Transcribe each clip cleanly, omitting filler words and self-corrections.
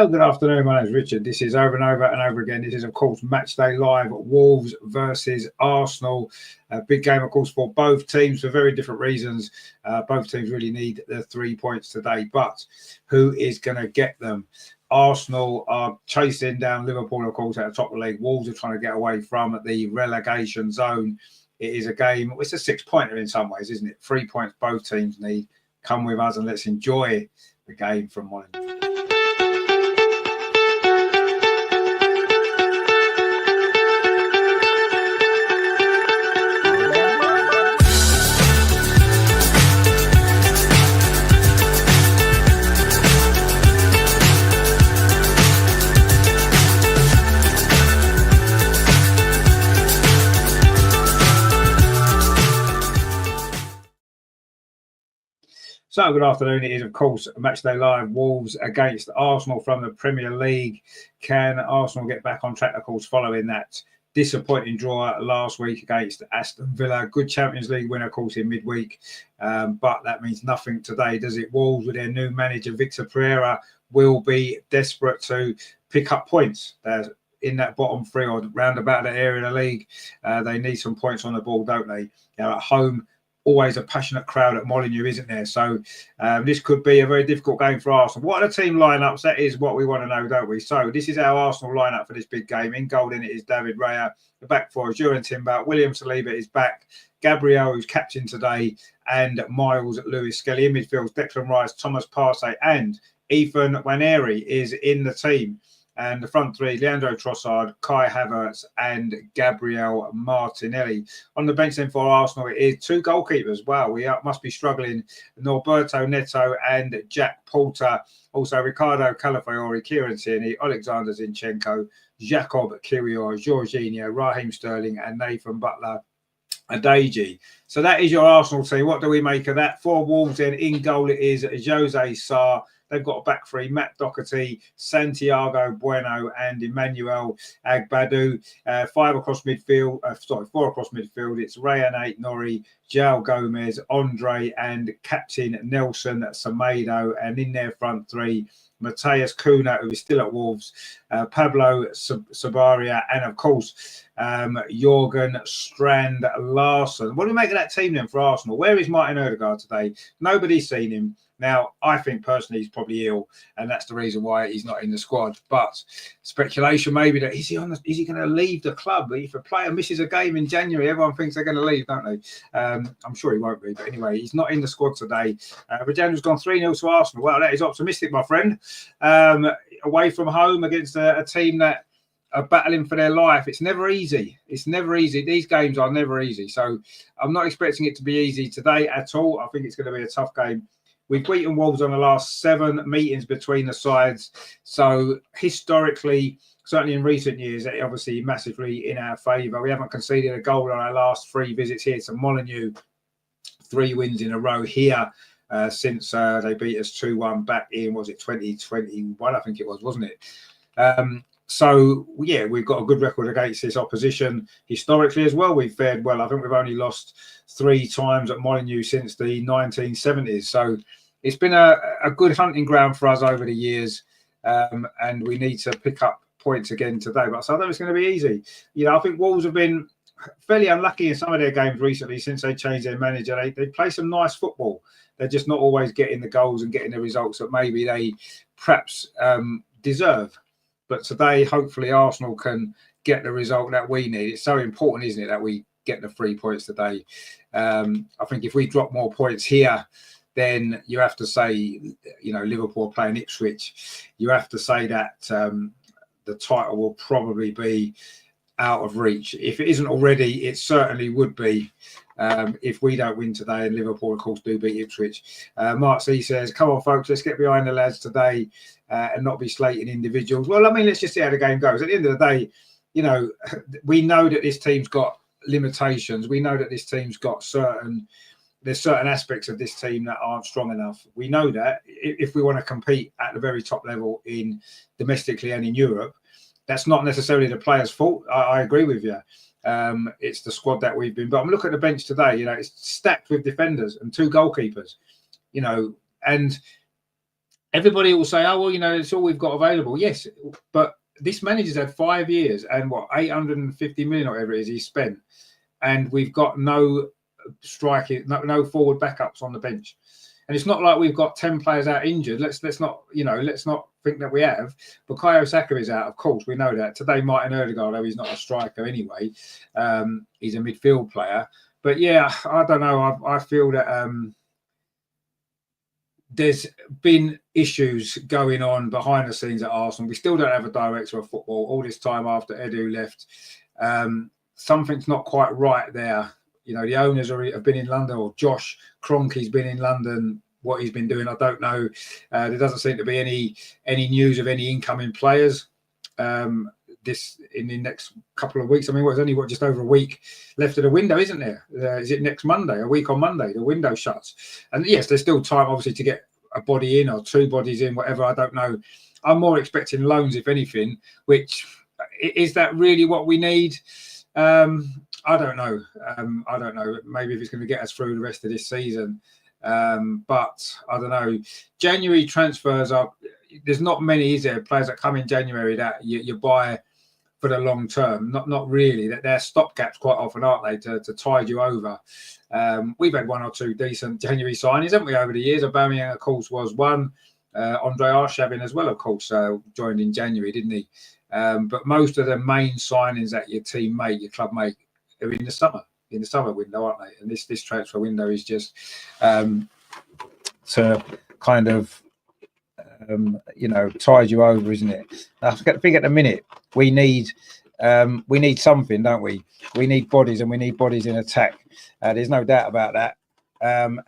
So, good afternoon. My name is Richard. This is over and over and over again. This is, of course, Matchday Live, Wolves versus Arsenal. A big game, of course, for both teams for very different reasons. Both teams really need the 3 points today. But who is going to get them? Arsenal are chasing down Liverpool, of course, at the top of the league. Wolves are trying to get away from the relegation zone. It is a game. It's a 6-pointer in some ways, isn't it? 3 points both teams need. Come with us and let's enjoy the game from Molyneux. So, good afternoon. It is, of course, Matchday Live, Wolves against Arsenal from the Premier League. Can Arsenal get back on track, of course, following that disappointing draw last week against Aston Villa? Good Champions League win, of course, in midweek. But that means nothing today, does it? Wolves, with their new manager, Victor Pereira, will be desperate to pick up points. In that bottom three or round about that area of the league, they need some points on the ball, don't they? They're at home. Always a passionate crowd at Molyneux, isn't there? So this could be a very difficult game for Arsenal. What are the team lineups? That is what we want to know, don't we? So this is our Arsenal lineup for this big game. In goal, in it is David Raya. The back four is Julian Timber. William Saliba is back. Gabriel, who's captain today, and Miles Lewis Skelly. In midfield, Declan Rice, Thomas Partey, and Ethan Nwaneri is in the team. And the front three, Leandro Trossard, Kai Havertz, and Gabriel Martinelli. On the bench then for Arsenal, it is two goalkeepers. Wow, we must be struggling. Norberto Neto and Jack Porter. Also, Ricardo Calafiori, Kieran Tierney, Alexander Zinchenko, Jacob Kiwior, Jorginho, Raheem Sterling, and Nathan Butler-Adeji. So that is your Arsenal team. What do we make of that? For Wolves then, in goal it is Jose Sarr. They've got a back three, Matt Doherty, Santiago Bueno, and Emmanuel Agbadu. Four across midfield. It's Rayan Ait-Nouri, João Gomez, Andre, and Captain Nelson Semedo. And in their front three, Matheus Cunha, who is still at Wolves, Pablo Sabaria, and of course, Jorgen Strand Larsen. What do we make of that team then for Arsenal? Where is Martin Odegaard today? Nobody's seen him. Now, I think personally he's probably ill, and that's the reason why he's not in the squad. But speculation maybe that is he going to leave the club? If a player misses a game in January, everyone thinks they're going to leave, don't they? I'm sure he won't be. But anyway, he's not in the squad today. Virginia's gone 3-0 to Arsenal. Well, that is optimistic, my friend. Away from home against a team that are battling for their life. It's never easy. It's never easy. These games are never easy. So I'm not expecting it to be easy today at all. I think it's going to be a tough game. We've beaten Wolves on the last 7 meetings between the sides. So historically, certainly in recent years, obviously massively in our favour. We haven't conceded a goal on our last 3 visits here to Molyneux. 3 wins in a row here since they beat us 2-1 back in, was it 2021? I think it was, wasn't it? So, yeah, we've got a good record against this opposition historically as well. We've fared well. I think we've only lost 3 times at Molyneux since the 1970s. So it's been a good hunting ground for us over the years, and we need to pick up points again today. But so I don't think it's going to be easy. You know, I think Wolves have been fairly unlucky in some of their games recently since they changed their manager. They play some nice football. They're just not always getting the goals and getting the results that maybe they perhaps deserve. But today, hopefully, Arsenal can get the result that we need. It's so important, isn't it, that we get the 3 points today. I think if we drop more points here, then you have to say, you know, Liverpool playing Ipswich. You have to say that the title will probably be out of reach. If it isn't already, it certainly would be if we don't win today, and Liverpool, of course, do beat Ipswich. Mark C says, come on, folks, let's get behind the lads today and not be slating individuals. Well, I mean, let's just see how the game goes. At the end of the day, you know, we know that this team's got limitations. We know that this team's got there's certain aspects of this team that aren't strong enough. We know that if we want to compete at the very top level in domestically and in Europe, that's not necessarily the players' fault. I agree with you. It's the squad that we've been. But I'm looking at the bench today. You know, it's stacked with defenders and 2 goalkeepers. You know, and everybody will say, oh, well, you know, it's all we've got available. Yes, but this manager's had 5 years and what, 850 million or whatever it is he spent. And we've got no striking, no forward backups on the bench. And it's not like we've got 10 players out injured. Let's not, you know, let's not think that we have. Bukayo Saka is out, of course, we know that. Today, Martin Odegaard, though he's not a striker anyway, he's a midfield player. But yeah, I don't know. I feel that there's been issues going on behind the scenes at Arsenal. We still don't have a director of football all this time after Edu left. Something's not quite right there. You know, the owners have been in London, or Josh Kroenke's been in London. What he's been doing, I don't know. There doesn't seem to be any news of any incoming players this in the next couple of weeks. I mean, there's only just over a week left of the window, isn't there? Is it next Monday? A week on Monday, the window shuts. And yes, there's still time, obviously, to get a body in or two bodies in, whatever. I don't know. I'm more expecting loans, if anything. Which is that really what we need? I don't know. I don't know. Maybe if it's going to get us through the rest of this season. But I don't know. January transfers there's not many, is there? Players that come in January that you buy for the long term. Not really. That they're stopgaps quite often, aren't they? To tide you over. We've had one or two decent January signings, haven't we, over the years? Aubameyang, of course, was one. Andre Arshavin as well, of course, joined in January, didn't he? But most of the main signings that your team make, your club make, are in the summer window, aren't they? And this transfer window is just to kind of you know, tide you over, isn't it? I think at the minute we need something, don't we? We need bodies, and we need bodies in attack. There's no doubt about that.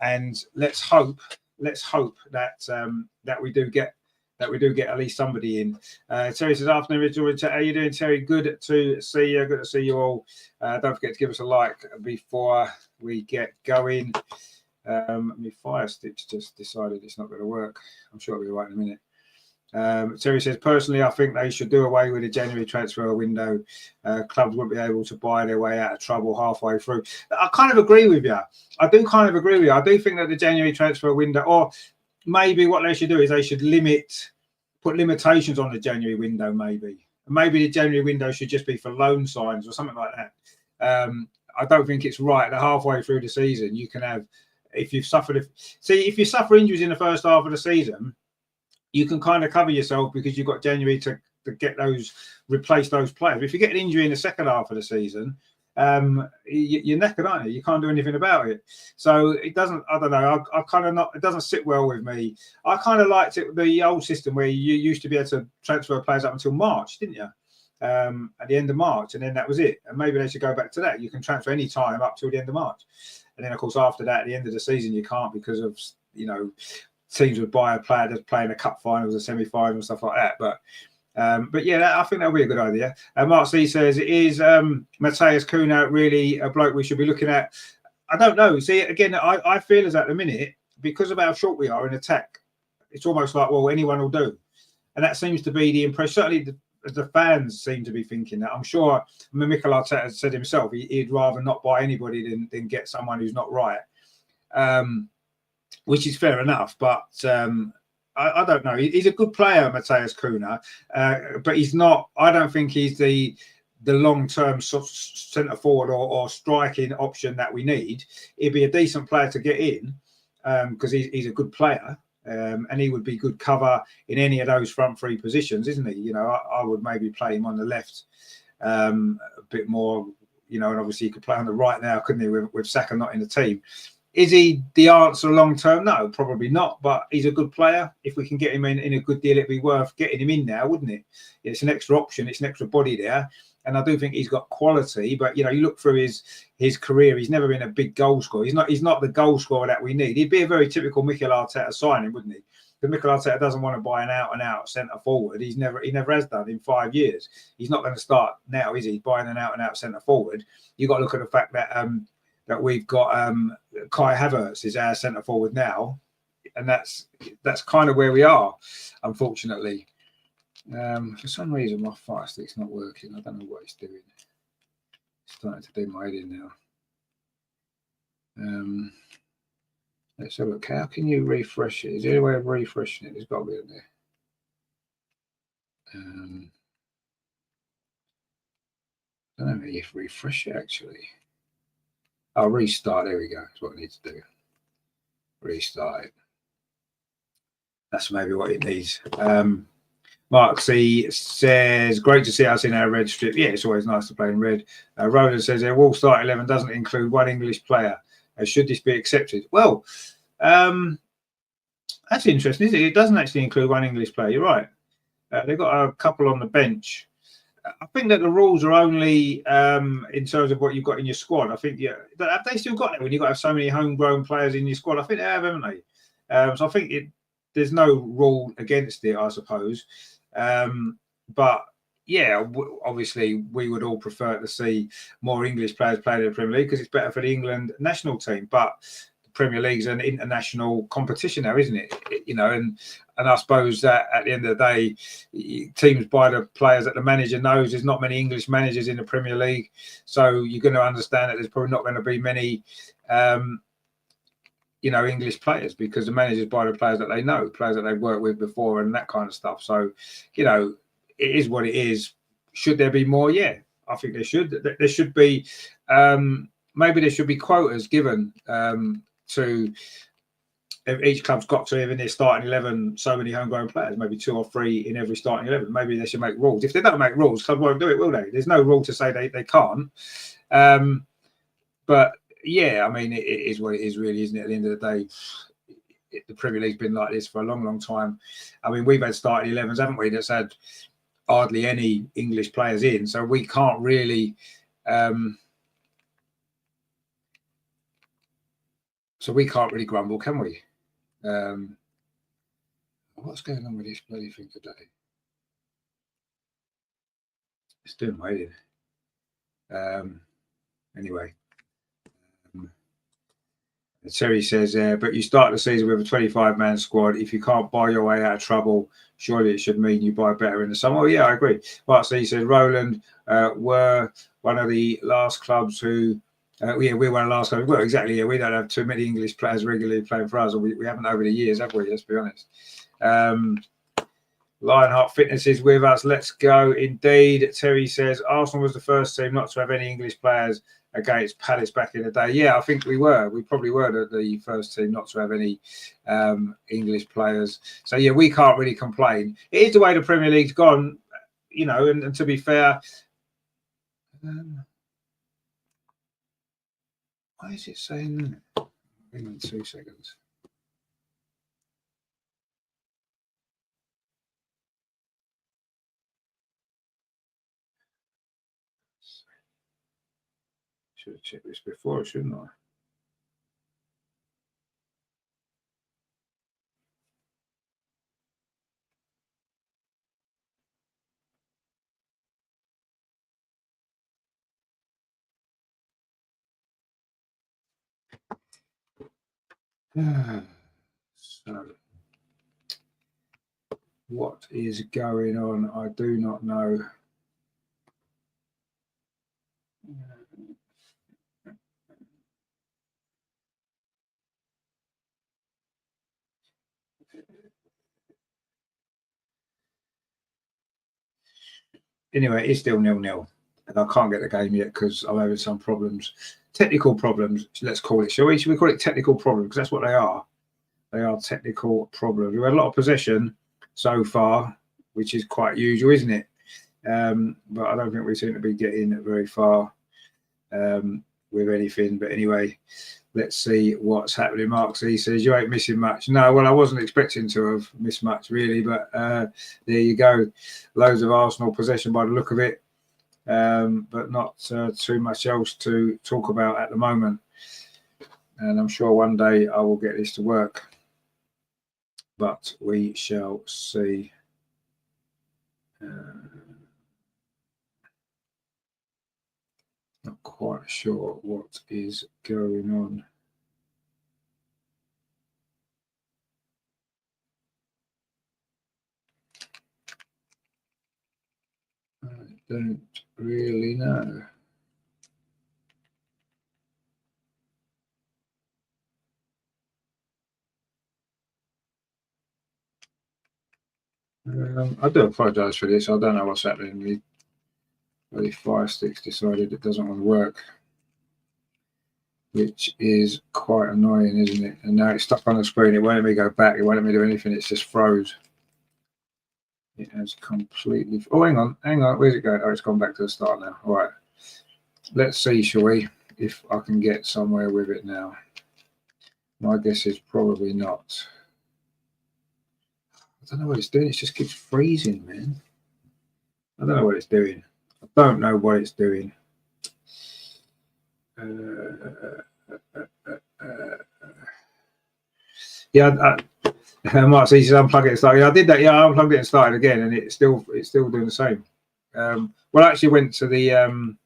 And let's hope that we do get at least somebody in. Terry says, afternoon, Richard. How are you doing, Terry? Good to see you. Good to see you all. Don't forget to give us a like before we get going. My fire stick's just decided it's not going to work. I'm sure it'll be right in a minute. Terry says, personally, I think they should do away with the January transfer window. Clubs won't be able to buy their way out of trouble halfway through. I kind of agree with you. I do think that the January transfer window, or maybe what they should do is they should put limitations on the January window, maybe. Maybe the January window should just be for loan signs or something like that. I don't think it's right that halfway through the season you can have, if you suffer injuries in the first half of the season, you can kind of cover yourself because you've got January to replace those players. But if you get an injury in the second half of the season, you're knackered, aren't you? You can't do anything about it. So it doesn't, I don't know, I kind of not, it doesn't sit well with me. I kind of liked it, the old system where you used to be able to transfer players up until March, didn't you? At the end of March, and then that was it. And maybe they should go back to that. You can transfer any time up till the end of March. And then, of course, after that, at the end of the season, you can't, because of, you know, teams would buy a player that's playing a cup finals, a semi-final, and stuff like that. But yeah, I think that would be a good idea. Mark C says, is Matthias Cunha really a bloke we should be looking at? I don't know. See, again, I feel as at the minute, because of how short we are in attack, it's almost like, well, anyone will do. And that seems to be the impression. Certainly the fans seem to be thinking that. I'm sure Mikel Arteta said himself he'd rather not buy anybody than get someone who's not right, which is fair enough. But I don't know. He's a good player, Matthias Cunha, but he's not. I don't think he's the long-term centre forward or striking option that we need. He'd be a decent player to get in because he's a good player. And he would be good cover in any of those front three positions, isn't he? You know, I would maybe play him on the left a bit more, you know, and obviously he could play on the right now, couldn't he, with Saka not in the team. Is he the answer long term? No, probably not, but he's a good player. If we can get him in a good deal, it'd be worth getting him in now, wouldn't it? It's an extra option, it's an extra body there. And I do think he's got quality, but you know, you look through his career, he's never been a big goal scorer. He's not the goal scorer that we need. He'd be a very typical Mikel Arteta signing, wouldn't he? Because Mikel Arteta doesn't want to buy an out-and-out centre forward. He never has done in 5 years. He's not going to start now, is he? Buying an out-and-out centre forward. You've got to look at the fact that that we've got Kai Havertz is our centre forward now, and that's kind of where we are, unfortunately. For some reason, my fire stick's not working. I don't know what it's doing. It's starting to do my head in now. Let's have a look. How can you refresh it? Is there any way of refreshing it? There's got to be in there. I don't know if you refresh it actually. I'll restart. There we go. That's what I need to do. Restart it. That's maybe what it needs. Mark C says, great to see us in our red strip. Yeah, it's always nice to play in red. Roland says, their Wolves start 11 doesn't include one English player. Should this be accepted? Well, that's interesting, isn't it? It doesn't actually include one English player. You're right. They've got a couple on the bench. I think that the rules are only in terms of what you've got in your squad. I think, yeah, but have they still got it when you've got to have so many homegrown players in your squad? I think they have, haven't they? So I think there's no rule against it, I suppose. But yeah, obviously we would all prefer to see more English players playing in the Premier League because it's better for the England national team. But the Premier League's an international competition now, isn't it? You know, and I suppose that at the end of the day, teams buy the players that the manager knows. There's not many English managers in the Premier League, so you're going to understand that there's probably not going to be many. English players because the managers buy the players that they know, players that they've worked with before and that kind of stuff. So, it is what it is. Should there be more? Yeah, I think there should. There should be, maybe there should be quotas given to each club's got to have in their starting 11 so many homegrown players, maybe 2 or 3 in every starting 11. Maybe they should make rules. If they don't make rules, clubs won't do it, will they? There's no rule to say they can't. But yeah, I mean, it is what it is, really, isn't it? At the end of the day, the Premier League's been like this for a long, long time. I mean, we've had starting 11s, haven't we? That's had hardly any English players in, so we can't really. So we can't really grumble, can we? What's going on with this bloody thing today? It's doing waiting. Anyway. Terry says, but you start the season with a 25-man squad. If you can't buy your way out of trouble, surely it should mean you buy better in the summer. Oh, yeah, I agree. But so he said, Roland were one of the last clubs who, we were one of the last clubs. Well, exactly. Yeah, we don't have too many English players regularly playing for us, or we haven't over the years, have we? Let's be honest. Lionheart Fitness is with us. Let's go. Indeed, Terry says Arsenal was the first team not to have any English players against Palace back in the day. Yeah, I think we were. We probably were the first team not to have any English players. So yeah, we can't really complain. It is the way the Premier League's gone, and to be fair, why is it saying that? Hang on 2 seconds. Should have checked this before, shouldn't I? So, what is going on? I do not know. Anyway, it's still 0-0, and I can't get the game yet because I'm having some problems, technical problems. Let's call it. Shall we call it technical problems? Because that's what they are. They are technical problems. We've had a lot of possession so far, which is quite usual, isn't it? But I don't think we seem to be getting very far with anything. But anyway, let's see what's happening. Mark C says, you ain't missing much. No, well, I wasn't expecting to have missed much, really. But there you go. Loads of Arsenal possession by the look of it. But not too much else to talk about at the moment. And I'm sure one day I will get this to work. But we shall see. Not quite sure what is going on. I don't really know. I do apologise for this. I don't know what's happening. The Fire Stick's decided it doesn't want to work, which is quite annoying, isn't it? And now it's stuck on the screen. It won't let me go back. It won't let me do anything. It's just froze. It has completely. Oh, hang on. Where's it going? Oh, it's gone back to the start now. All right. Let's see, shall we, if I can get somewhere with it now. My guess is probably not. I don't know what it's doing. It just keeps freezing, man. I don't know what it's doing. I don't know what it's doing. Yeah, Mark says unplug it and start. Yeah, I did that. Yeah, I unplugged it and started again, and it's still doing the same. Well, I actually went to the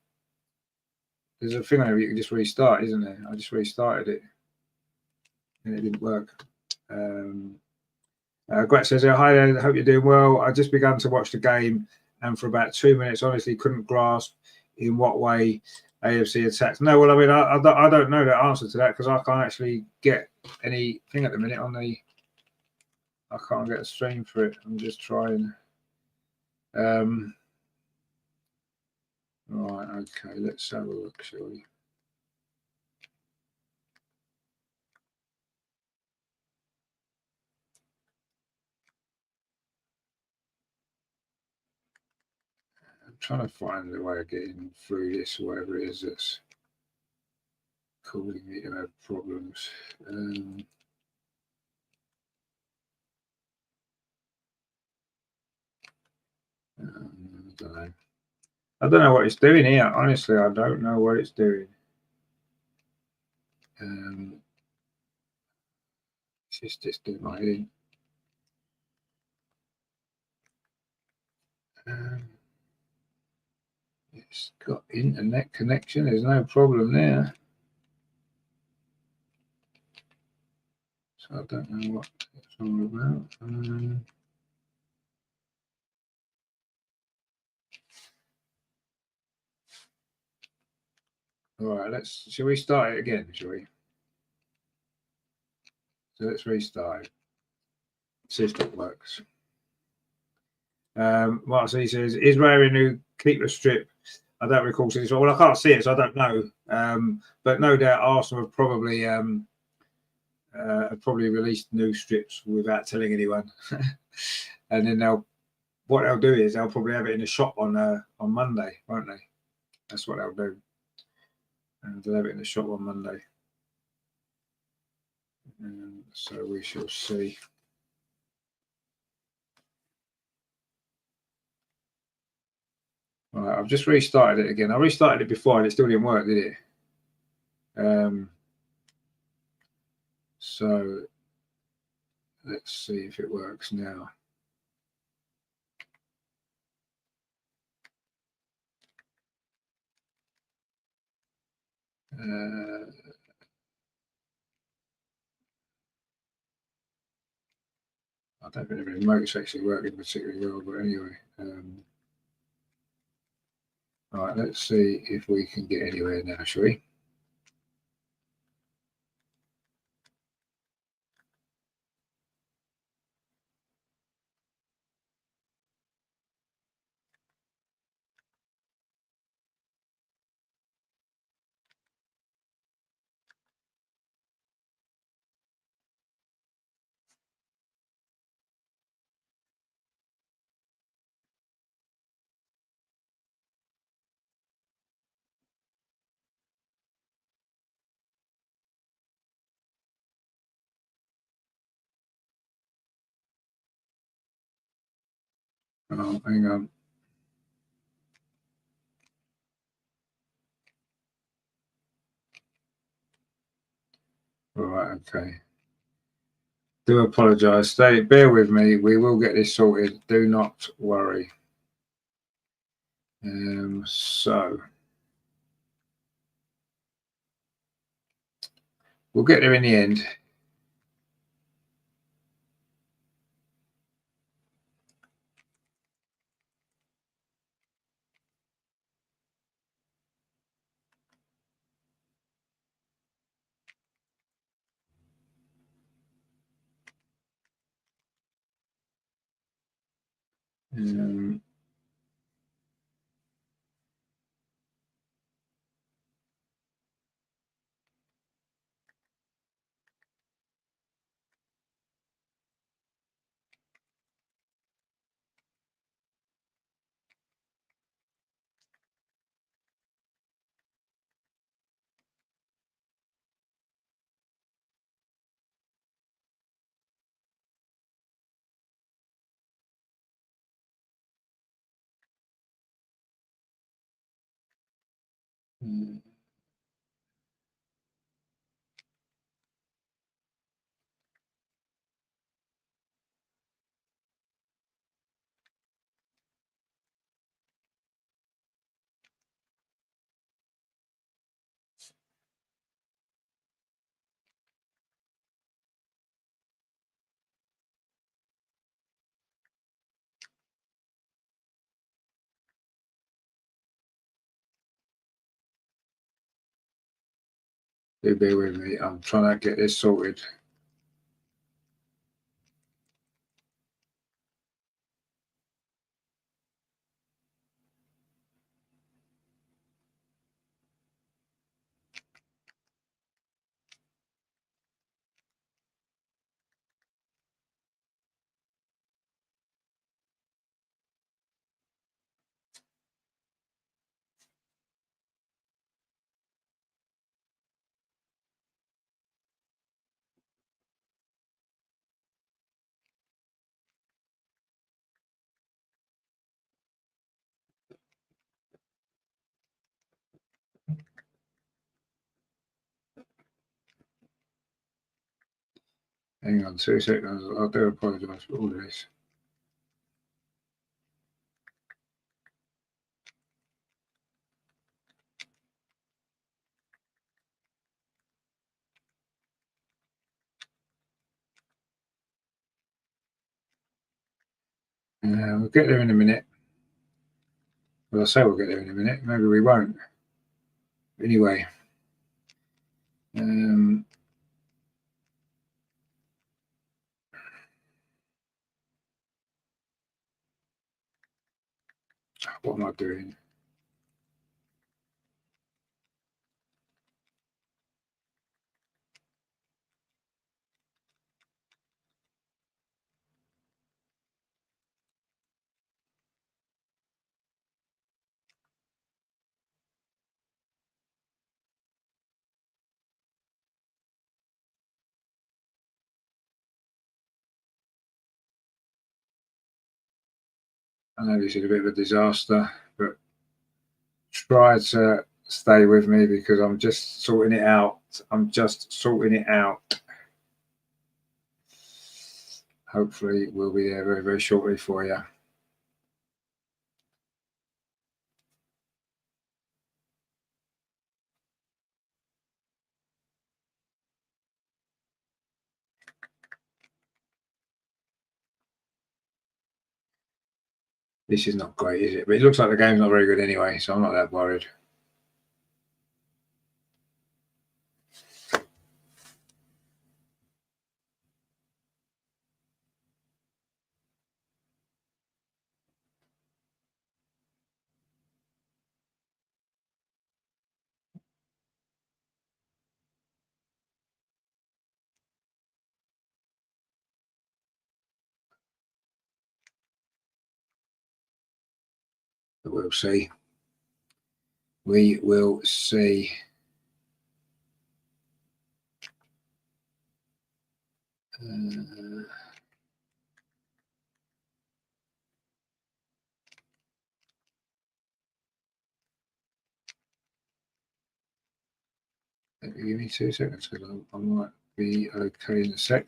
there's a thing on it you can just restart, isn't there? I just restarted it, and it didn't work. Gret says, "Hi there. I hope you're doing well. I just began to watch the game, and for about 2 minutes, honestly, couldn't grasp in what way AFC attacked. No, well, I mean, I don't know the answer to that because I can't actually get anything at the minute on the. I can't get a stream for it. I'm just trying. Right, okay. Let's have a look, shall we? I'm trying to find the way of getting through this, whatever it is that's causing me to have problems. I don't know what it's doing here. Honestly, I don't know what it's doing. It's just doing my head in. It's got internet connection. There's no problem there. So I don't know what it's all about. All right, shall we start it again, shall we? So let's restart it. See if that works. Mark C says, is Rare new keeper strip? I don't recall seeing this. Well, I can't see it, so I don't know. But no doubt Arsenal have probably released new strips without telling anyone. And then what they'll do is they'll probably have it in the shop on Monday, won't they? That's what they'll do. And they'll have it in the shop on Monday. So we shall see. All right, I've just restarted it again. I restarted it before and it still didn't work, did it? So let's see if it works now. I don't think the remote's actually working particularly well, but anyway. All right, let's see if we can get anywhere now, shall we? Oh, hang on. All right, okay. Do apologise. Bear with me. We will get this sorted. Do not worry. So we'll get there in the end. Um, do bear with me. I'm trying to get this sorted. Hang on 2 seconds. I do apologise for all this. We'll get there in a minute. Well, I say we'll get there in a minute. Maybe we won't. Anyway. What am I doing? I know this is a bit of a disaster, but try to stay with me because I'm just sorting it out. I'm just sorting it out. Hopefully, we'll be there very, very shortly for you. This is not great, is it? But it looks like the game's not very good anyway, so I'm not that worried. But we'll see. We will see. Give me 2 seconds because I might be okay in a sec.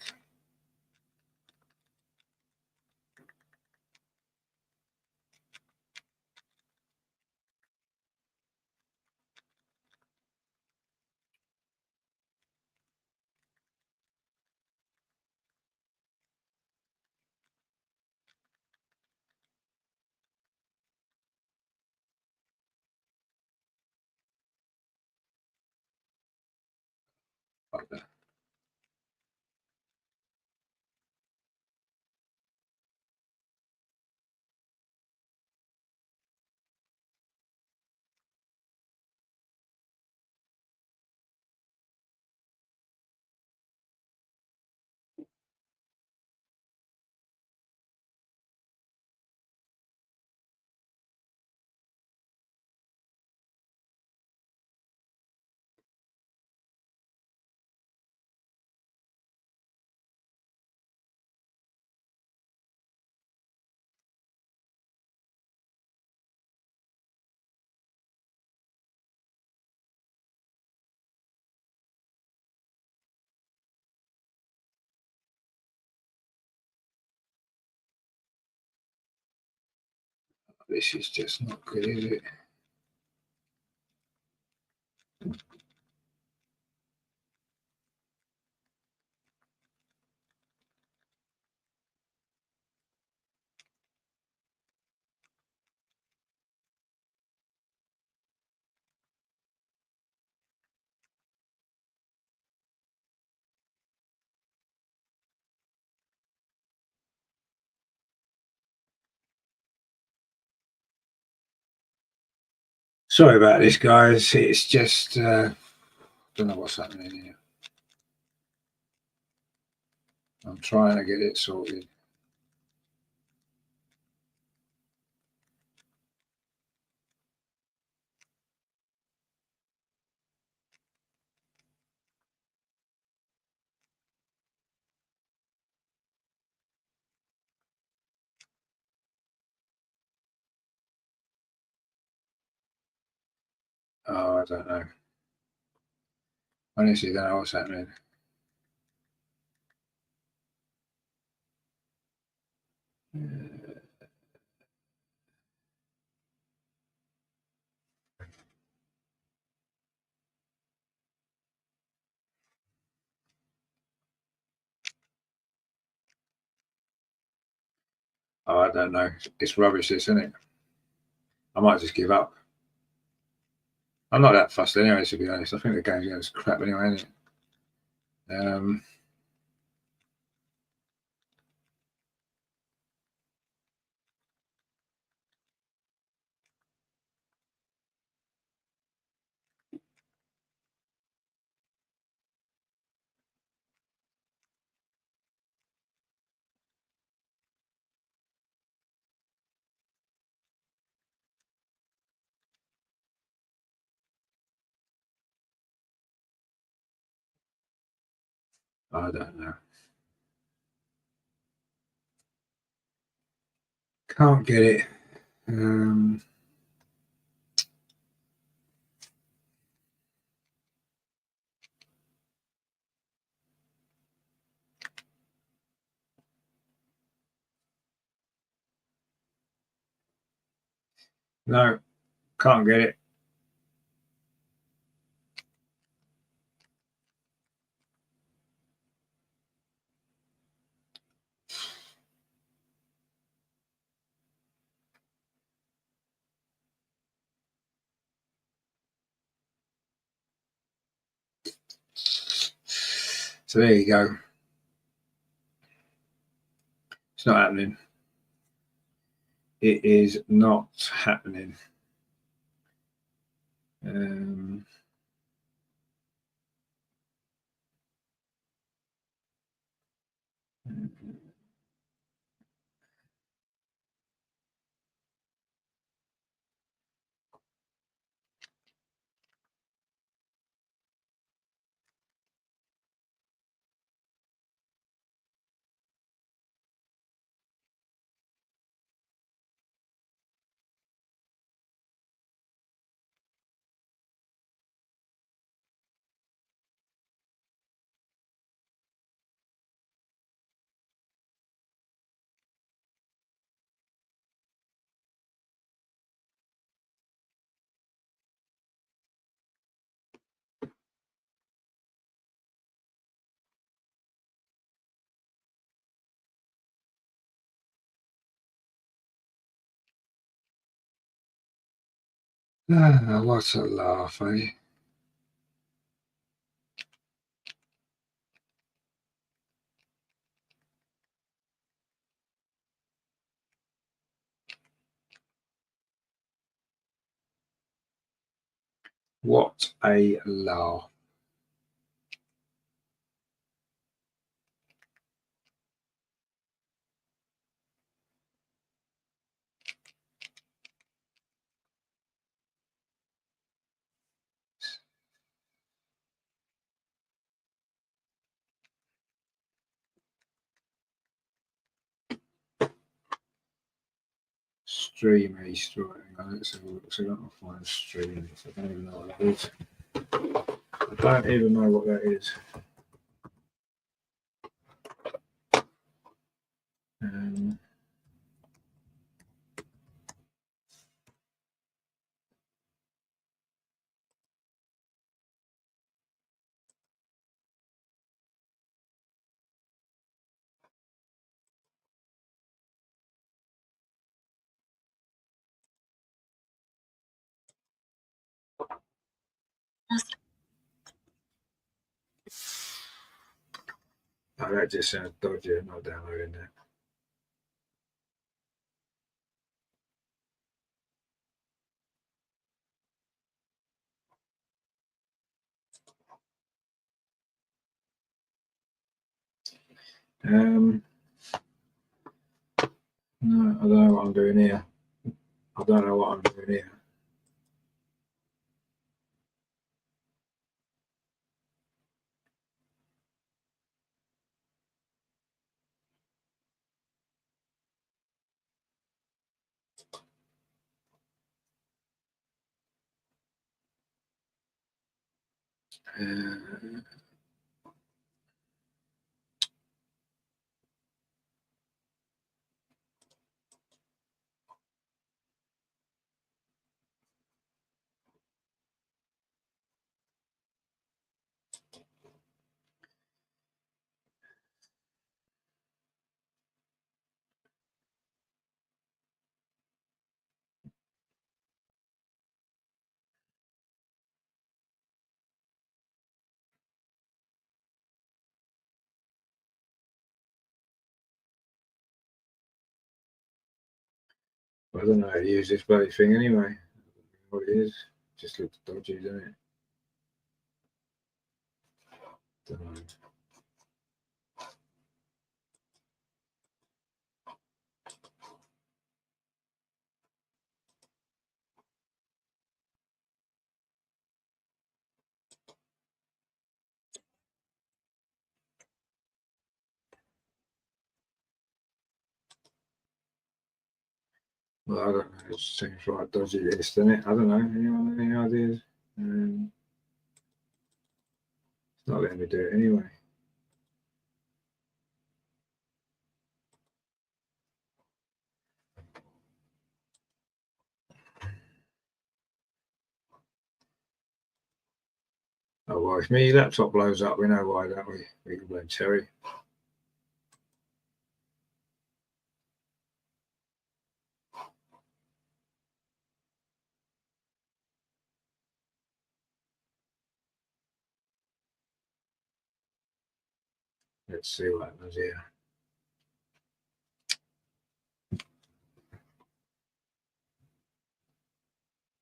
Okay. This is just not good, is it? Sorry about this, guys. It's just don't know what's happening here. I'm trying to get it sorted. Oh, I don't know. Honestly, don't know what's happening. Oh, I don't know. It's rubbish, this, isn't it? I might just give up. I'm not that fussed anyway, to be honest. I think the game's going to crap anyway, isn't it? I don't know. Can't get it. No, can't get it. So there you go. It's not happening. It is not happening. What a laugh, eh? What a laugh. Stream Easter. Let's have a look. So I don't find stream. I don't even know what that is. I don't even know what that is. Oh, that just sounds dodgy. I'm not downloading that. No, I don't know what I'm doing here. I don't know what I'm doing here. I don't know how to use this bloody thing anyway. What it is, just looks dodgy, doesn't it? Don't know. Well, I don't know. It seems like dodgy this, doesn't it? I don't know. Anyone any ideas? It's not letting me do it anyway. Oh, well, if my laptop blows up, we know why, don't we? We can blame Terry. Let's see what happens here.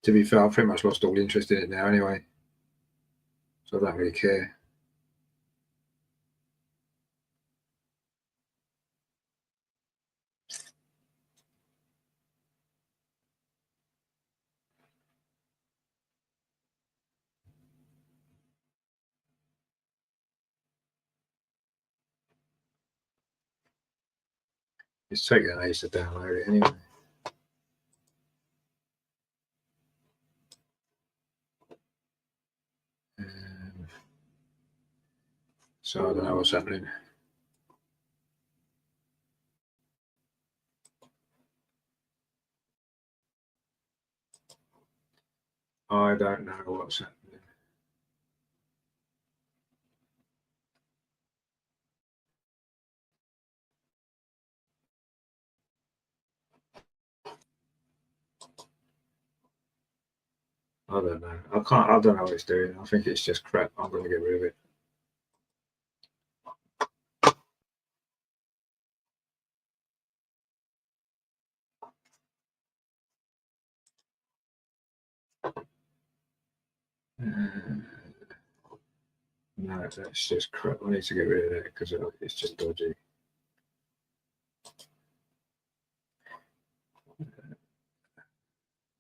To be fair, I've pretty much lost all interest in it now anyway, so I don't really care. It's taking an ace to download it anyway. So I don't know what's happening. I don't know what's happening. I don't know. I don't know what it's doing. I think it's just crap. I'm going to get rid of it. No, that's just crap. I need to get rid of that because it's just dodgy.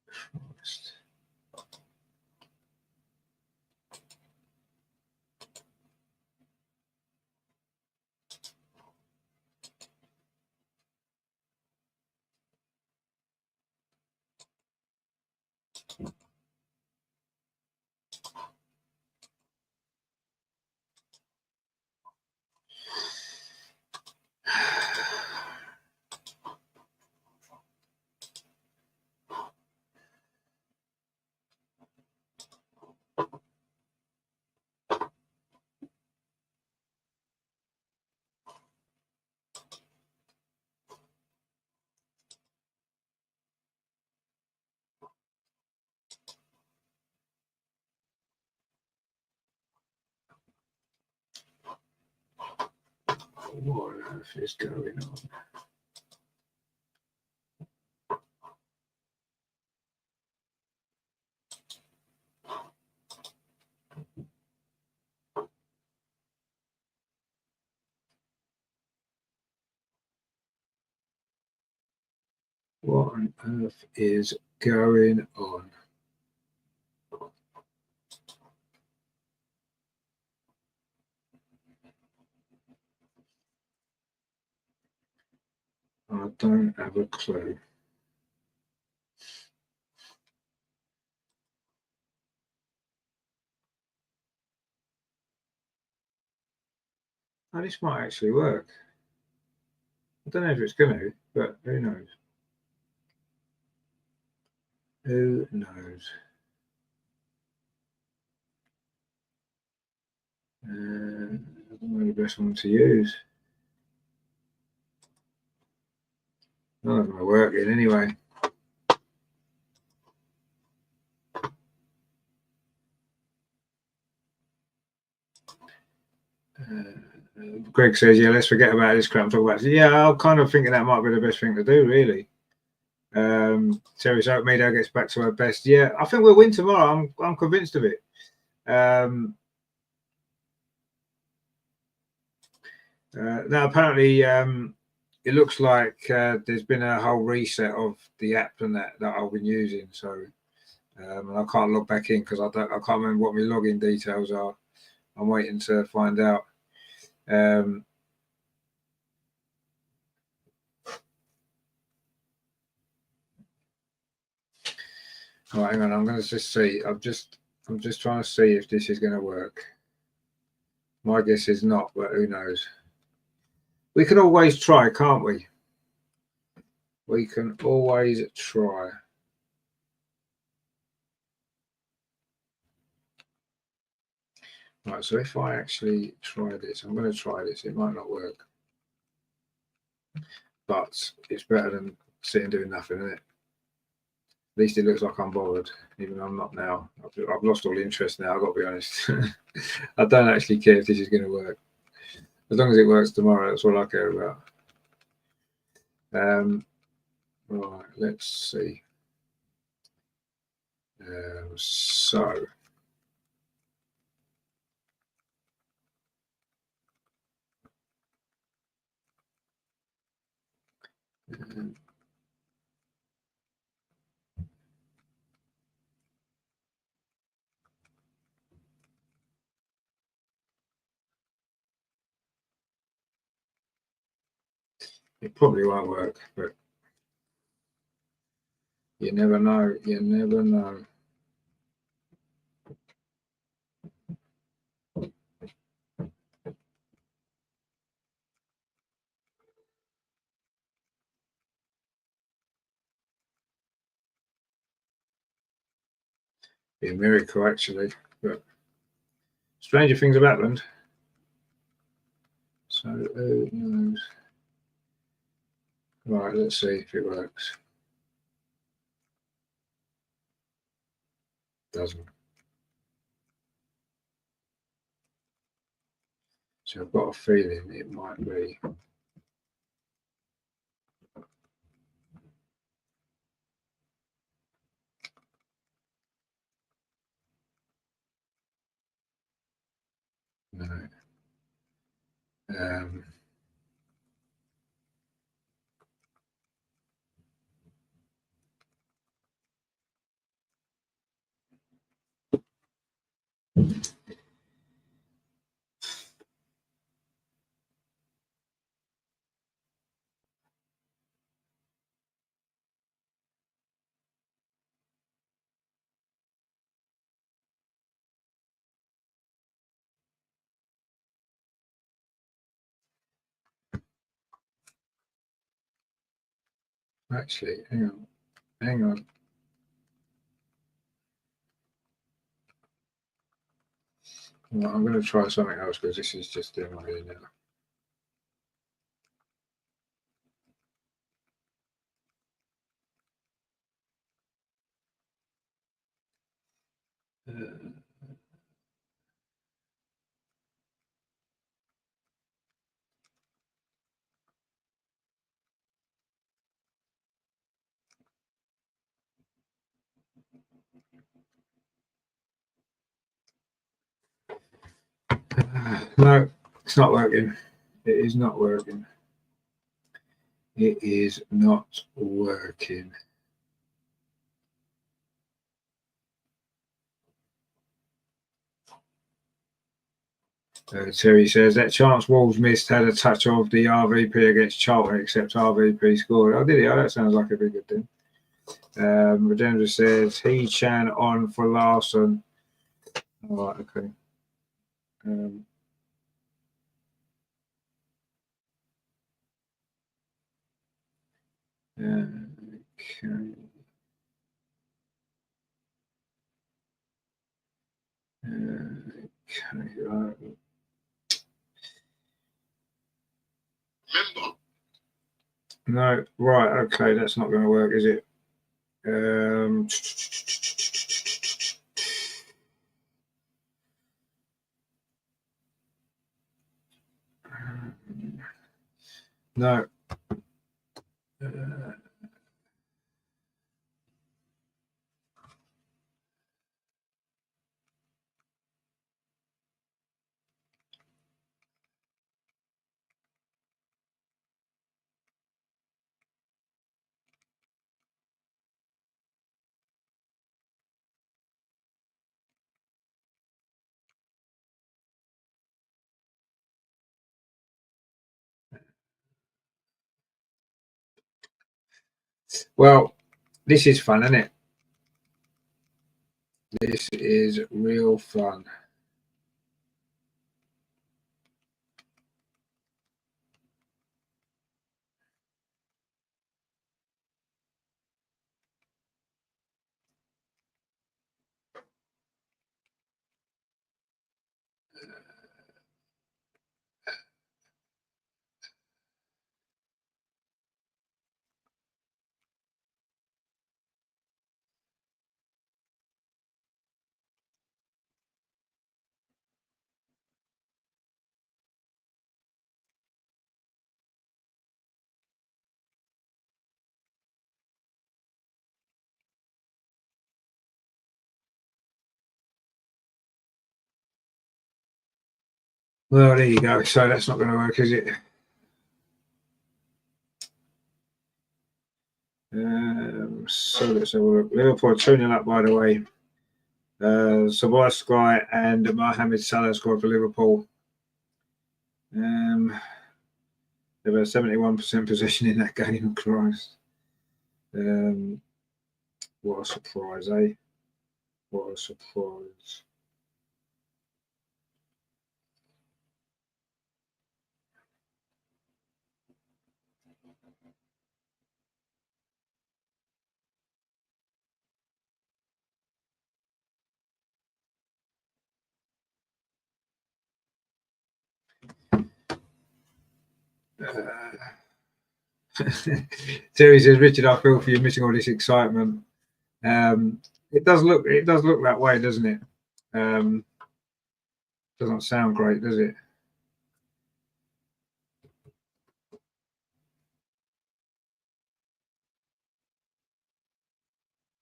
Christ. What on earth is going on? What on earth is going on? I don't have a clue. Oh, this might actually work. I don't know if it's going to, but who knows? Who knows? I don't know the best one to use. None of them are working anyway. Greg says, yeah, let's forget about this crap and talk about it. Yeah, I'm kind of thinking that might be the best thing to do, really. Terry Oakmeadow gets back to her best. Yeah, I think we'll win tomorrow. I'm convinced of it. Now, apparently, it looks like there's been a whole reset of the app and that I've been using. So, and I can't log back in because I can't remember what my login details are. I'm waiting to find out. All right, hang on. I'm going to just see. I'm just trying to see if this is going to work. My guess is not, but who knows? We can always try, can't we? We can always try. Right, so if I actually try this, I'm going to try this. It might not work, but it's better than sitting doing nothing, isn't it? At least it looks like I'm bothered, even though I'm not now. I've lost all interest now, I've got to be honest. I don't actually care if this is going to work. As long as it works tomorrow, that's all I care about. Right, let's see. So it probably won't work, but you never know. You never know. Be a miracle, actually, but stranger things have happened. So who knows? Right, let's see if it works. Doesn't. So I've got a feeling it might be. No. Actually, hang on. Hang on. Well, I'm going to try something else because this is just doing my head now. No, it's not working. It is not working. It is not working. Terry says that chance Wolves missed had a touch of the RVP against Charlton, except RVP scored. Oh, did he? Oh, that sounds like a big good thing. Redendra says he Chan on for Larson. All right, okay. Okay. Okay, right. No, right, okay, that's not going to work, is it? No. Well, this is fun, isn't it? This is real fun. Well, there you go. So that's not going to work, is it? So let's have a look. Liverpool 2-0 up, by the way. Szoboszlai and Mohamed Salah scored for Liverpool. They were 71% possession in that game. Christ. What a surprise, eh? What a surprise. Terry says, Richard, I feel for you missing all this excitement. It does look that way, doesn't it? Doesn't sound great, does it?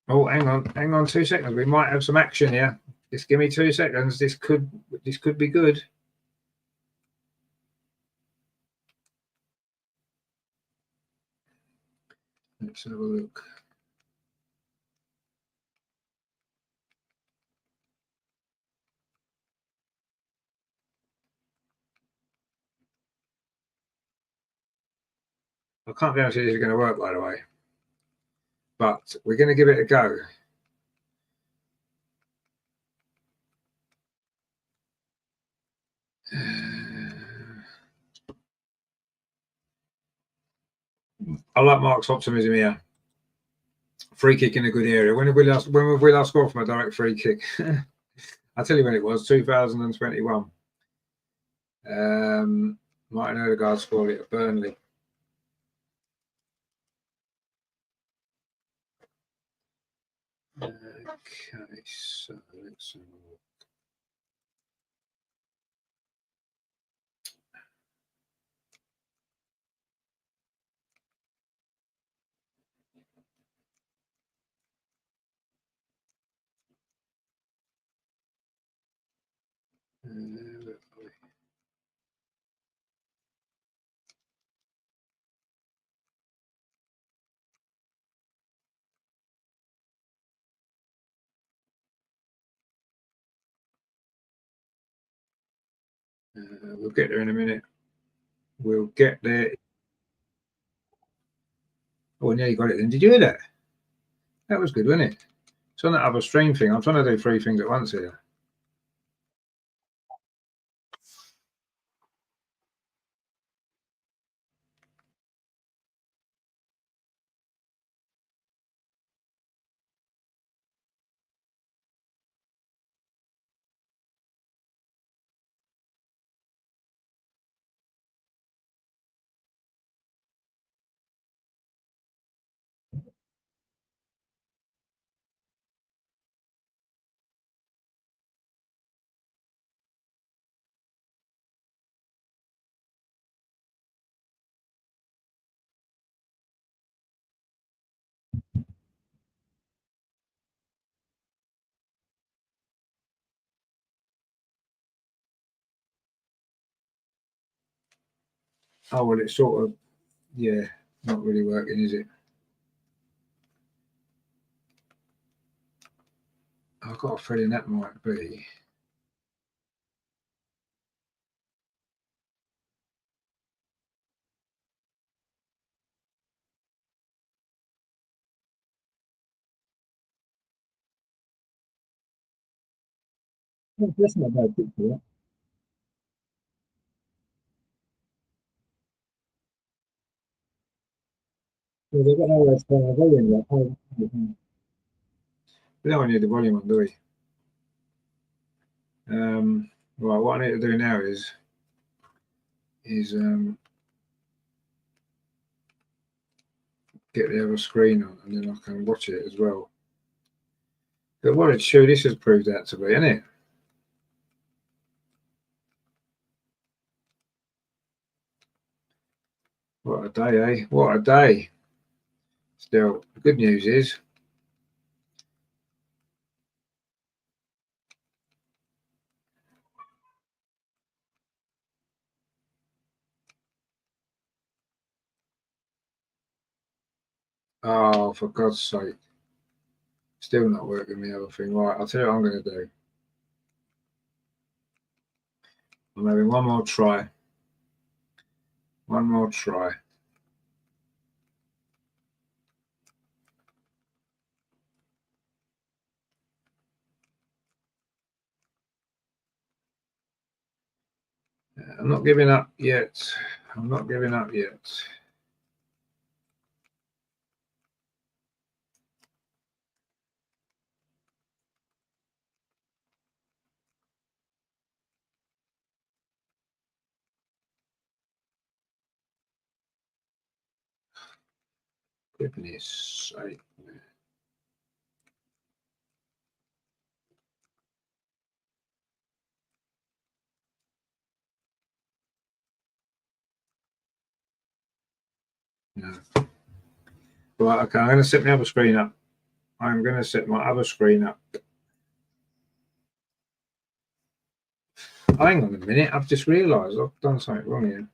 Oh, hang on 2 seconds. We might have some action here. Just give me 2 seconds. This could be good. Let's have a look. I can't guarantee this is going to work, by the way, but we're going to give it a go. I like Mark's optimism here. Free kick in a good area. When have we last scored from a direct free kick? I'll tell you when it was, 2021. Martin Odegaard scored it at Burnley. Okay, so let's have a look. We'll get there in a minute. We'll get there. Oh, yeah, you got it then. Did you hear that? That was good, wasn't it? It's on that other stream thing. I'm trying to do 3 things at once here. Oh, well, it's sort of, yeah, not really working, is it? I've got a feeling that might be. Oh, that's not a bad picture. Well, they've got nowhere to turn the volume yet. We don't need the volume on, do we? Right, what I need to do now is get the other screen on, and then I can watch it as well. But what a show this has proved out to be, isn't it? What a day, eh? What a day. Still, the good news is oh, for God's sake. Still not working the other thing. Right, I'll tell you what I'm going to do. I'm having one more try. One more try. I'm not giving up yet. I'm not giving up yet. Goodness sake. No. Right, okay, I'm going to set my other screen up. I'm going to set my other screen up. Oh, hang on a minute. I've just realised I've done something wrong here.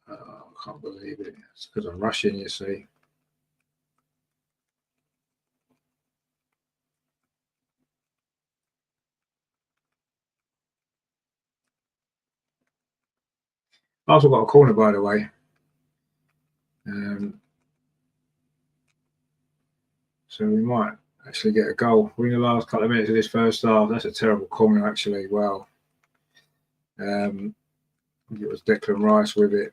Oh, I can't believe it. It's because I'm rushing, you see. I also got a corner, by the way. So we might actually get a goal. We're in the last couple of minutes of this first half. That's a terrible corner, actually. Wow. It was Declan Rice with it.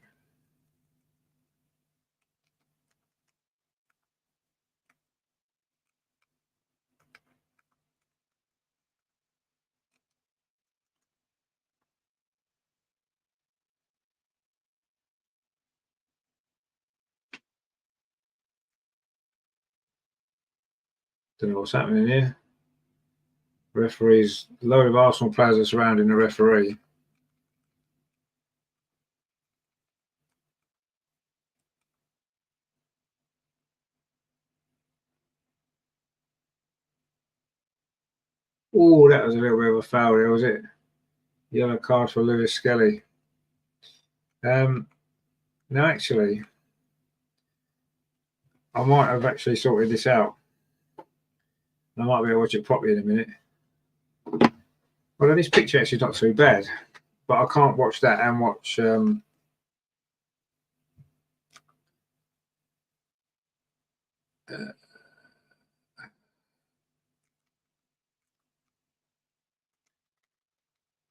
Don't know what's happening here. Referees, a load of Arsenal players are surrounding the referee. Oh, that was a little bit of a foul there, was it? Yellow card for Lewis Skelly. No, actually, I might have actually sorted this out. I might be able to watch it properly in a minute. Well, this picture actually is not too bad, but I can't watch that and watch.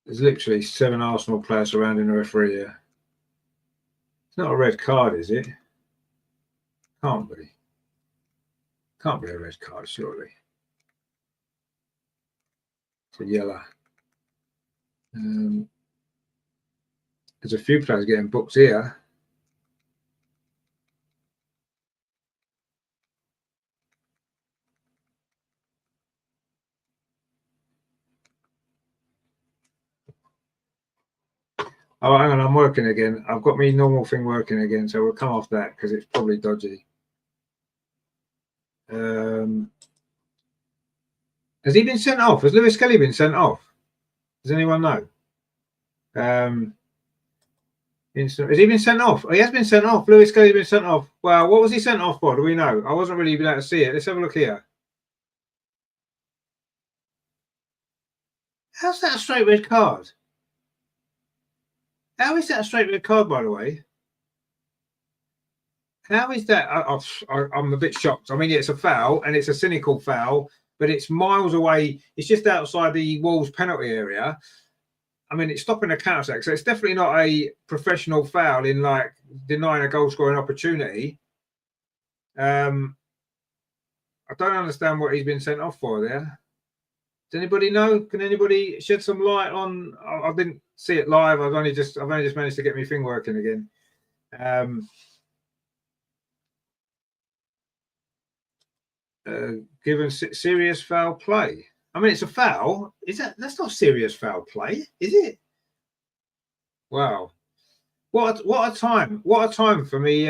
There's literally 7 Arsenal players surrounding the referee here. It's not a red card, is it? Can't be. Can't be a red card, surely. It's a yellow. There's a few players getting booked here. Oh, hang on, I'm working again. I've got my normal thing working again, so we'll come off that because it's probably dodgy. Has he been sent off? Has Lewis Kelly been sent off? Does anyone know? Has he been sent off? Oh, he has been sent off. Lewis Kelly's been sent off. Well, what was he sent off for? Do we know? I wasn't really able to see it. Let's have a look here. How's that a straight red card? How is that a straight red card, by the way? How is that? I'm a bit shocked. I mean, it's a foul, and it's a cynical foul, but it's miles away. It's just outside the Wolves penalty area. I mean, it's stopping a counter attack, so it's definitely not a professional foul in like denying a goal scoring opportunity. I don't understand what he's been sent off for there. Does anybody know? Can anybody shed some light on? I didn't see it live. I've only just managed to get my thing working again. Given serious foul play. I mean, it's a foul. That's not serious foul play, is it? Wow. What a time! What a time for me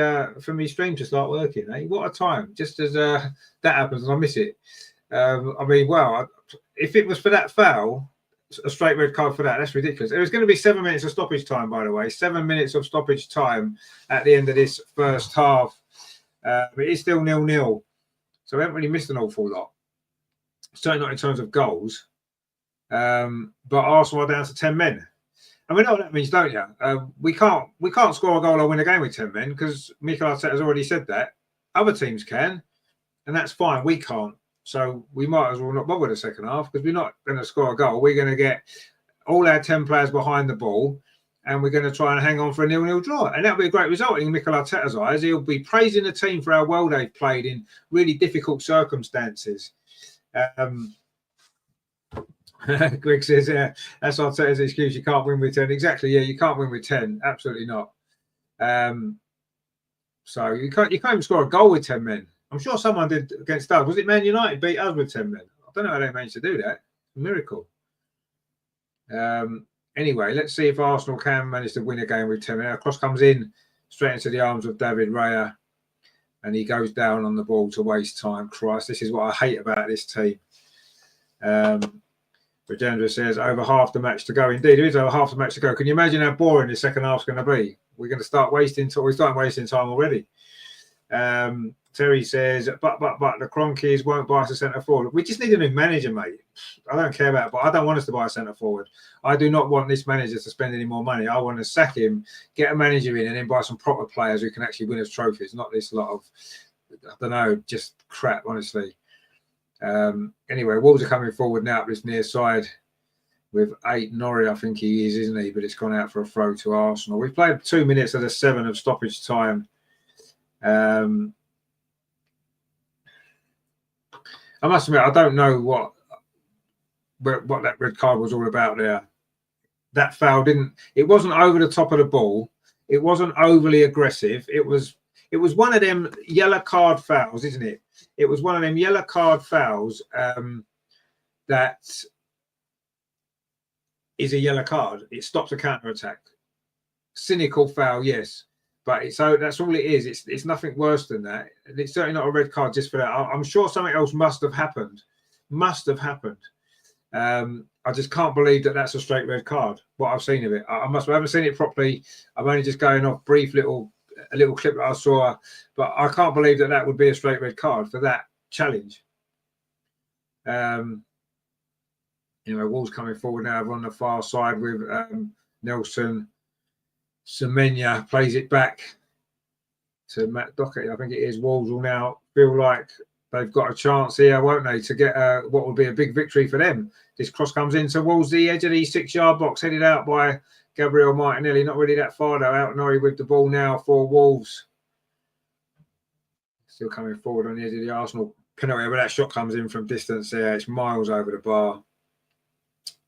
stream to start working, eh? What a time! Just as that happens and I miss it. I mean, wow, if it was for that foul, a straight red card for that, that's ridiculous. There was going to be 7 minutes of stoppage time, by the way. 7 minutes of stoppage time at the end of this first half. It is still 0-0. So we haven't really missed an awful lot. Certainly not in terms of goals. But Arsenal are down to 10 men. And we know what that means, don't you? We can't score a goal or win a game with 10 men because Mikel Arteta has already said that. Other teams can, and that's fine. We can't. So we might as well not bother the second half because we're not going to score a goal. We're going to get all our 10 players behind the ball and we're going to try and hang on for a 0-0 draw. And that'll be a great result in Mikel Arteta's eyes. He'll be praising the team for how well they've played in really difficult circumstances. Greg says, that's Arteta's excuse. You can't win with 10. Exactly. Yeah, you can't win with 10. Absolutely not. So you can't even score a goal with 10 men. I'm sure someone did against us. Was it Man United beat us with 10 men? I don't know how they managed to do that. A miracle. Anyway, let's see if Arsenal can manage to win a game with 10 men. A cross comes in straight into the arms of David Raya, and he goes down on the ball to waste time. Christ, this is what I hate about this team. Rajendra says, over half the match to go. Indeed, there is over half the match to go. Can you imagine how boring the second half's going to be? We're going to start wasting time. We're starting wasting time already. Terry says, but the Cronkies won't buy us a centre forward. We just need a new manager, mate. I don't care about it, but I don't want us to buy a centre forward. I do not want this manager to spend any more money. I want to sack him, get a manager in, and then buy some proper players who can actually win us trophies, not this lot of, I don't know, just crap, honestly. Anyway, Wolves are coming forward now up this near side with 8 Norrie, I think he is, isn't he? But it's gone out for a throw to Arsenal. We've played 2 minutes of the 7 of stoppage time. I must admit, I don't know what that red card was all about there. That foul it wasn't over the top of the ball. It wasn't overly aggressive. It was one of them yellow card fouls, isn't it? It was one of them yellow card fouls that is a yellow card. It stops a counter attack. Cynical foul, yes. But so that's all it is. It's nothing worse than that. It's certainly not a red card just for that. I'm sure something else must have happened. I just can't believe that that's a straight red card. What I've seen of it, I haven't seen it properly. I'm only just going off a little clip that I saw, but I can't believe that that would be a straight red card for that challenge. Wolves coming forward now on the far side with Nelson. Semenya plays it back to Matt Doherty. I think it is. Wolves will now feel like they've got a chance here, won't they, to get what will be a big victory for them. This cross comes in towards the edge of the 6-yard box, headed out by Gabriel Martinelli. Not really that far, though. Out Norrie with the ball now for Wolves. Still coming forward on the edge of the Arsenal penalty, but that shot comes in from distance there. It's miles over the bar.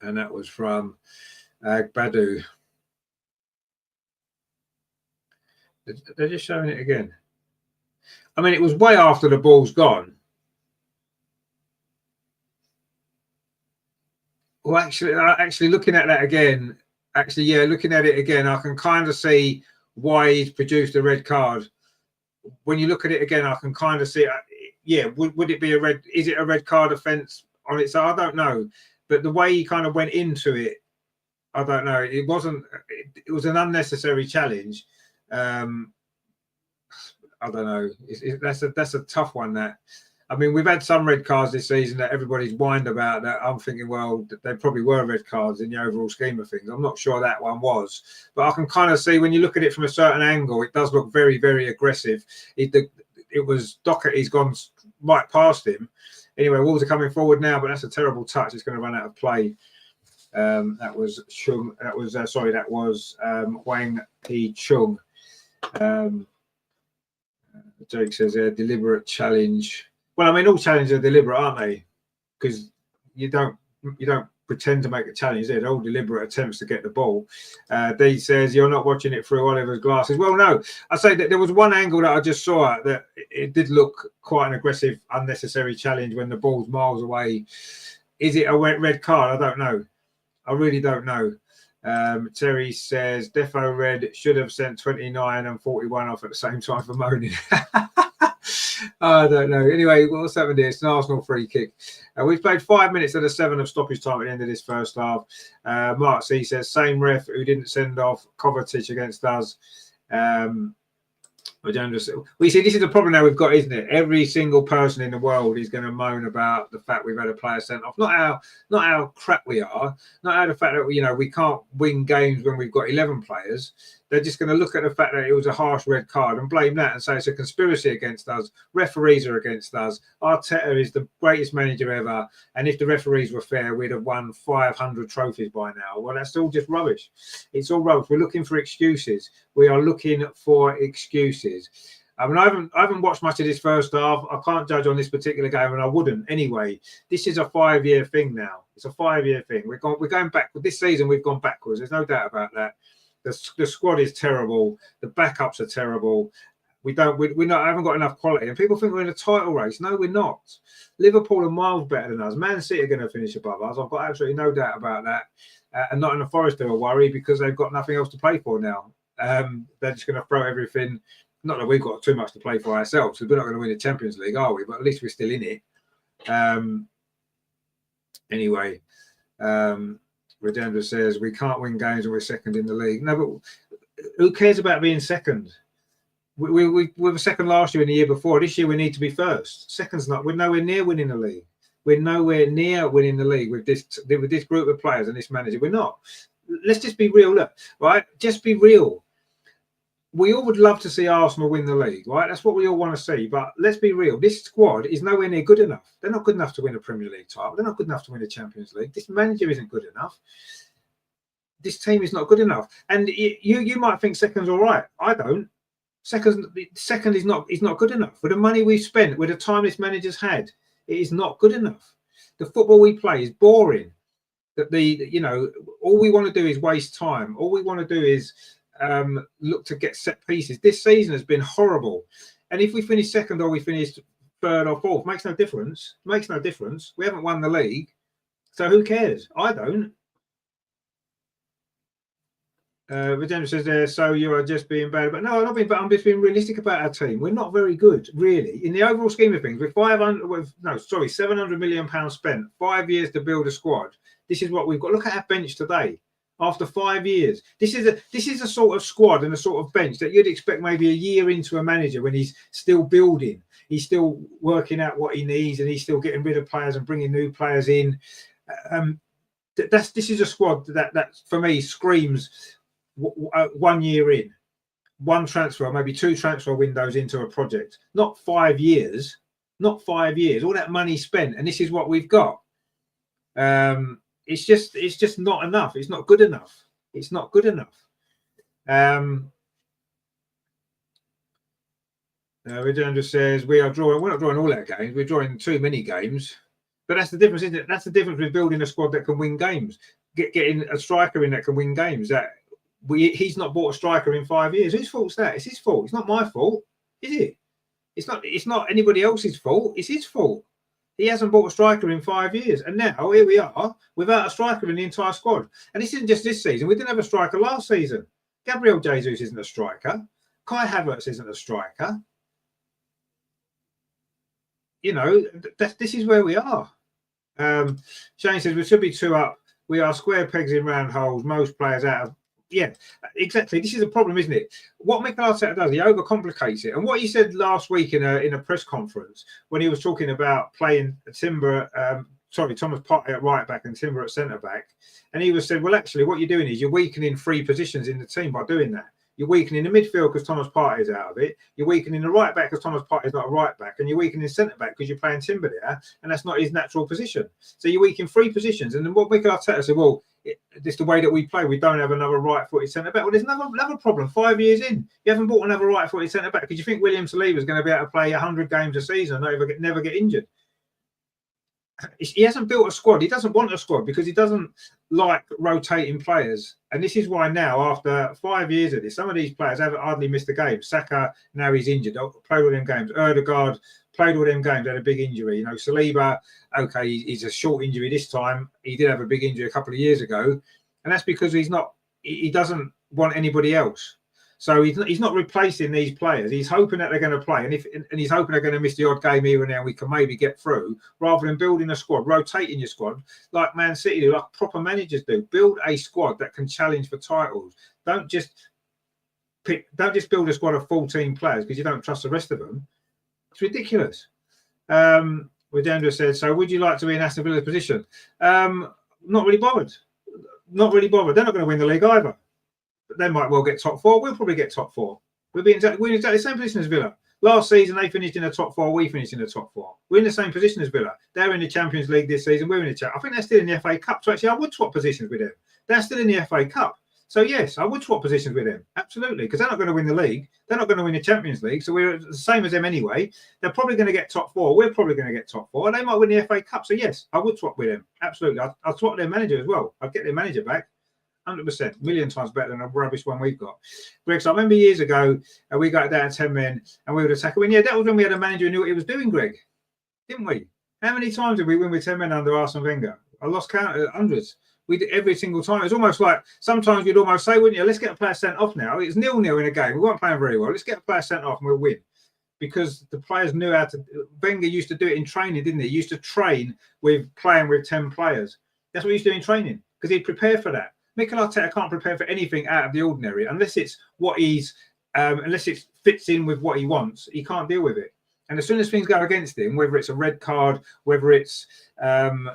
And that was from Badu. They're just showing it again. I mean, it was way after the ball's gone. Well, actually looking at that again, looking at it again, I can kind of see why he's produced a red card. When you look at it again, I can kind of see, would it be a red? Is it a red card offence on its own? I don't know. But the way he kind of went into it, I don't know. It wasn't. It was an unnecessary challenge. I don't know. That's a tough one. That, I mean, we've had some red cards this season that everybody's whined about. That I'm thinking, well, they probably were red cards in the overall scheme of things. I'm not sure that one was, but I can kind of see when you look at it from a certain angle, it does look very, very aggressive. It was Doherty's gone right past him. Anyway, Wolves are coming forward now, but that's a terrible touch. It's going to run out of play. That was Chung. That was Wang P Chung. Jake says a deliberate challenge. Well, I mean, all challenges are deliberate, aren't they? Because you don't pretend to make a challenge. They're all deliberate attempts to get the ball. Dee says you're not watching it through Oliver's glasses. Well, no, I say that there was one angle that I just saw that it did look quite an aggressive, unnecessary challenge when the ball's miles away. Is it a red card? I don't know. I really don't know. Terry says Defo Red should have sent 29 and 41 off at the same time for moaning. I don't know. Anyway, what's happened here? It's an Arsenal free kick. We've played 5 minutes of the 7 of stoppage time at the end of this first half. Mark C says same ref who didn't send off Kovacic against us. We see this is the problem now we've got, isn't it? Every single person in the world is going to moan about the fact we've had a player sent off. Not how crap we are, not how the fact that we can't win games when we've got 11 players. They're just going to look at the fact that it was a harsh red card and blame that and say it's a conspiracy against us. Referees are against us. Arteta is the greatest manager ever. And if the referees were fair, we'd have won 500 trophies by now. Well, that's all just rubbish. It's all rubbish. We're looking for excuses. We are looking for excuses. I mean, I haven't watched much of this first half. I can't judge on this particular game, and I wouldn't anyway. This is a 5-year thing now. It's a 5-year thing. We're going back. This season, we've gone backwards. There's no doubt about that. The squad is terrible. The backups are terrible. I haven't got enough quality. And people think we're in a title race. No, we're not. Liverpool are miles better than us. Man City are going to finish above us. I've got absolutely no doubt about that. And Nottingham Forest are a worry because they've got nothing else to play for now. They're just going to throw everything. Not that we've got too much to play for ourselves, because we're not going to win the Champions League, are we? But at least we're still in it. Anyway, Redendra says we can't win games when we're second in the league. No, but who cares about being second? We were second last year and the year before. This year we need to be first. Second's not. We're nowhere near winning the league. We're nowhere near winning the league with this group of players and this manager. We're not. Let's just be real. Look, right? Just be real. We all would love to see Arsenal win the league, right? That's what we all want to see. But let's be real. This squad is nowhere near good enough. They're not good enough to win a Premier League title. They're not good enough to win a Champions League. This manager isn't good enough. This team is not good enough. And you might think second's all right. I don't. Second is not good enough. For the money we've spent, with the time this manager's had, it is not good enough. The football we play is boring. All we want to do is waste time. All we want to do is look to get set pieces. This season has been horrible, and if we finish second or we finish third or fourth, makes no difference. Makes no difference. We haven't won the league, so who cares? I don't. Redemption says there, so you are just being bad. But no, I'm not being bad. I'm just being realistic about our team. We're not very good, really. In the overall scheme of things, with £700 million spent, 5 years to build a squad. This is what we've got. Look at our bench today. After 5 years, this is a sort of squad and a sort of bench that you'd expect maybe a year into a manager when he's still building, he's still working out what he needs, and he's still getting rid of players and bringing new players in. This is a squad that for me screams 1 year in, one transfer, maybe 2 transfer windows into a project, not 5 years, all that money spent, and this is what we've got. It's just not enough. It's not good enough. Redondo says we are drawing. We're not drawing all our games. We're drawing too many games. But that's the difference, isn't it? That's the difference with building a squad that can win games. Getting a striker in that can win games. He's not bought a striker in 5 years. Whose fault's that? It's his fault. It's not my fault, is it? It's not anybody else's fault. It's his fault. He hasn't bought a striker in 5 years. And now here we are without a striker in the entire squad. And this isn't just this season. We didn't have a striker last season. Gabriel Jesus isn't a striker. Kai Havertz isn't a striker. You know, this is where we are. Shane says we should be 2 up. We are square pegs in round holes. Most players out of... Yeah, exactly. This is a problem, isn't it? What Mikel Arteta does, he overcomplicates it. And what he said last week in a press conference when he was talking about playing Thomas Partey at right back and Timber at centre back, and he was said, well, actually, what you're doing is you're weakening 3 positions in the team by doing that. You're weakening the midfield because Thomas Partey is out of it. You're weakening the right back because Thomas Partey is not a right back, and you're weakening centre back because you're playing Timber there, and that's not his natural position. So you're weakening 3 positions. And then what Mikel Arteta said, well, it's the way that we play. We don't have another right-footed centre back. Well, there's another problem. 5 years in, you haven't bought another right-footed centre back because you think William Saliba is going to be able to play 100 games a season and never get injured. He hasn't built a squad. He doesn't want a squad because he doesn't like rotating players. And this is why now, after 5 years of this, some of these players haven't hardly missed a game. Saka, now he's injured. Played all them games. Ødegaard played all them games, had a big injury. You know, Saliba, okay, he's a short injury this time. He did have a big injury a couple of years ago. And that's because he doesn't want anybody else. So he's not replacing these players. He's hoping that they're going to play, and he's hoping they're going to miss the odd game here and there. We can maybe get through, rather than building a squad, rotating your squad like Man City do, like proper managers do. Build a squad that can challenge for titles. Don't just build a squad of 14 players because you don't trust the rest of them. It's ridiculous. Redendra said, so would you like to be in Aston Villa's position? Not really bothered. They're not going to win the league either. But they might well get top 4. We'll probably get top 4. We're in exactly the same position as Villa. Last season, they finished in the top 4. We finished in the top 4. We're in the same position as Villa. They're in the Champions League this season. We're in the I think they're still in the FA Cup. So actually, I would swap positions with them. They're still in the FA Cup. So yes, I would swap positions with them. Absolutely. Because they're not going to win the league. They're not going to win the Champions League. So we're the same as them anyway. They're probably going to get top 4. We're probably going to get top 4. And they might win the FA Cup. So yes, I would swap with them. Absolutely. I'd swap their manager as well. I'd get their manager back. 100%, million times better than a rubbish one we've got. Greg, so I remember years ago, we got down 10 men and we would attack. Yeah, that was when we had a manager who knew what he was doing, Greg. Didn't we? How many times did we win with 10 men under Arsene Wenger? I lost count at hundreds. We did every single time. It was almost like sometimes you'd almost say, wouldn't you, let's get a player sent off now. It's 0-0 in a game. We weren't playing very well. Let's get a player sent off and we'll win. Because the players knew how to. Wenger used to do it in training, didn't he? He used to train with playing with 10 players. That's what he used to do in training because he'd prepare for that. Mikel Arteta can't prepare for anything out of the ordinary unless it's unless it fits in with what he wants. He can't deal with it. And as soon as things go against him, whether it's a red card, whether it's an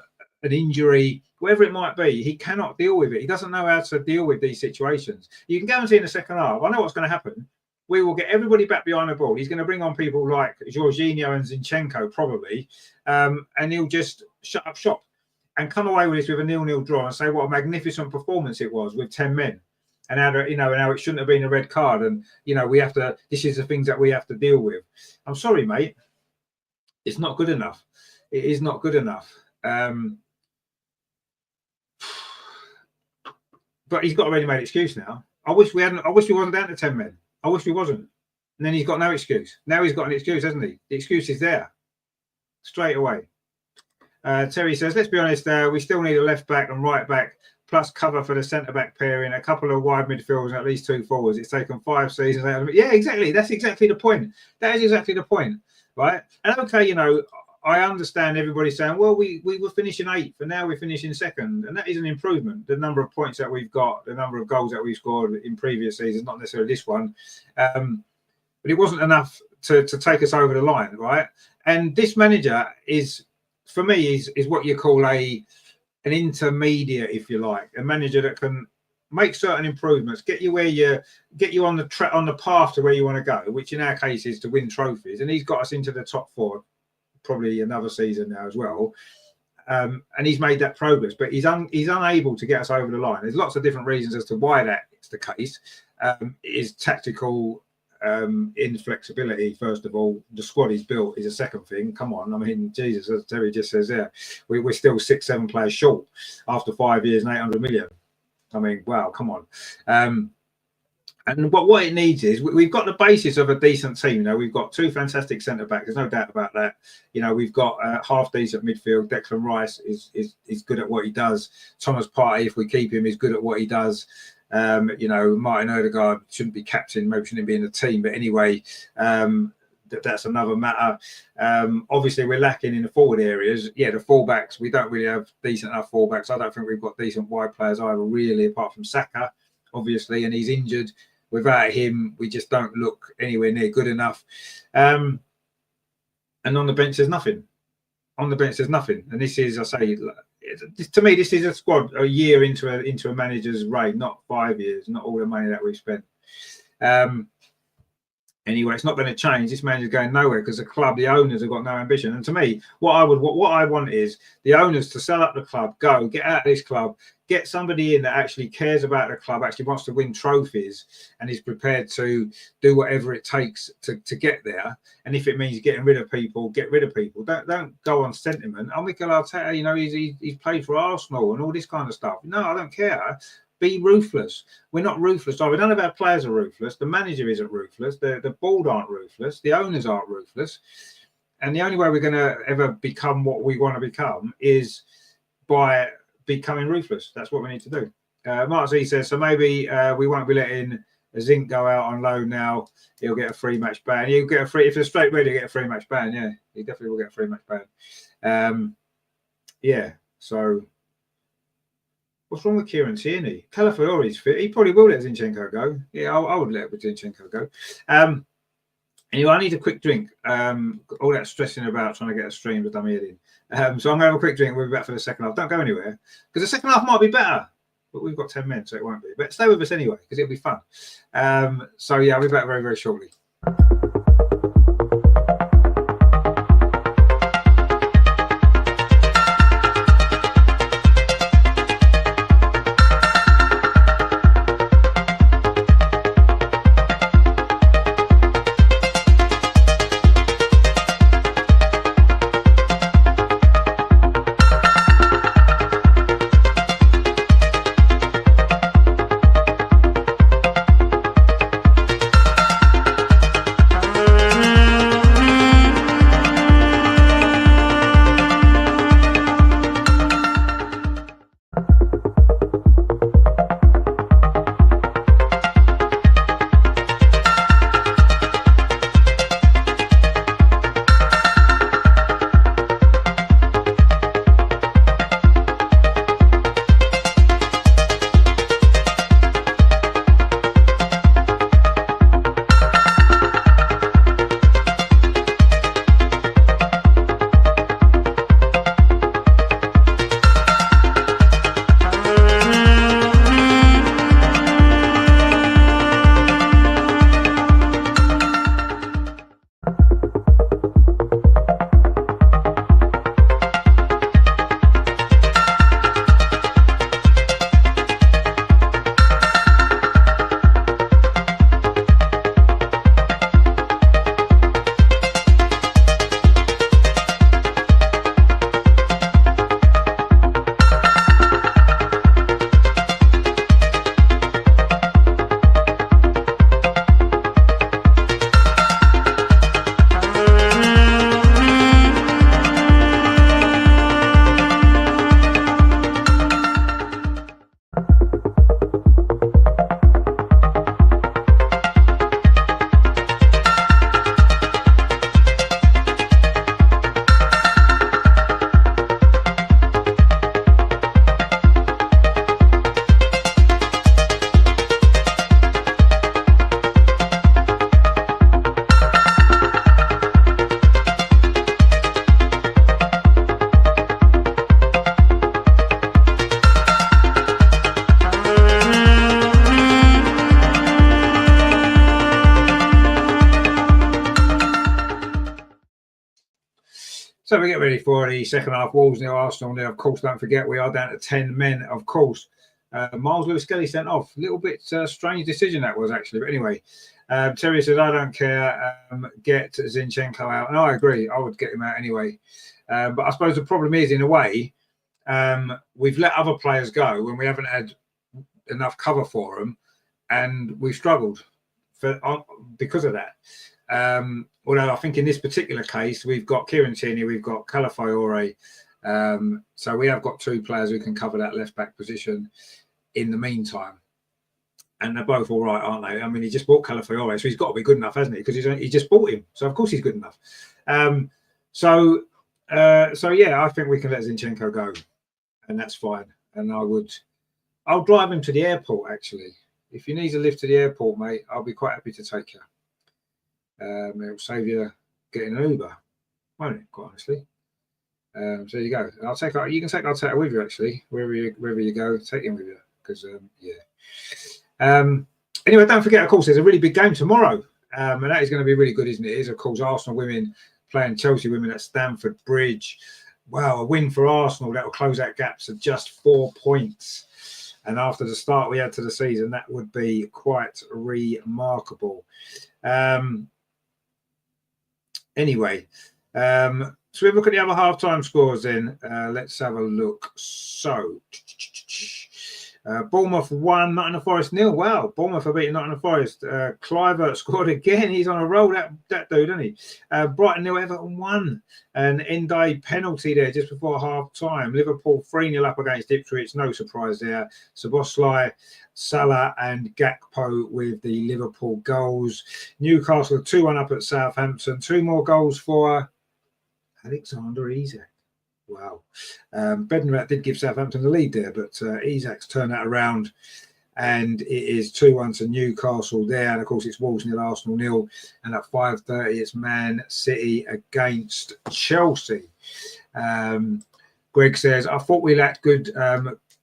injury, whatever it might be, he cannot deal with it. He doesn't know how to deal with these situations. You can guarantee in the second half, I know what's going to happen. We will get everybody back behind the ball. He's going to bring on people like Jorginho and Zinchenko probably, and he'll just shut up shop. And come away with this with a 0-0 draw and say what a magnificent performance it was with 10 men, and how how it shouldn't have been a red card, and we have to. This is the things that we have to deal with. I'm sorry, mate. It's not good enough. It is not good enough. But he's got a ready-made excuse now. I wish we hadn't. I wish we wasn't down to 10 men. I wish we wasn't. And then he's got no excuse. Now he's got an excuse, hasn't he? The excuse is there straight away. Terry says, let's be honest, we still need a left back and right back plus cover for the centre-back pairing, a couple of wide midfielders and at least 2 forwards. It's taken 5 seasons out of it. Yeah, exactly. That's exactly the point. That is exactly the point, right? And okay, you know, I understand everybody saying, well, we were finishing 8th and now we're finishing 2nd. And that is an improvement. The number of points that we've got, the number of goals that we've scored in previous seasons, not necessarily this one. But it wasn't enough to take us over the line, right? And this manager is, for me, is what you call an intermediate, if you like, a manager that can make certain improvements, get you on the path to where you want to go, which in our case is to win trophies. And he's got us into the top 4, probably another season now as well. And he's made that progress, but he's unable to get us over the line. There's lots of different reasons as to why that is the case. It is tactical inflexibility, first of all. The squad he's built is a second thing. Come on, I mean, Jesus, as Terry just says there, we're still 6-7 players short after 5 years and 800 million. I mean, wow, come on. And what it needs is we've got the basis of a decent team. You know, we've got 2 fantastic centre backs. There's no doubt about that. You know, we've got half decent midfield. Declan Rice is good at what he does. Thomas Partey, if we keep him, is good at what he does. You know, Martin Odegaard shouldn't be captain, maybe shouldn't be in the team. But anyway, that's another matter. Obviously, we're lacking in the forward areas. Yeah, the fullbacks, we don't really have decent enough fullbacks. I don't think we've got decent wide players either, really, apart from Saka, obviously, and he's injured. Without him, we just don't look anywhere near good enough. And on the bench, there's nothing. On the bench, there's nothing. And this is, I say, to me, this is a squad a year into a manager's reign, not 5 years, not all the money that we've spent. Anyway, it's not going to change. This manager's going nowhere because the club, the owners have got no ambition. And to me, what I want is the owners to sell up the club, get out of this club, get somebody in that actually cares about the club, actually wants to win trophies, and is prepared to do whatever it takes to get there. And if it means getting rid of people, get rid of people. Don't go on sentiment. Oh, Mikel Arteta, you know, he's played for Arsenal and all this kind of stuff. No, I don't care. Be ruthless. We're not ruthless. None of our players are ruthless. The manager isn't ruthless. The board aren't ruthless. The owners aren't ruthless. And the only way we're going to ever become what we want to become is by becoming ruthless. That's what we need to do. Mark Z says, so maybe we won't be letting Zinc go out on loan now. He'll get a free match ban. He'll get a free, if it's straight red, he'll get a free match ban. Yeah, he definitely will get a free match ban. Yeah, so what's wrong with Kieran Tierney? Calafiori's fit. He probably will let Zinchenko go. Yeah, I would let Zinchenko go. Anyway, I need a quick drink. All that stressing about trying to get a stream has done me in. So I'm going to have a quick drink. We'll be back for the second half. Don't go anywhere because the second half might be better. But we've got 10 men, so it won't be. But stay with us anyway because it'll be fun. So, yeah, I'll be back very, very shortly. So we get ready for the second half. Wolves 0, Arsenal 0. Of course, don't forget we are down to 10 men. Of course, Miles Lewis-Skelly sent off. A little bit strange decision that was actually. But anyway, Terry says, I don't care. Get Zinchenko out. And I agree. I would get him out anyway. But I suppose the problem is, in a way, we've let other players go when we haven't had enough cover for them. And we've struggled because of that. Although I think in this particular case, we've got Kieran Tierney, we've got Calafiore. So we have got 2 players who can cover that left-back position in the meantime. And they're both all right, aren't they? I mean, he just bought Calafiore, so he's got to be good enough, hasn't he? Because he just bought him. So, of course, he's good enough. So yeah, I think we can let Zinchenko go. And that's fine. And I'll drive him to the airport, actually. If you need a lift to the airport, mate, I'll be quite happy to take you. It'll save you getting an Uber, won't it? Quite honestly. So there you go. I'll take her with you, actually, wherever you go. Take him with you, because yeah. Anyway, don't forget, of course, there's a really big game tomorrow, and that is going to be really good, isn't it? It is, of course, Arsenal women playing Chelsea women at Stamford Bridge. Wow, a win for Arsenal that will close that gap to just 4 points. And after the start we had to the season, that would be quite remarkable. Anyway, so we look at the other half-time scores then. Let's have a look. So, Bournemouth 1, Nottingham Forest 0. Wow, Bournemouth are beating Nottingham Forest. Cliver scored again. He's on a roll, that dude, isn't he? Brighton 0, Everton 1. An end-day penalty there just before half-time. Liverpool 3-0 up against Ipswich. No surprise there. Szoboszlai, Salah and Gakpo with the Liverpool goals. Newcastle 2-1 up at Southampton. 2 more goals for Alexander Isak. Wow. Bednarak did give Southampton the lead there, but Isak's turned that around, and it is 2-1 to Newcastle there. And of course, it's Wolves 0, Arsenal 0. And at 5:30, it's Man City against Chelsea. Greg says, I thought we lacked good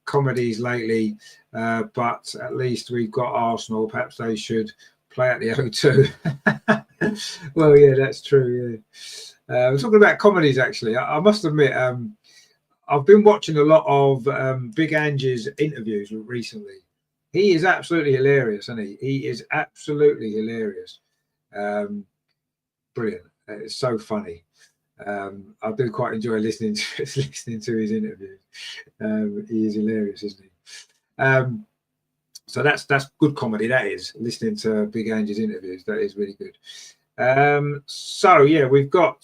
comedies lately, but at least we've got Arsenal. Perhaps they should play at the O2. Well, yeah, that's true. Yeah. We're talking about comedies, actually. I must admit, I've been watching a lot of Big Angie's interviews recently. He is absolutely hilarious, isn't he? He is absolutely hilarious. Brilliant. It's so funny. I do quite enjoy listening to his interviews. He is hilarious, isn't he? So that's good comedy. That is, listening to Big Angie's interviews. That is really good. So yeah, we've got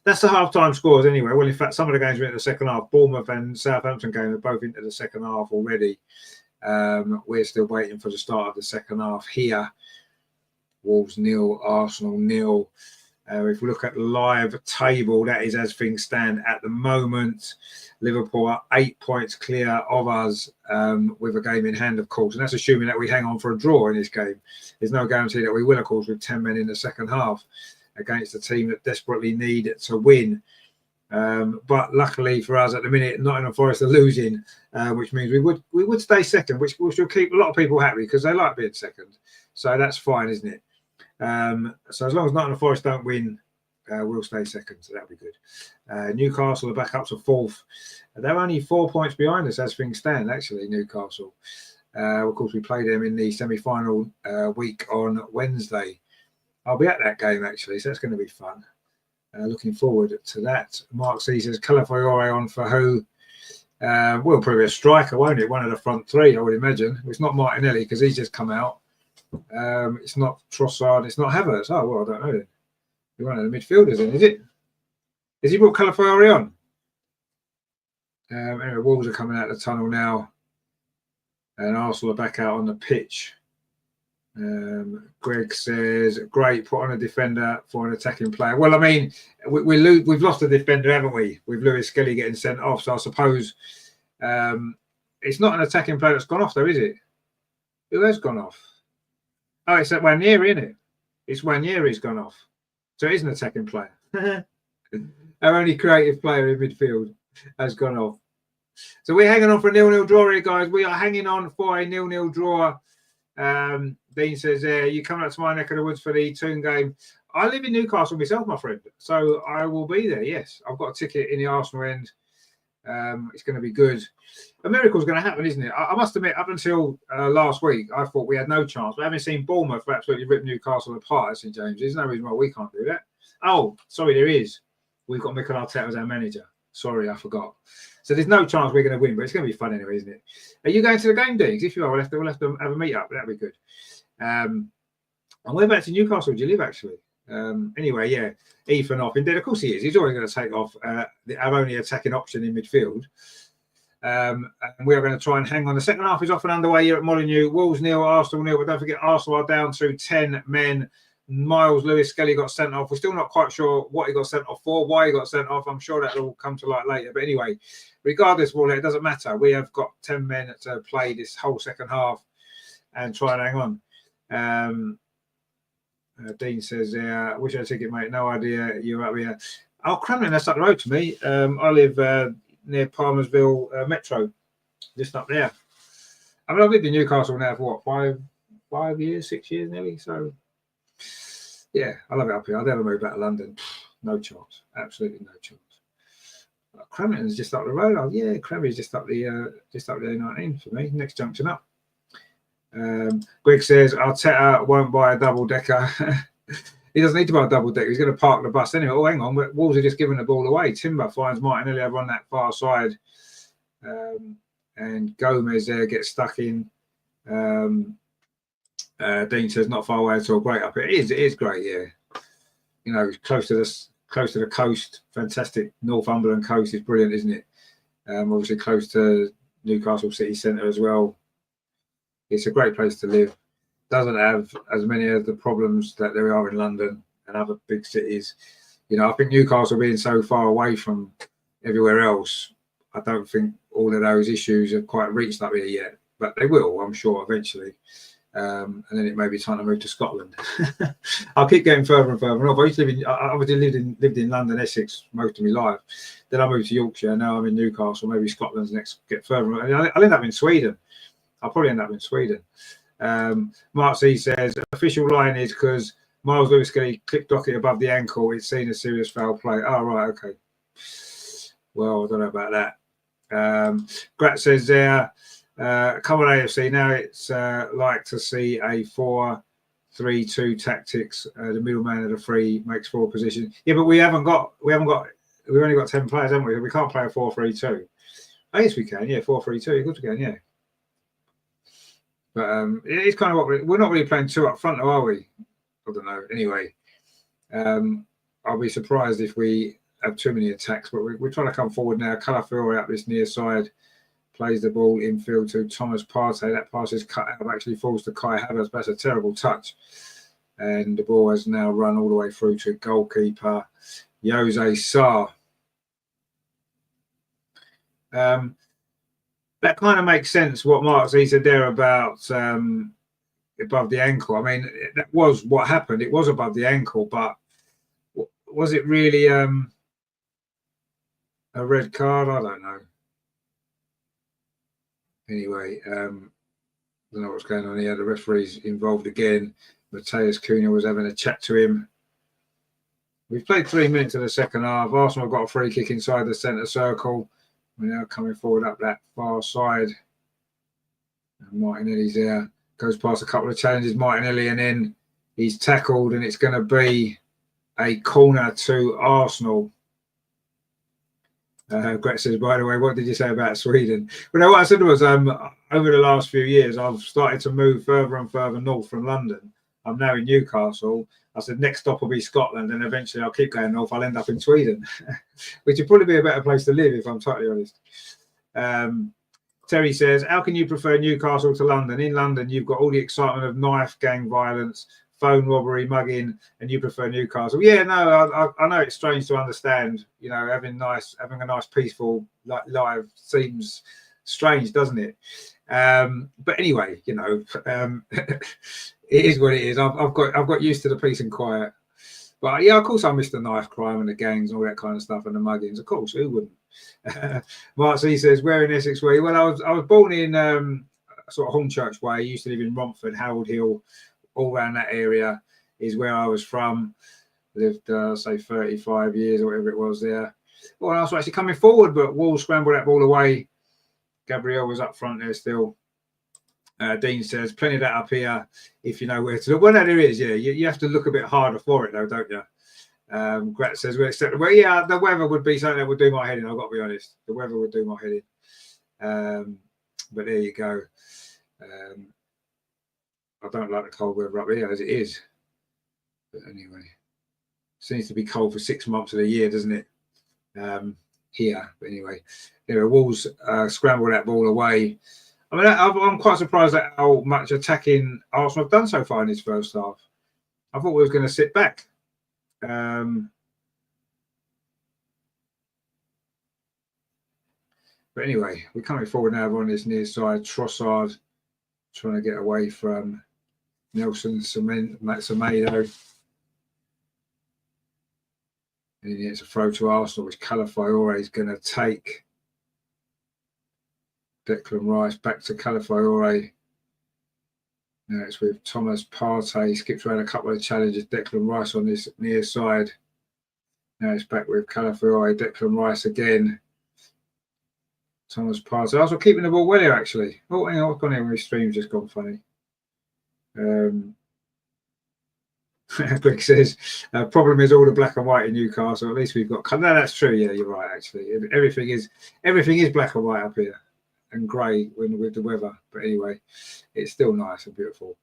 that's the half-time scores anyway. Well, in fact, some of the games are into the second half. Bournemouth and Southampton game are both into the second half already. We're still waiting for the start of the second half here. Wolves 0, Arsenal 0. If we look at the live table, that is as things stand at the moment. Liverpool are 8 points clear of us with a game in hand, of course. And that's assuming that we hang on for a draw in this game. There's no guarantee that we will, of course, with 10 men in the second half against a team that desperately need to win. But luckily for us at the minute, Nottingham Forest are losing, which means we would stay second, which will keep a lot of people happy because they like being second. So that's fine, isn't it? So as long as Nottingham Forest don't win, we'll stay second, so that'll be good. Newcastle are back up to 4th. They're only 4 points behind us as things stand, actually, Newcastle. Of course, we play them in the semi-final week on Wednesday. I'll be at that game, actually, so that's going to be fun. Looking forward to that. Mark C says, Calafiore on for who? Well, probably a striker, won't it? One of the front 3, I would imagine. It's not Martinelli because he's just come out. It's not Trossard. It's not Havertz. Oh, well, I don't know then. You're one of the midfielders then, is it? Has he brought Calafiore on? Anyway, Wolves are coming out of the tunnel now. And Arsenal are back out on the pitch. Greg says, great, put on a defender for an attacking player. Well, I mean, we've lost a defender, haven't we? With Lewis-Skelly getting sent off. So I suppose it's not an attacking player that's gone off, though, is it? Who has gone off? Oh, it's that Wanyeri, isn't it? It's Wanyeri who's gone off. So it is an attacking player. Our only creative player in midfield has gone off. So we're hanging on for a 0-0 draw here, guys. We are hanging on for a 0-0 draw. Dean says, you coming up to my neck of the woods for the Toon game? I live in Newcastle myself, my friend, so I will be there. Yes, I've got a ticket in the Arsenal end. It's going to be good. A miracle's going to happen, isn't it? I must admit, up until last week, I thought we had no chance. But having seen Bournemouth absolutely rip Newcastle apart at St James, there's no reason why we can't do that. Oh, sorry, there is. We've got Mikel Arteta as our manager. Sorry, I forgot. So there's no chance we're going to win, but it's going to be fun anyway, isn't it? Are you going to the game, Diggs? If you are, we'll have to have a meet up. That'd be good. And whereabouts in Newcastle do you live, actually? Anyway, yeah, Ethan off. Indeed, of course he is. He's always going to take off our only attacking option in midfield. And we are going to try and hang on. The second half is off and underway here at Molineux. Wolves nil, Arsenal nil. But don't forget, Arsenal are down to 10 men. Miles Lewis-Skelly got sent off. We're still not quite sure what he got sent off for, why he got sent off. I'm sure that'll all come to light later. But anyway, regardless of all that, it doesn't matter. We have got 10 men to play this whole second half and try and hang on. Dean says, wish I had a ticket, mate. No idea you're up here. Oh, Cramlin, that's up the road to me. I live near Palmersville Metro, just up there. I mean, I've lived in Newcastle now for what, 5 years, 6 years nearly. So, yeah, I love it up here. I'll never move back to London. No chance. Absolutely no chance. Cramlin is just up the road. Oh, yeah, Cramlin is just up the A19 for me. Next junction up. Greg says Arteta won't buy a double decker. He doesn't need to buy a double decker. He's going to park the bus anyway. Oh, hang on. Wolves are just giving the ball away. Timber finds Martinelli over on that far side. And Gomez there gets stuck in. Dean says not far away at all. Great up here. It is great, yeah. You know, close to the coast. Fantastic. Northumberland coast is brilliant, isn't it? Obviously close to Newcastle city centre as well. It's a great place to live. Doesn't have as many of the problems that there are in London and other big cities. You know, I think Newcastle being so far away from everywhere else, I don't think all of those issues have quite reached up here yet. But they will, I'm sure, eventually. And then it may be time to move to Scotland. I'll keep getting further and further north. I obviously lived in London, Essex most of my life. Then I moved to Yorkshire. Now I'm in Newcastle. Maybe Scotland's next. Get further. I'll end up in Sweden. I'll probably end up in Sweden. Mark C says official line is because Miles Lewis-Skelly clipped Dockett above the ankle. It's seen as serious foul play. Oh, right, okay. Well, I don't know about that. Grat says there, come on AFC. Now it's like to see a 4-3-2 tactics. The middleman of the three makes 4 positions. Yeah, but we've only got 10 players, haven't we? We can't play a 4-3-2. I guess we can, yeah, 4-3-2. Good again, yeah. But it's kind of what we're not really playing 2 up front, though, are we? I don't know. Anyway, I'll be surprised if we have too many attacks. But we're trying to come forward now. Calafiori up this near side, plays the ball infield to Thomas Partey. That pass is cut out, actually falls to Kai Havertz. That's a terrible touch. And the ball has now run all the way through to goalkeeper Jose Sarr. That kind of makes sense what Mark said there about above the ankle. I mean, that was what happened. It was above the ankle, but was it really a red card? I don't know. Anyway, I don't know what's going on here. The referee's involved again. Mateus Cunha was having a chat to him. We've played 3 minutes of the second half. Arsenal got a free kick inside the centre circle. We're now coming forward up that far side. And Martinelli's there. Goes past a couple of challenges, Martinelli, and then he's tackled, and it's going to be a corner to Arsenal. Gret says, by the way, what did you say about Sweden? Well, no, what I said was over the last few years, I've started to move further and further north from London. I'm now in Newcastle. I said, next stop will be Scotland, and eventually I'll keep going north. I'll end up in Sweden, which would probably be a better place to live, if I'm totally honest. Terry says, how can you prefer Newcastle to London? In London, you've got all the excitement of knife gang violence, phone robbery, mugging, and you prefer Newcastle. Yeah, no, I know it's strange to understand. You know, having a nice, peaceful life seems strange, doesn't it? But anyway, you know, it is what it is. I've got used to the peace and quiet. But yeah, of course, I miss the knife crime and the gangs and all that kind of stuff and the muggings. Of course, who wouldn't? Mark C says, where in Essex were you? Well, I was born in sort of Hornchurch Way. I used to live in Romford, Harold Hill, all around that area is where I was from. lived, say, 35 years or whatever it was there. Well, else was actually coming forward, but Wolves scrambled that ball away. Gabriel was up front there still. Dean says, plenty of that up here if you know where to look. Well, no, there is, yeah. You have to look a bit harder for it, though, don't you? Grat says, well, yeah, the weather would be something that would do my head in, I've got to be honest. The weather would do my head in. But there you go. I don't like the cold weather up here as it is. But anyway, seems to be cold for 6 months of the year, doesn't it? Here. But anyway, Wolves scramble that ball away. I mean, I'm quite surprised at how much attacking Arsenal have done so far in this first half. I thought we were going to sit back. But anyway, we're coming forward now on this near side. Trossard trying to get away from Nelson Semedo. And it's a throw to Arsenal, which Calafiore is going to take. Declan Rice back to Calafiore. Now it's with Thomas Partey. Skips around a couple of challenges. Declan Rice on this near side. Now it's back with Calafiore. Declan Rice again. Thomas Partey. Also keeping the ball well here, actually. Oh, hang on. What's gone here? My stream's just gone funny. Greg says, problem is all the black and white in Newcastle. At least we've got. No, that's true. Yeah, you're right. Actually, everything is black and white up here, and grey with the weather. But anyway, it's still nice and beautiful,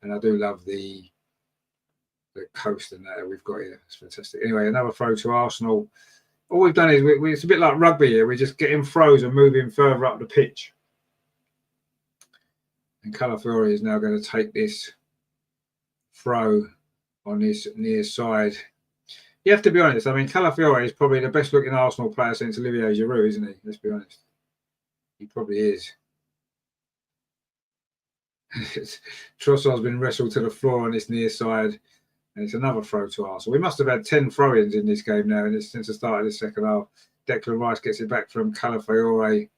and I do love the coast and that we've got here. It's fantastic. Anyway, another throw to Arsenal. All we've done is it's a bit like rugby here. We're just getting throws and moving further up the pitch. And Calafiore is now going to take this throw on this near side. You have to be honest. I mean, Calafiore is probably the best looking Arsenal player since Olivier Giroud, isn't he? Let's be honest. He probably is. Trossard's been wrestled to the floor on this near side. And it's another throw to Arsenal. We must have had 10 throw-ins in this game now since the start of the second half. Declan Rice gets it back from Calafiore.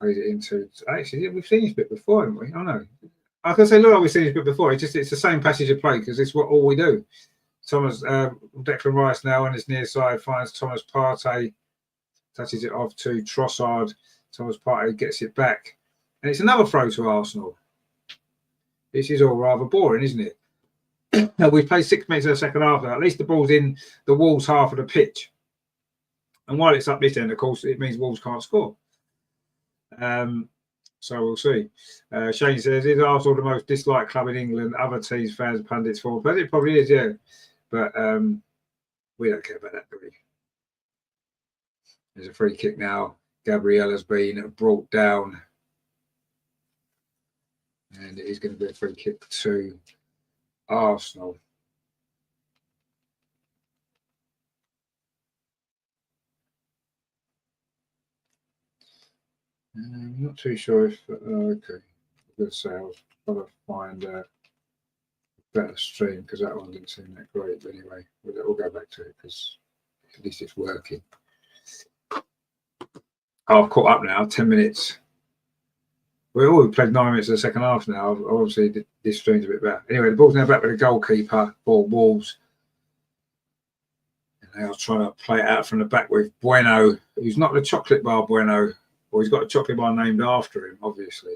Plays it into... Actually, we've seen this bit before, haven't we? Oh, no. I can say, look, we've seen this bit before. It's the same passage of play because it's all we do. Declan Rice now on his near side finds Thomas Partey. Touches it off to Trossard. Thomas Partey gets it back. And it's another throw to Arsenal. This is all rather boring, isn't it? We've played 6 minutes of the second half now. At least the ball's in the Wolves half of the pitch. And while it's up this end, of course, it means Wolves can't score. So we'll see. Shane says, is Arsenal the most disliked club in England? Other teams, fans, pundits, form. But it probably is, yeah. But we don't care about that, do we? There's a free kick now. Gabriel has been brought down. And it is going to be a free kick to Arsenal. I'm not too sure if okay. I'm going to say I was trying to find a better stream because that one didn't seem that great. But anyway, we'll go back to it because at least it's working. I've caught up now. 10 minutes. We've played 9 minutes of the second half now. Obviously, this stream's a bit better. Anyway, the ball's now back with the goalkeeper for Wolves. And they are trying to play it out from the back with Bueno, who's not the chocolate bar Bueno. Well, he's got a chocolate bar named after him, obviously.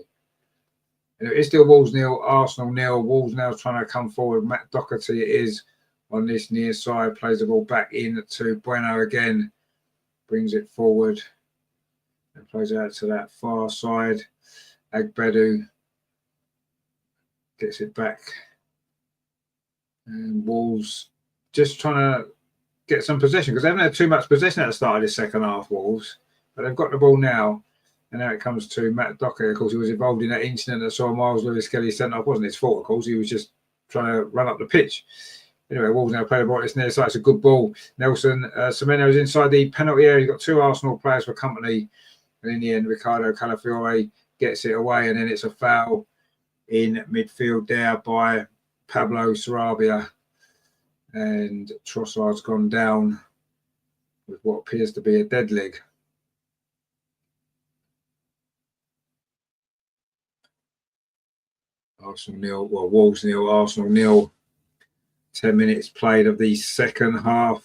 And it's still Wolves nil, Arsenal nil. Wolves now trying to come forward. Matt Doherty it is on this near side. Plays the ball back in to Bueno again. Brings it forward. And plays out to that far side. Agbedu gets it back. And Wolves just trying to get some possession because they haven't had too much possession at the start of this second half, Wolves. But they've got the ball now. And now it comes to Matt Doherty. Of course, he was involved in that incident that saw Miles Lewis-Kelly sent off. It wasn't his fault, of course. He was just trying to run up the pitch. Anyway, Wolves now play the ball. It's near side. It's a good ball. Nelson Semedo is inside the penalty area. He's got 2 Arsenal players for company. And in the end, Ricardo Calafiore gets it away. And then it's a foul in midfield there by Pablo Sarabia. And Trossard's gone down with what appears to be a dead leg. Arsenal nil, well, Wolves nil, Arsenal nil. 10 minutes played of the second half.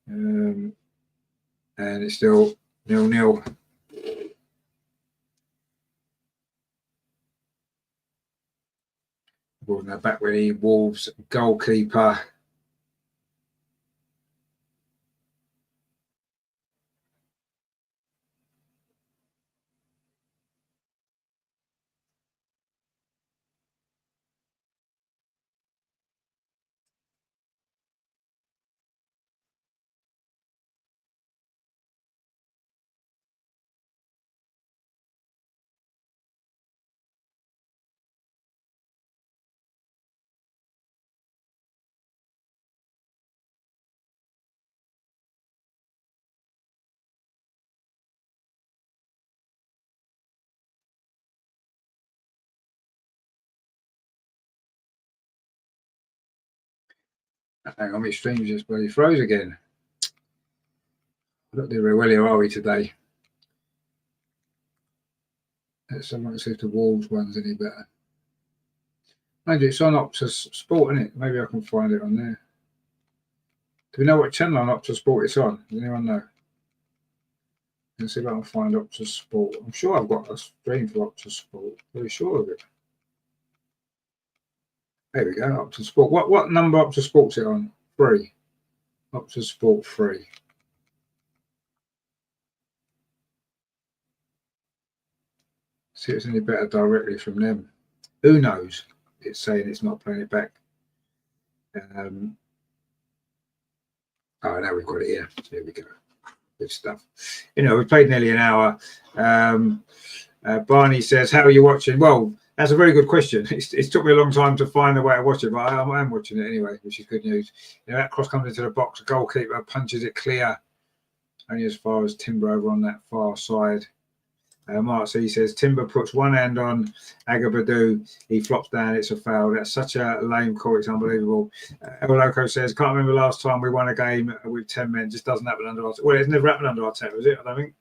And it's still 0-0. Ball now back with the Wolves goalkeeper. Hang on, my stream just bloody froze again. Not doing very well here, are we, today? Let's see if the Wolves one's any better. Mind you, it's on Optus Sport, isn't it? Maybe I can find it on there. Do we know what channel on Optus Sport it's on? Does anyone know? Let's see if I can find Optus Sport. I'm sure I've got a stream for Optus Sport. Very sure of it. There we go, Optus Sport. What number Optus Sport's it on? 3. Optus Sport 3. See if it's any better directly from them. Who knows? It's saying it's not playing it back. Oh, now we've got it here. Here we go. Good stuff. You know, we've played nearly an hour. Barney says, how are you watching? Well, that's a very good question. It's took me a long time to find a way to watch it, but I am watching it anyway, which is good news. You know, that cross comes into the box, the goalkeeper punches it clear, only as far as Timber over on that far side. Mark C says, Timber puts one hand on Agabadu, he flops down, it's a foul. That's such a lame call, it's unbelievable. El Loco says, can't remember the last time we won a game with 10 men, just doesn't happen under our team. Well, it's never happened under our team, was it? I don't think.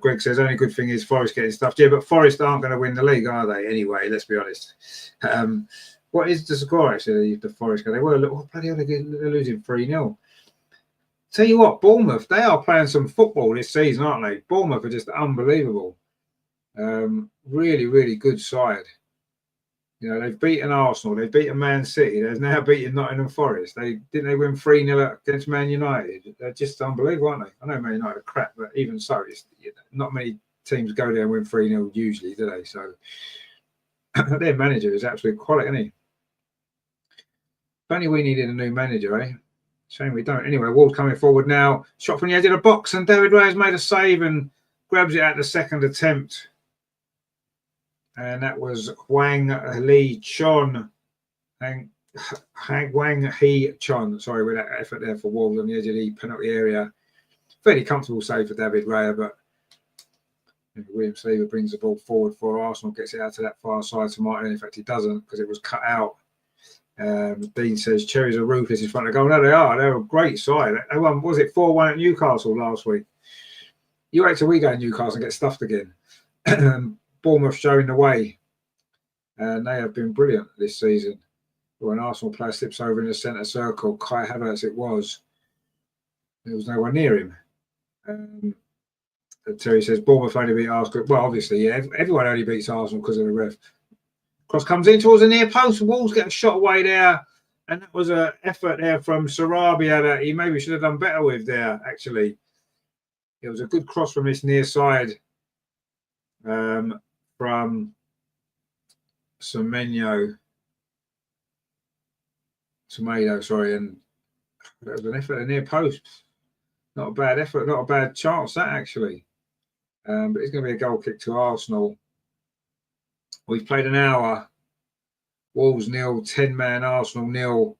Greg says, only good thing is Forest getting stuffed. Yeah, but Forest aren't going to win the league, are they? Anyway, let's be honest. What is the score, actually, the Forest? They were, oh, bloody hell, they're losing 3-0. Tell you what, Bournemouth, they are playing some football this season, aren't they? Bournemouth are just unbelievable. Really, really good side. You know, they've beaten Arsenal, they've beaten Man City, they've now beaten Nottingham Forest. Didn't they win 3-0 against Man United? They're just unbelievable, aren't they? I know Man United are crap, but even so, it's, not many teams go there and win 3-0 usually, do they? So their manager is absolute quality, isn't he? If only we needed a new manager, eh? Shame we don't. Anyway, Wolves coming forward now. Shot from the edge of the box, and David Ray's made a save and grabs it at the second attempt. And that was Wang Lee Chon. Wang Hee Chon. Sorry, with that effort there for Wolves on the edge of the penalty area. Fairly comfortable save for David Raya, but William Saliba brings the ball forward for Arsenal, gets it out to that far side to Martin. In fact, he doesn't because it was cut out. Dean says Cherries are ruthless in front of goal. No, they are. They're a great side. They won, was it 4-1 at Newcastle last week? You wait till we go to Newcastle and get stuffed again. Bournemouth showing the way. And they have been brilliant this season. When an Arsenal player slips over in the centre circle, Kai Havertz it was. There was no one near him. Terry says Bournemouth only beat Arsenal. Well, obviously, yeah, everyone only beats Arsenal because of the ref. Cross comes in towards the near post. Wolves get a shot away there. And that was an effort there from Sarabia that he maybe should have done better with there, actually. It was a good cross from this near side from Semedo, sorry. And that was an effort at the near post. Not a bad effort, not a bad chance, that actually. But it's going to be a goal kick to Arsenal. We've played an hour. Wolves 0, 10-man Arsenal 0.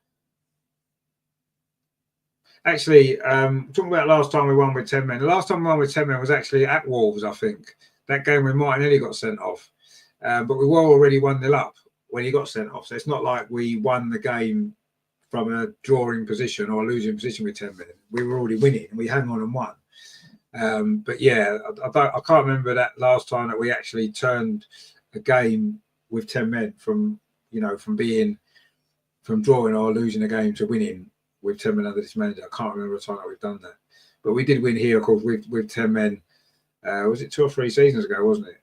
Actually, talking about last time we won with 10 men. The last time we won with 10 men was actually at Wolves, I think. That game when Martinelli got sent off. But we were already 1-0 up when he got sent off. So it's not like we won the game from a drawing position or a losing position with 10 men. We were already winning and we hung on and won. But yeah, I can't remember that last time that we actually turned a game with 10 men from drawing or losing a game to winning with 10 men under this manager. I can't remember a time that we've done that. But we did win here, of course, with 10 men. Was it 2 or 3 seasons ago, wasn't it?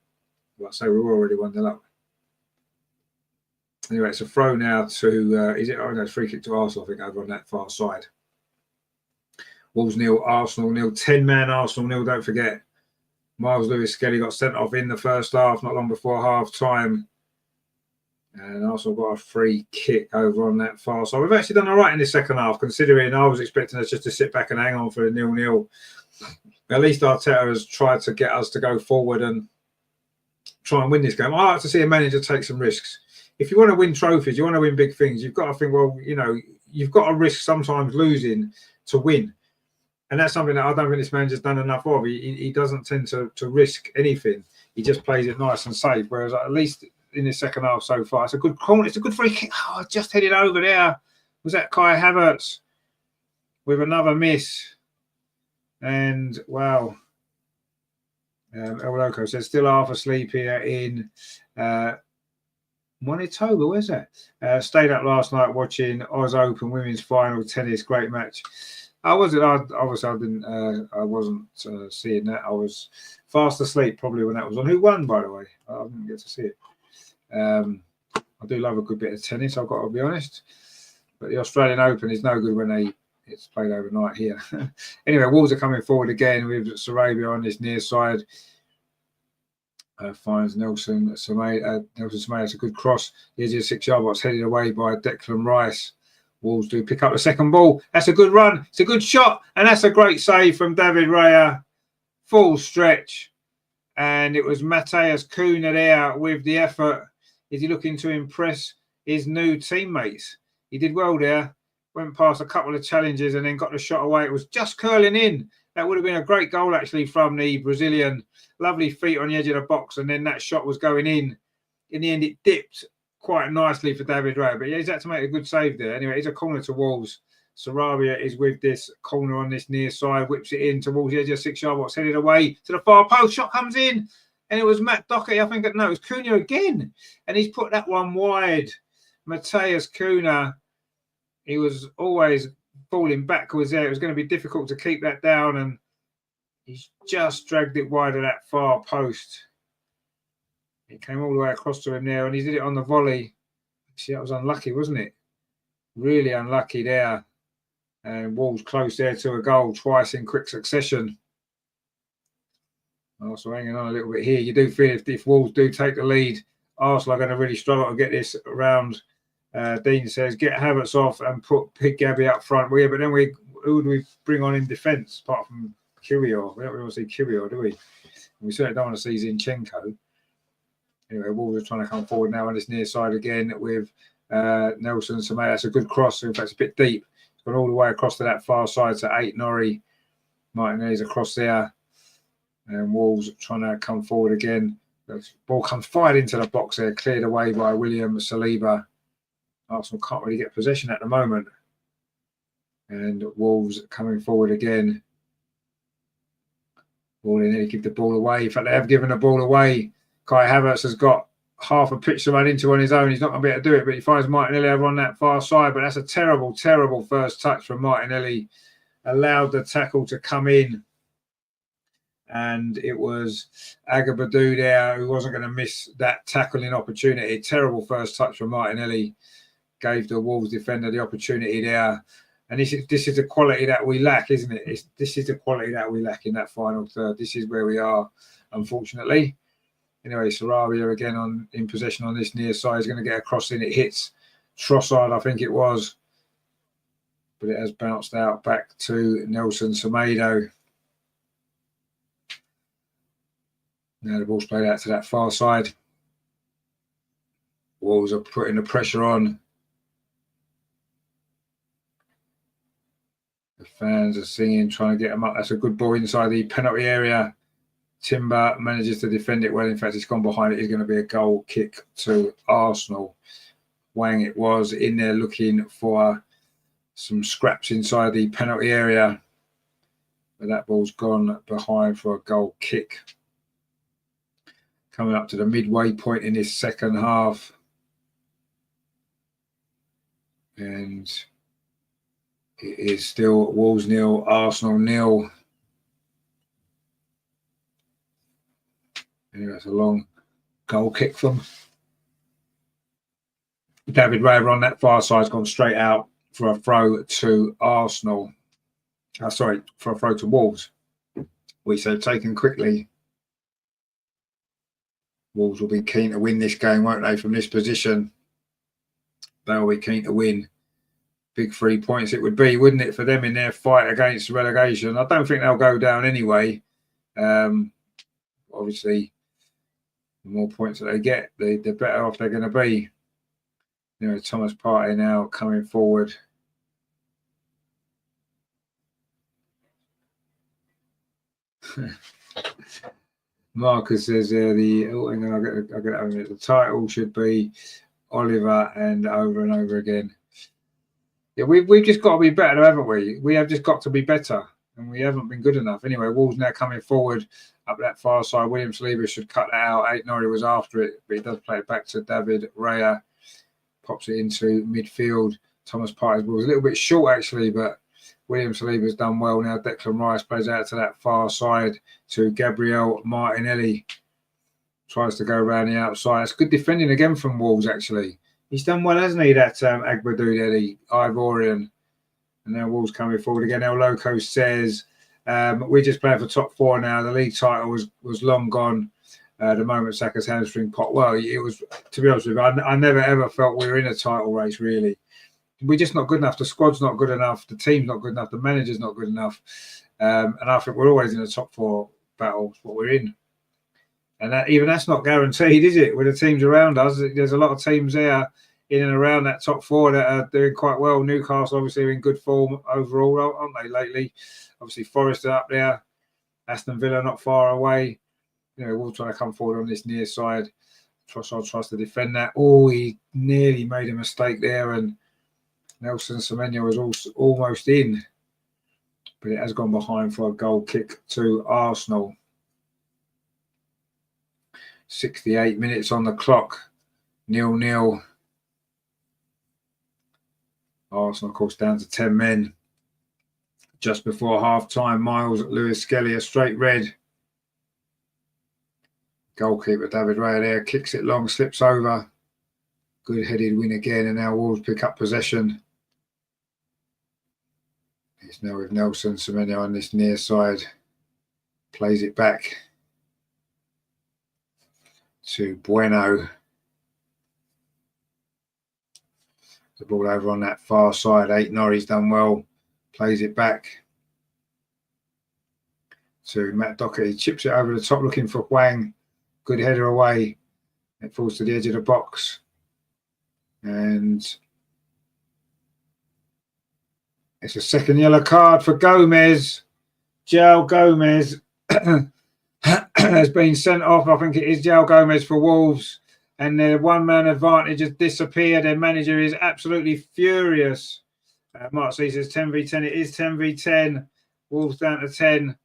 Well, I say we were already 1-0 up. Anyway, it's a throw now to, is it? Oh, no, it's free kick to Arsenal, I think, over on that far side. Wolves 0, Arsenal 0. 10-man Arsenal 0, don't forget. Miles Lewis-Skelly got sent off in the first half, not long before half-time. And Arsenal got a free kick over on that far side. We've actually done all right in the second half, considering I was expecting us just to sit back and hang on for a 0-0. At least Arteta has tried to get us to go forward and try and win this game. I like to see a manager take some risks. If you want to win trophies, you want to win big things, you've got to think, well, you've got to risk sometimes losing to win. And that's something that I don't think this manager's done enough of. He doesn't tend to risk anything. He just plays it nice and safe. Whereas at least in the second half so far, it's a good corner. It's a good free kick. Oh, just headed over there. Was that Kai Havertz with another miss? And wow. El Loco says still half asleep here in Manitoba. Where's that? Stayed up last night watching Oz Open Women's Final Tennis. Great match. I wasn't seeing that. I was fast asleep probably when that was on. Who won, by the way? I didn't get to see it. I do love a good bit of tennis, I've got to be honest. But the Australian Open is no good when it's played overnight here. Anyway, Wolves are coming forward again with Sarabia on this near side. Finds Nelson Semedo. It's a good cross. Here's your 6-yard box headed away by Declan Rice. Wolves do pick up the second ball. That's a good run. It's a good shot. And that's a great save from David Raya. Full stretch. And it was Matheus Cunha there with the effort. Is he looking to impress his new teammates? He did well there. Went past a couple of challenges and then got the shot away. It was just curling in. That would have been a great goal, actually, from the Brazilian. Lovely feet on the edge of the box. And then that shot was going in. In the end, it dipped quite nicely for David Raya. But yeah, he's had to make a good save there. Anyway, it's a corner to Wolves. Sarabia is with this corner on this near side. Whips it in towards the edge of 6-yard box. Headed away to the far post. Shot comes in. And it was Matt Doherty, I think. No, it was Cunha again. And he's put that one wide. Matheus Cunha. He was always falling backwards there. It was going to be difficult to keep that down. And he's just dragged it wide of that far post. It came all the way across to him there. And he did it on the volley. Actually, that was unlucky, wasn't it? Really unlucky there. And Wolves close there to a goal twice in quick succession. Also hanging on a little bit here. You do feel if Wolves do take the lead, Arsenal are going to really struggle to get this around. Dean says, get Havertz off and put Big Gabby up front. Well, yeah, but then who would we bring on in defence apart from Kyrgios? We don't really want to see Kyrgios, do we? We certainly don't want to see Zinchenko. Anyway, Wolves are trying to come forward now on this near side again with Nelson Semedo. That's a good cross. In fact, it's a bit deep. It's gone all the way across to that far side to 8 Norrie. Martinez across there. And Wolves trying to come forward again. The ball comes fired into the box there, cleared away by William Saliba. Arsenal can't really get possession at the moment. And Wolves coming forward again. Ball in there, give the ball away. In fact, they have given the ball away. Kai Havertz has got half a pitch to run into on his own. He's not going to be able to do it, but he finds Martinelli over on that far side. But that's a terrible, terrible first touch from Martinelli. Allowed the tackle to come in. And it was Agabadu there who wasn't going to miss that tackling opportunity. Terrible first touch from Martinelli. Gave the Wolves defender the opportunity there. And this is the quality that we lack, isn't it? This is the quality that we lack in that final third. This is where we are, unfortunately. Anyway, Sarabia again in possession on this near side. He's going to get a cross in. It hits Trossard, I think it was. But it has bounced out back to Nelson Semedo. Now the ball's played out to that far side. Wolves are putting the pressure on. The fans are singing, trying to get them up. That's a good ball inside the penalty area. Timber manages to defend it well. In fact, it's gone behind it. It's going to be a goal kick to Arsenal. Wang it was in there looking for some scraps inside the penalty area. but that ball's gone behind for a goal kick. Coming up to the midway point in this second half. And it is still Wolves 0, Arsenal 0. And that's a long goal kick from David Raya on that far side. Has gone straight out for a throw to Arsenal. Sorry, for a throw to Wolves. We said taken quickly. Wolves will be keen to win this game, won't they, from this position? They'll be keen to win. Big 3 points it would be, wouldn't it, for them in their fight against relegation? I don't think they'll go down anyway. Obviously, the more points that they get, the better off they're going to be. You know, Thomas Partey now coming forward. Marcus says the title should be Oliver and over again. Yeah, we've just got to be better, haven't we? We have just got to be better, and we haven't been good enough. Anyway, Wolves now coming forward up that far side. William Saliba should cut that out. Aït-Nouri was after it, but he does play it back to David Raya. Pops it into midfield. Thomas Partey's ball was a little bit short, actually, but William Saliba's done well now. Declan Rice plays out to that far side to Gabriel Martinelli. Tries to go around the outside. It's good defending again from Wolves, actually. He's done well, hasn't he, that Agbadou, the Ivorian. And now Wolves coming forward again. El Loco says, we're just playing for top 4 now. The league title was long gone. The moment Saka's hamstring popped. Well, it was, to be honest with you, I never ever felt we were in a title race, really. We're just not good enough. The squad's not good enough. The team's not good enough. The manager's not good enough. And I think we're always in the top 4 battles, what we're in. And that's not guaranteed, is it? With the teams around us, there's a lot of teams there in and around that top 4 that are doing quite well. Newcastle obviously are in good form overall, aren't they, lately? Obviously, Forest are up there. Aston Villa not far away. You know, we're trying to come forward on this near side. Trossard tries to defend that. Oh, he nearly made a mistake there, and Nelson Semenyo was almost in. But it has gone behind for a goal kick to Arsenal. 68 minutes on the clock. 0-0. Arsenal, of course, down to 10 men. Just before half-time, Miles Lewis-Skelly, a straight red. Goalkeeper David Raya there, kicks it long, slips over. Good headed win again, and now Wolves pick up possession. It's now with Nelson Semenyo on this near side. Plays it back to Bueno. The ball over on that far side. Aït-Nouri's done well. Plays it back to Matt Doherty. Chips it over the top looking for Hwang. Good header away. It falls to the edge of the box. And it's a second yellow card for Gomez. João Gomez has been sent off. I think it is João Gomez for Wolves. And their one-man advantage has disappeared. Their manager is absolutely furious. Mark C says 10v10. It is 10v10. Wolves down to 10.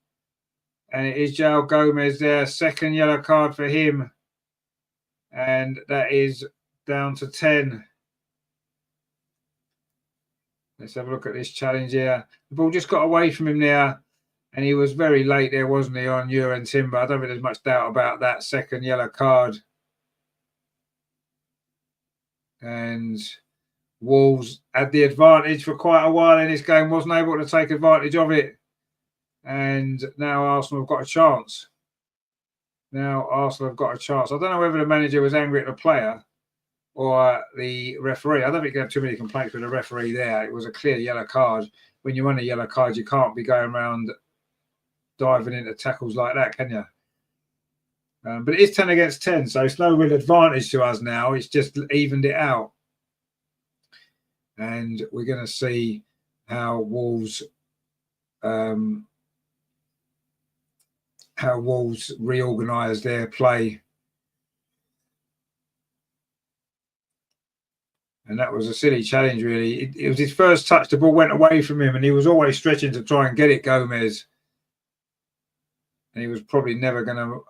And it is João Gomez there. Second yellow card for him. And that is down to 10. Let's have a look at this challenge here. The ball just got away from him there. And he was very late there, wasn't he, on Yuran Timber? I don't think there's much doubt about that second yellow card. And Wolves had the advantage for quite a while in this game, wasn't able to take advantage of it. And now Arsenal have got a chance. I don't know whether the manager was angry at the player or the referee. I don't think they have too many complaints with the referee there. It was a clear yellow card. When you want a yellow card, you can't be going around diving into tackles like that, can you? But it is 10 against 10, so it's no real advantage to us now. It's just evened it out. And we're going to see how Wolves reorganise their play. And that was a silly challenge, really. It was his first touch. The ball went away from him, and he was always stretching to try and get it, Gomez. and he was probably never going to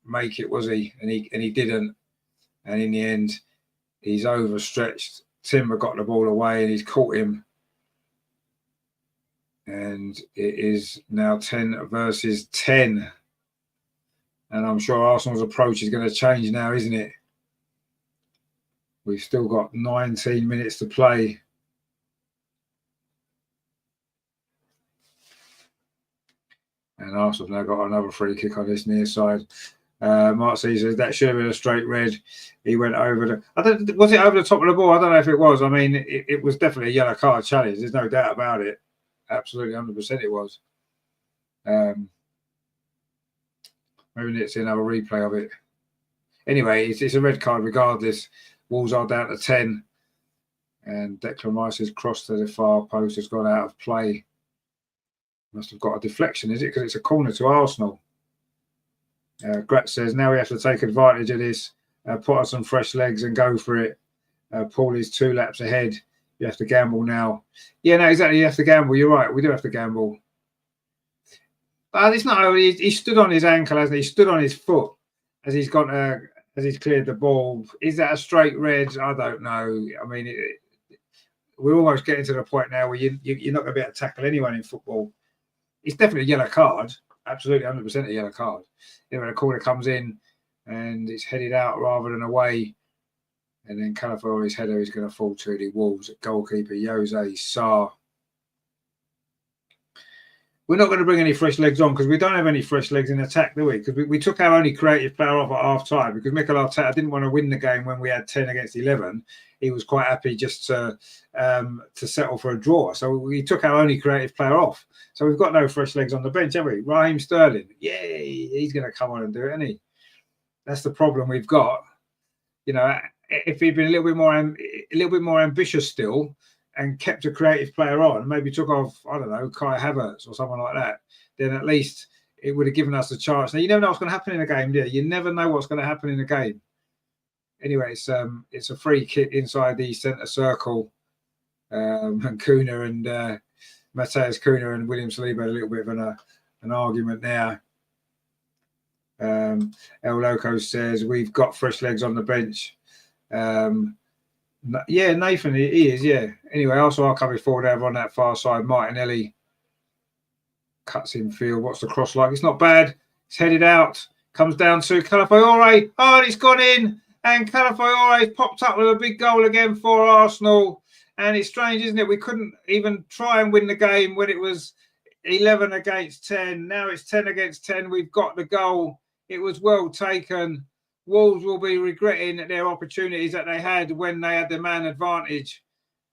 make it, was he? And he didn't. And in the end, he's overstretched. Timber got the ball away, and he's caught him. And it is now 10 versus 10. And I'm sure Arsenal's approach is going to change now, isn't it? We've still got 19 minutes to play. And Arsenal have now got another free kick on this near side. Mark C says that should have been a straight red. He went over was it over the top of the ball? I don't know if it was. I mean, it was definitely a yellow card challenge. There's no doubt about it. Absolutely, 100% it was. Maybe let's see another replay of it. Anyway, it's a red card regardless. Wolves are down to 10. And Declan Rice's cross to the far post has gone out of play. Must have got a deflection, is it? Because it's a corner to Arsenal. Grat says, now we have to take advantage of this, put on some fresh legs and go for it. Paul is 2 laps ahead. You have to gamble now. Yeah, no, exactly. You have to gamble. You're right. We do have to gamble. It's not. He stood on his ankle, hasn't he? He stood on his foot as he's got as he's cleared the ball. Is that a straight red? I don't know. I mean, we're almost getting to the point now where you're not going to be able to tackle anyone in football. It's definitely a yellow card. Absolutely, 100% a yellow card. You know, when a corner comes in and it's headed out rather than away, and then Calafiori's header is going to fall to the Wolves goalkeeper Jose Sarr. We're not going to bring any fresh legs on because we don't have any fresh legs in attack, do we? Because we took our only creative player off at half time because Mikel Arteta didn't want to win the game when we had 10 against 11. He was quite happy just to settle for a draw. So we took our only creative player off. So we've got no fresh legs on the bench, have we? Raheem Sterling, yay, he's going to come on and do it, isn't he? That's the problem we've got. You know, if he'd been a little bit more ambitious still, and kept a creative player on, maybe took off, I don't know, Kai Havertz or someone like that, then at least it would have given us a chance. Now, you never know what's going to happen in a game, do you? You never know what's going to happen in a game. Anyway, it's a free kick inside the centre circle. And Kuna and Matheus Kuna and William Saliba had a little bit of an argument there. El Loco says, we've got fresh legs on the bench. Yeah, Nathan, he is, yeah. Anyway, also I'll come forward over on that far side. Martinelli cuts in field. What's the cross like? It's not bad. It's headed out. Comes down to Calafiori. Oh, and it's gone in. And Calafiori popped up with a big goal again for Arsenal. And it's strange, isn't it? We couldn't even try and win the game when it was 11 against 10. Now it's 10 against 10. We've got the goal. It was well taken. Wolves will be regretting their opportunities that they had when they had the man advantage.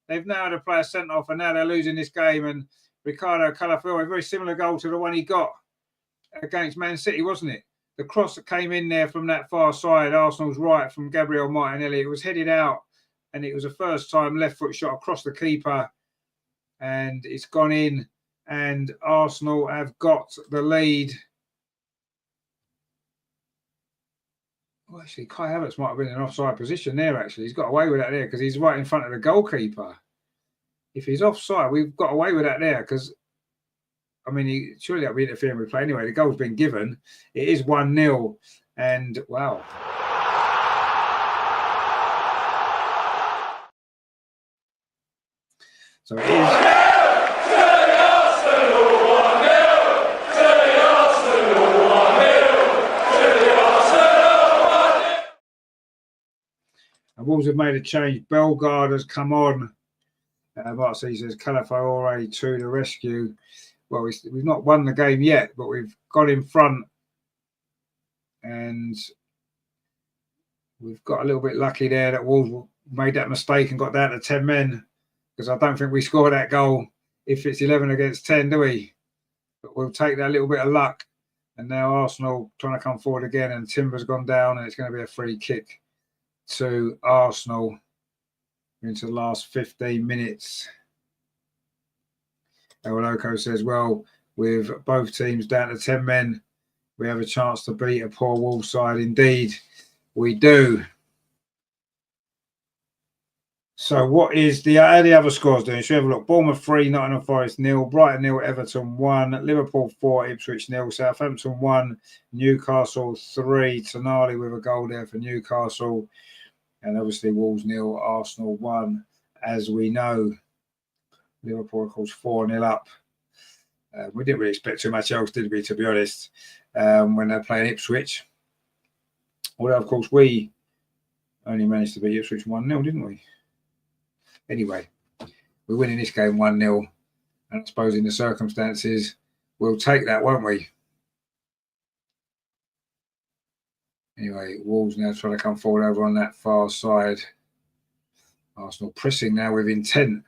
They've now had a player sent off and now they're losing this game. And Ricardo Calafiori, a very similar goal to the one he got against Man City, wasn't it? The cross that came in there from that far side, Arsenal's right from Gabriel Martinelli, it was headed out and it was a first time left foot shot across the keeper and it's gone in and Arsenal have got the lead. Well, actually, Kai Havertz might have been in an offside position there, actually. He's got away with that there because he's right in front of the goalkeeper. If he's offside, we've got away with that there because, I mean, surely that'll be interfering with play anyway. The goal's been given. It is 1-0. And, wow. So it is. Wolves have made a change. Bellegarde has come on. Mark C says Calafiori to the rescue. Well, we've not won the game yet, but we've got in front. And we've got a little bit lucky there that Wolves made that mistake and got down to 10 men. Because I don't think we score that goal if it's 11 against 10, do we? But we'll take that little bit of luck. And now Arsenal trying to come forward again and Timber's gone down and it's going to be a free kick to Arsenal into the last 15 minutes. El Loco says, well, with both teams down to 10 men, we have a chance to beat a poor Wolves side. Indeed, we do. So So what is the other scores doing? Should we have a look? Bournemouth 3, Nottingham Forest 0, Brighton 0, Everton 1, Liverpool 4, Ipswich 0, Southampton 1, Newcastle 3, Tonali with a goal there for Newcastle, and obviously Wolves 0, Arsenal 1. As we know, Liverpool, of course, 4-0 up. We didn't really expect too much else, did we, to be honest, when they're playing Ipswich. Although, of course, we only managed to beat Ipswich 1-0, didn't we? Anyway, we're winning this game 1-0, and I suppose in the circumstances, we'll take that, won't we? Anyway, Wolves now trying to come forward over on that far side. Arsenal pressing now with intent.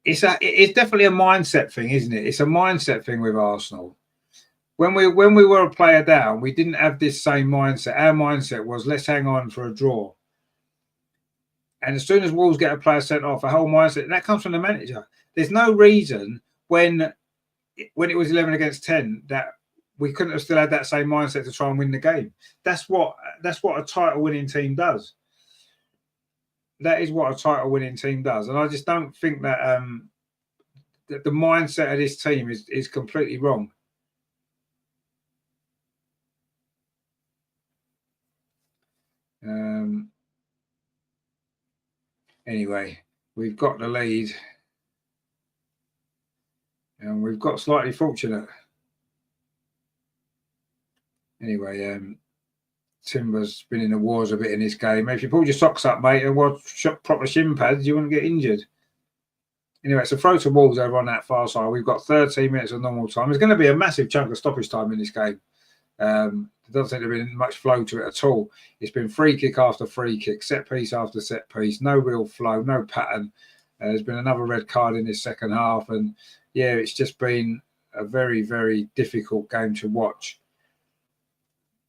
It's definitely a mindset thing, isn't it? It's a mindset thing with Arsenal. When we were a player down, we didn't have this same mindset. Our mindset was, let's hang on for a draw. And as soon as Wolves get a player sent off, a whole mindset, and that comes from the manager. There's no reason when it was 11 against 10 that we couldn't have still had that same mindset to try and win the game. That's what a title-winning team does. That is what a title-winning team does. And I just don't think that, that the mindset of this team is completely wrong. Anyway, we've got the lead, and we've got slightly fortunate. Anyway, Timber's been in the wars a bit in this game. If you pulled your socks up, mate, and wore proper shin pads, you wouldn't get injured. Anyway, it's a throw to Wolves over on that far side. We've got 13 minutes of normal time. There's going to be a massive chunk of stoppage time in this game. There doesn't seem to have been much flow to it at all. It's been free kick after free kick, set piece after set piece, no real flow, no pattern. There's been another red card in this second half, and yeah, it's just been a very, very difficult game to watch.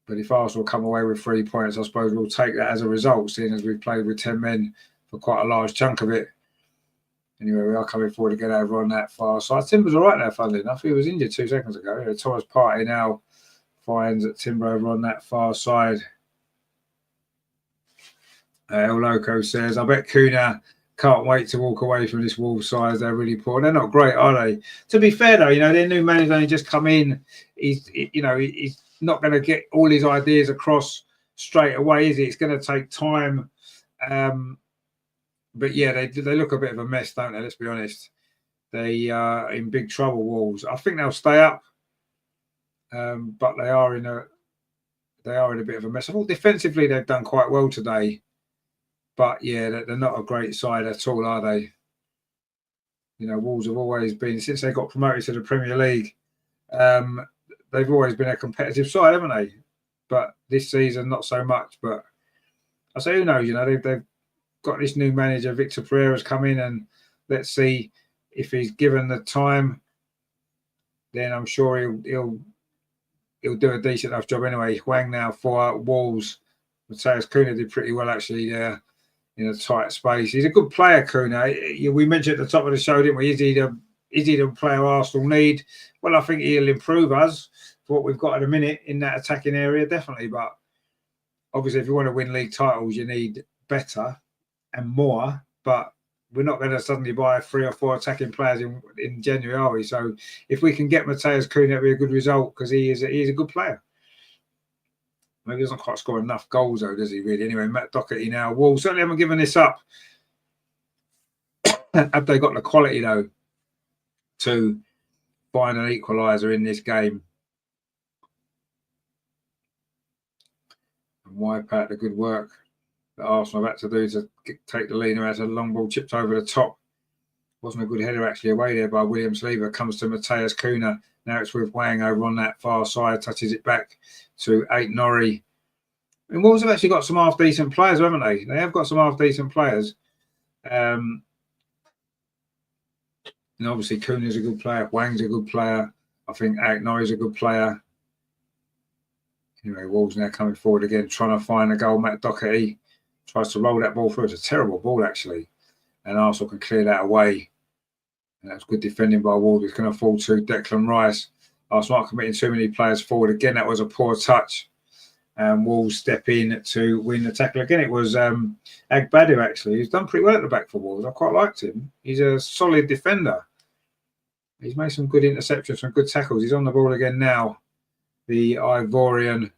But if Arsenal come away with 3 points, I suppose we'll take that as a result, seeing as we've played with 10 men for quite a large chunk of it. Anyway, we are coming forward to get over on that far side. Timber's all right there, funnily enough. He was injured 2 seconds ago. Thomas Partey now finds at Timber over on that far side. El Loco says, I bet Kuna can't wait to walk away from this Wolves side. They're really poor. They're not great, are they? To be fair, though, their new manager's only just come in. He's not going to get all his ideas across straight away, is he? It's going to take time. But yeah, they look a bit of a mess, don't they? Let's be honest. They are in big trouble, Wolves. I think they'll stay up. But they are in a bit of a mess. I thought defensively they've done quite well today, but yeah, they're not a great side at all, are they? Wolves have always been, since they got promoted to the Premier League, they've always been a competitive side, haven't they? But this season, not so much. But I say, who knows? They've got this new manager, Victor Pereira's come in, and let's see if he's given the time. Then I'm sure he'll do a decent enough job anyway. Hwang now for Wolves. Matheus Cunha did pretty well actually there in a tight space. He's a good player, Cunha. We mentioned at the top of the show, didn't we? Is he the player Arsenal need? Well, I think he'll improve us for what we've got at the minute in that attacking area, definitely. But obviously, if you want to win league titles, you need better and more. But we're not going to suddenly buy 3 or 4 attacking players in January, are we? So if we can get Matheus Cunha, it'll be a good result because he is a good player. Maybe he doesn't quite score enough goals, though, does he, really? Anyway, Matt Doherty now. Wolves certainly haven't given this up. Have they got the quality, though, to find an equaliser in this game and wipe out the good work that Arsenal have had to do to take the lead? As a long ball chipped over the top. Wasn't a good header actually away there by William Saliba. Comes to Matheus Cunha. Now it's with Hwang over on that far side. Touches it back to Ait-Nouri. And Wolves have actually got some half-decent players, haven't they? They have got some half-decent players. Obviously Cunha's a good player. Hwang's a good player. I think Ait-Nouri's a good player. Anyway, Wolves now coming forward again, trying to find a goal. Matt Doherty tries to roll that ball through. It's a terrible ball, actually. And Arsenal can clear that away. And that's good defending by Wolves. It's going to fall to Declan Rice. Arsenal not committing too many players forward. Again, that was a poor touch. and Wolves step in to win the tackle. Again, it was Agbadu, actually. He's done pretty well at the back for Wolves. I quite liked him. He's a solid defender. He's made some good interceptions, some good tackles. He's on the ball again now, the Ivorian.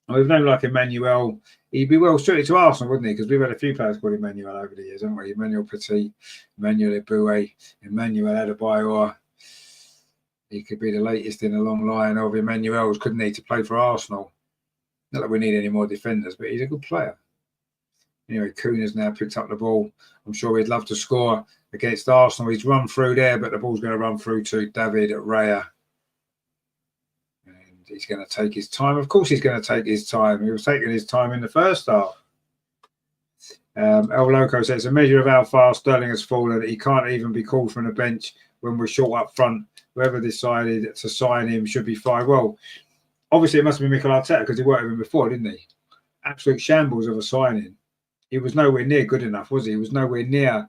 We've known like Emmanuel. He'd be well suited to Arsenal, wouldn't he? Because we've had a few players called Emmanuel over the years, haven't we? Emmanuel Petit, Emmanuel Eboué, Emmanuel Adebayor. He could be the latest in a long line of Emmanuel's, couldn't he, to play for Arsenal? Not that we need any more defenders, but he's a good player. Anyway, Kuhn has now picked up the ball. I'm sure he'd love to score against Arsenal. He's run through there, but the ball's going to run through to David Raya. And he's going to take his time. Of course he's going to take his time. He was taking his time in the first half. El Loco says, it's a measure of how far Sterling has fallen. He can't even be called from the bench when we're short up front. Whoever decided to sign him should be fired. Well, obviously it must have been Mikel Arteta because he worked with him before, didn't he? Absolute shambles of a signing. He was nowhere near good enough, was he? He was nowhere near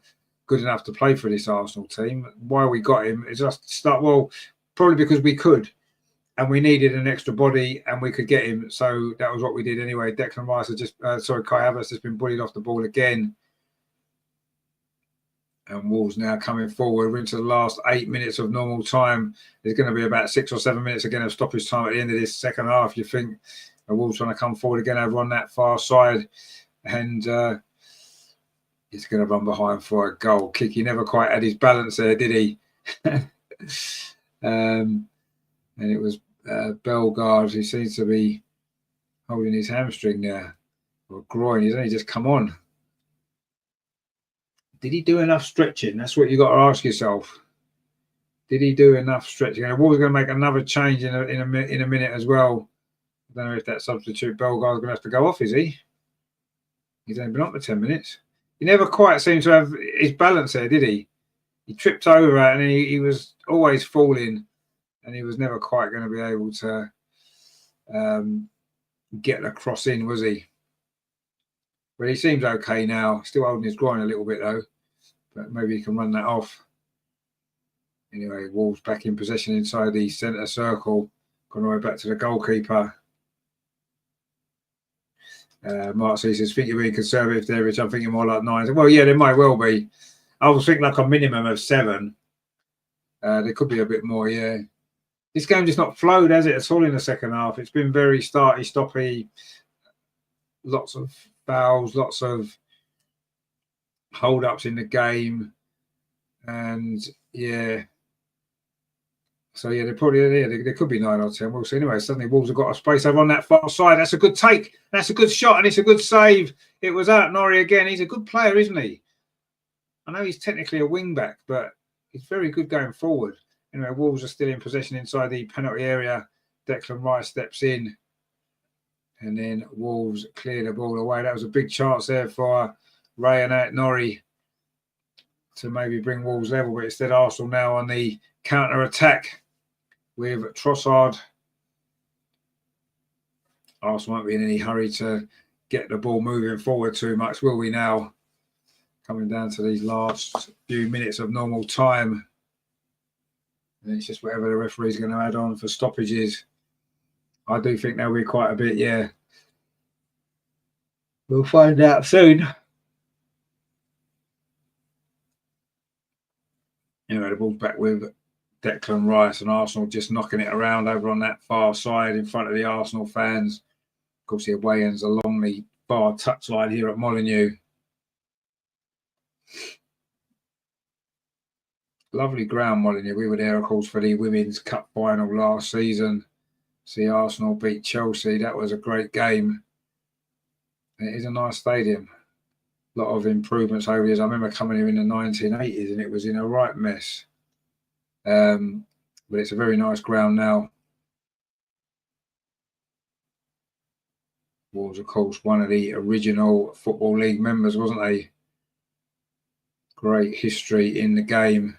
good enough to play for this Arsenal team. Why we got him is just start, well, probably because we could and we needed an extra body and we could get him. So that was what we did anyway. Declan Rice had just, Kai Havertz has been bullied off the ball again. And Wolves now coming forward. We're into the last 8 minutes of normal time. There's going to be about 6 or 7 minutes again of stoppage time at the end of this second half. You think Wolves trying to come forward again over on that far side. And he's going to run behind for a goal kick. He never quite had his balance there, did he? And it was Bellegarde who seems to be holding his hamstring there. Or groin. He's only just come on. Did he do enough stretching? That's what you got to ask yourself. Did he do enough stretching? And Wolves going to make another change in a minute as well. I don't know if that substitute Bellegarde's going to have to go off, is he? He's only been up for 10 minutes. He never quite seemed to have his balance there, did he? He tripped over and he was always falling and he was never quite going to be able to get the cross in, was he? But he seems okay now. Still holding his groin a little bit though. But maybe he can run that off. Anyway, Wolves back in possession inside the centre circle. Going all the way back to the goalkeeper. Mark says, think you're being conservative there, Rich. I'm thinking more like 9. Well, yeah, there might well be. I was thinking like a minimum of 7. There could be a bit more, yeah. This game just not flowed, has it, at all in the second half? It's been very starty-stoppy. Lots of fouls, lots of hold-ups in the game. And, yeah. So, yeah, there could be 9 or 10. We'll see. Anyway, suddenly Wolves have got a space over on that far side. That's a good take. That's a good shot, and it's a good save. It was out Norrie again. He's a good player, isn't he? I know he's technically a wing-back, but he's very good going forward. Anyway, Wolves are still in possession inside the penalty area. Declan Rice steps in. And then Wolves clear the ball away. That was a big chance there for Ray and Norrie to maybe bring Wolves level, but instead Arsenal now on the counter-attack with Trossard. Arsenal won't be in any hurry to get the ball moving forward too much, will we now? Coming down to these last few minutes of normal time. And it's just whatever the referee's going to add on for stoppages. I do think there'll be quite a bit, yeah. We'll find out soon. Anyway, the ball's back with Declan Rice and Arsenal just knocking it around over on that far side in front of the Arsenal fans. Of course, the away ends along the far touchline here at Molineux. Lovely ground, Molineux. We were there, of course, for the Women's Cup final last season. See Arsenal beat Chelsea. That was a great game. And it is a nice stadium. A lot of improvements over the years. I remember coming here in the 1980s and it was in a right mess. But it's a very nice ground now. Wolves, of course, one of the original Football League members, wasn't they? Great history in the game.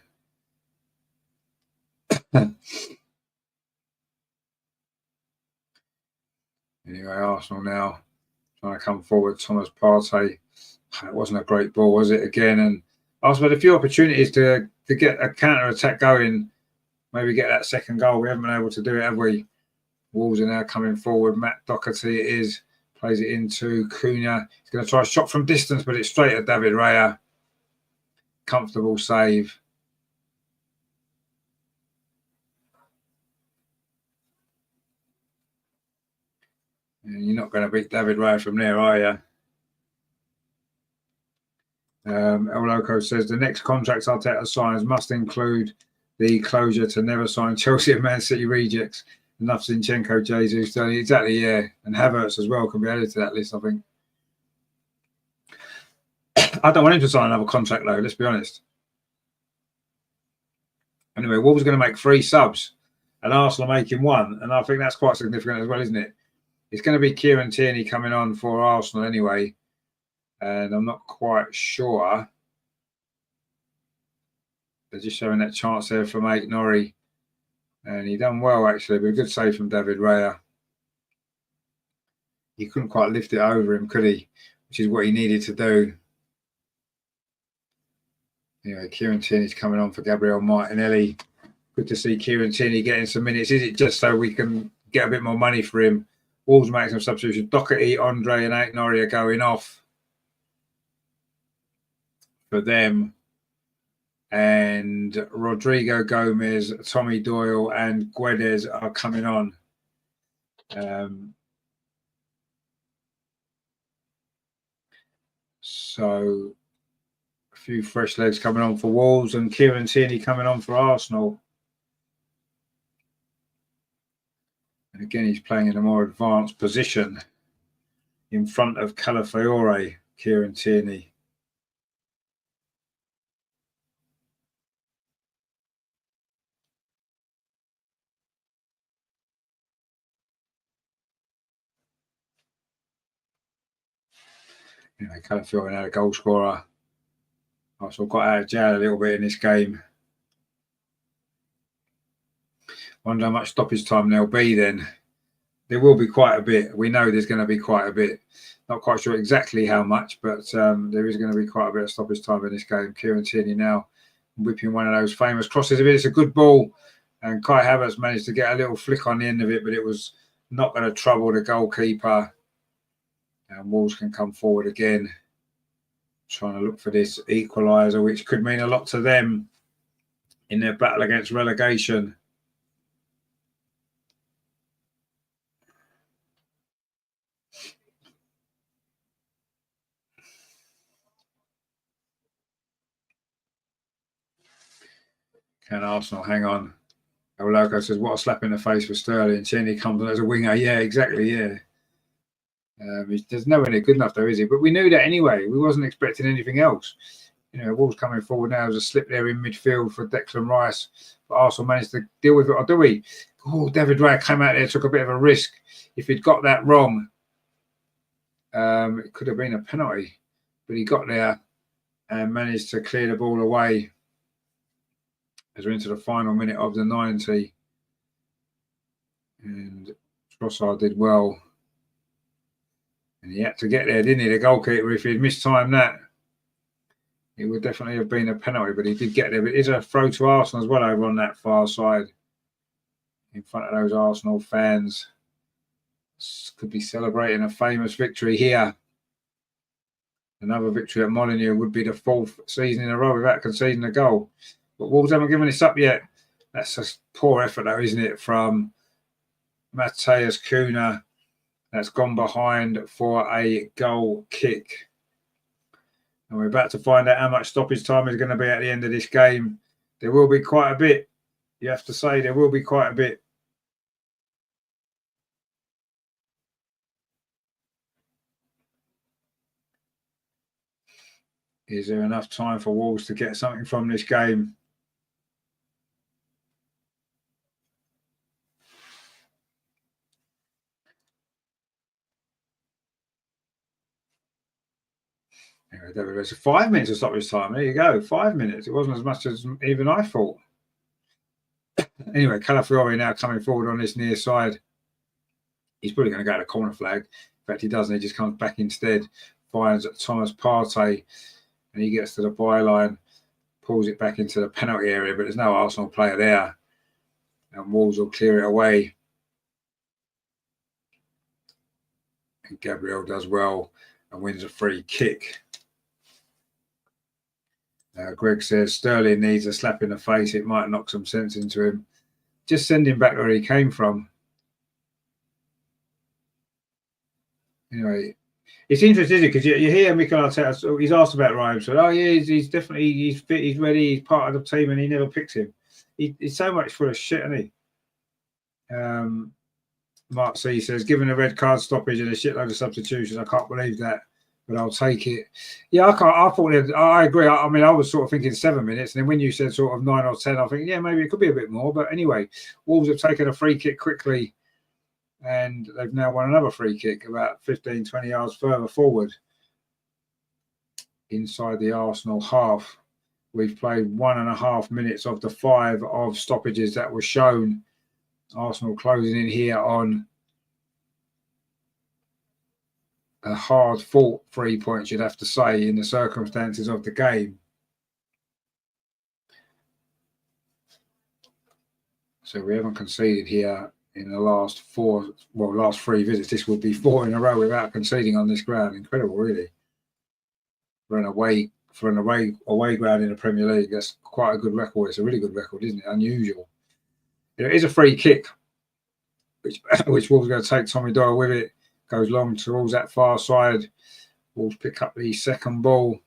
Anyway, Arsenal now trying to come forward. Thomas Partey. It wasn't a great ball, was it? Again, and Arsenal had a few opportunities to get a counter attack going. Maybe get that second goal. We haven't been able to do it, have we? Wolves are now coming forward. Matt Doherty it is. Plays it into Cunha. He's going to try a shot from distance, but it's straight at David Raya. Comfortable save. And you're not going to beat David Raya from there, are you? El Loco says the next contracts Arteta signs must include the closure to never sign Chelsea and Man City rejects. Enough Zinchenko, Jesus, Sterling. Exactly, yeah. And Havertz as well can be added to that list, I think. I don't want him to sign another contract, though, let's be honest. Anyway, Wolves are going to make 3 subs and Arsenal are making 1. And I think that's quite significant as well, isn't it? It's going to be Kieran Tierney coming on for Arsenal anyway. And I'm not quite sure. They're just showing that chance there from Aït-Nouri. And he done well, actually. But a good save from David Raya. He couldn't quite lift it over him, could he? Which is what he needed to do. Anyway, Kieran Tierney's coming on for Gabriel Martinelli. Good to see Kieran Tierney getting some minutes. Is it just so we can get a bit more money for him? Wolves making some substitutions. Doherty, Andre and Aït-Nouri are going off for them. And Rodrigo Gomez, Tommy Doyle and Guedes are coming on. So a few fresh legs coming on for Wolves and Kieran Tierney coming on for Arsenal. And again, he's playing in a more advanced position in front of Calafiore, Kieran Tierney. You know, Calafiore now a goal scorer. Arsenal got out of jail a little bit in this game. Wonder how much stoppage time there'll be then. There will be quite a bit. We know there's going to be quite a bit. Not quite sure exactly how much, but there is going to be quite a bit of stoppage time in this game. Kieran Tierney now whipping one of those famous crosses. It's a good ball. And Kai Havertz managed to get a little flick on the end of it, but it was not going to trouble the goalkeeper. And Wolves can come forward again, trying to look for this equaliser, which could mean a lot to them in their battle against relegation. Can Arsenal hang on? El Loco says, what a slap in the face for Sterling. Tierney comes on as a winger. Yeah, exactly, yeah. There's nowhere near good enough, though, is he? But we knew that anyway. We wasn't expecting anything else. You know, Wolves coming forward now. There's a slip there in midfield for Declan Rice. But Arsenal managed to deal with it. Or do we? Oh, David Raya came out there, took a bit of a risk. If he'd got that wrong, it could have been a penalty. But he got there and managed to clear the ball away as we're into the final minute of the 90. And Trossard did well. And he had to get there, didn't he? The goalkeeper, if he'd mistimed that, it would definitely have been a penalty, but he did get there. But it is a throw to Arsenal as well over on that far side in front of those Arsenal fans. Could be celebrating a famous victory here. Another victory at Molineux would be the 4th season in a row without conceding a goal. But Wolves haven't given this up yet. That's a poor effort, though, isn't it, from Matheus Cunha. That's gone behind for a goal kick. And we're about to find out how much stoppage time is going to be at the end of this game. There will be quite a bit. You have to say there will be quite a bit. Is there enough time for Wolves to get something from this game? There was 5 minutes of stoppage time. There you go, 5 minutes. It wasn't as much as even I thought. Anyway, Calafiore now coming forward on this near side. He's probably going to go to corner flag. In fact, he doesn't. He just comes back instead. Finds Thomas Partey, and he gets to the byline, pulls it back into the penalty area, but there's no Arsenal player there. And Wolves will clear it away. And Gabriel does well and wins a free kick. Greg says Sterling needs a slap in the face. It might knock some sense into him. Just send him back where he came from. Anyway, it's interesting, isn't it? Because you hear Mikel Arteta, he's asked about Ryan. So, oh yeah, he's definitely, he's fit, he's ready, he's part of the team, and he never picks him. He's so much full of shit, isn't he? Mark C says, given a red card stoppage and a shitload of substitutions, I can't believe that, but I'll take it. Yeah, I agree. I mean, I was sort of thinking 7 minutes, and then when you said sort of 9 or 10, I think, yeah, maybe it could be a bit more. But anyway, Wolves have taken a free kick quickly, and they've now won another free kick about 15, 20 yards further forward inside the Arsenal half. We've played 1.5 minutes of the 5 of stoppages that were shown. Arsenal closing in here on a hard-fought 3 points, you'd have to say, in the circumstances of the game. So we haven't conceded here in the last 3 visits. This would be 4 in a row without conceding on this ground. Incredible, really. For an away ground in the Premier League, that's quite a good record. It's a really good record, isn't it? Unusual. It is a free kick, which Wolves are going to take Tommy Doyle with it. Goes long towards that far side. Wolves pick up the second ball,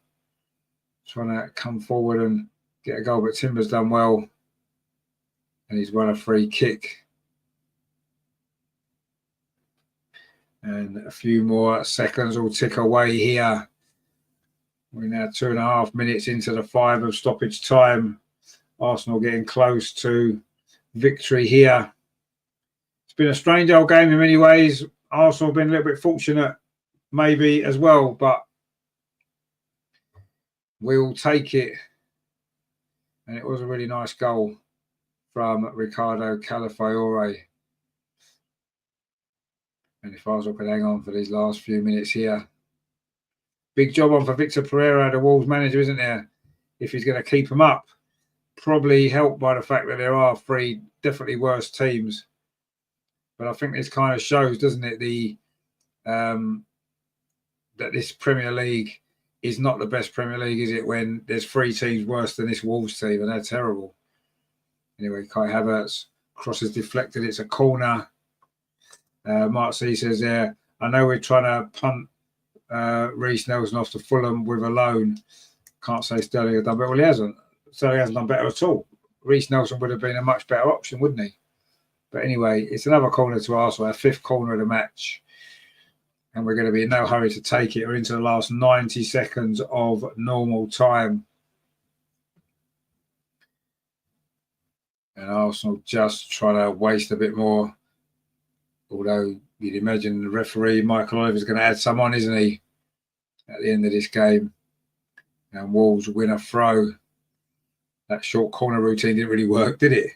trying to come forward and get a goal, but Timber's done well, and he's won a free kick. And a few more seconds will tick away here. We're now 2.5 minutes into the 5 of stoppage time. Arsenal getting close to victory here. It's been a strange old game in many ways. Arsenal have been a little bit fortunate maybe as well, but we'll take it. And it was a really nice goal from Ricardo Calafiore. And if Arsenal can hang on for these last few minutes here. Big job on for Victor Pereira, the Wolves manager, isn't there? If he's going to keep them up. Probably helped by the fact that there are 3 definitely worse teams. But I think this kind of shows, doesn't it, that this Premier League is not the best Premier League, is it, when there's 3 teams worse than this Wolves team, and they're terrible. Anyway, Kai Havertz, cross is deflected, it's a corner. Mark C says there, I know we're trying to punt Reece Nelson off to Fulham with a loan. Can't say Sterling has done better. Well, he hasn't. Sterling hasn't done better at all. Reece Nelson would have been a much better option, wouldn't he? But anyway, it's another corner to Arsenal, our 5th corner of the match. And we're going to be in no hurry to take it. We're into the last 90 seconds of normal time. And Arsenal just trying to waste a bit more. Although you'd imagine the referee, Michael Oliver's going to add some on, isn't he? At the end of this game. And Wolves win a throw. That short corner routine didn't really work, did it?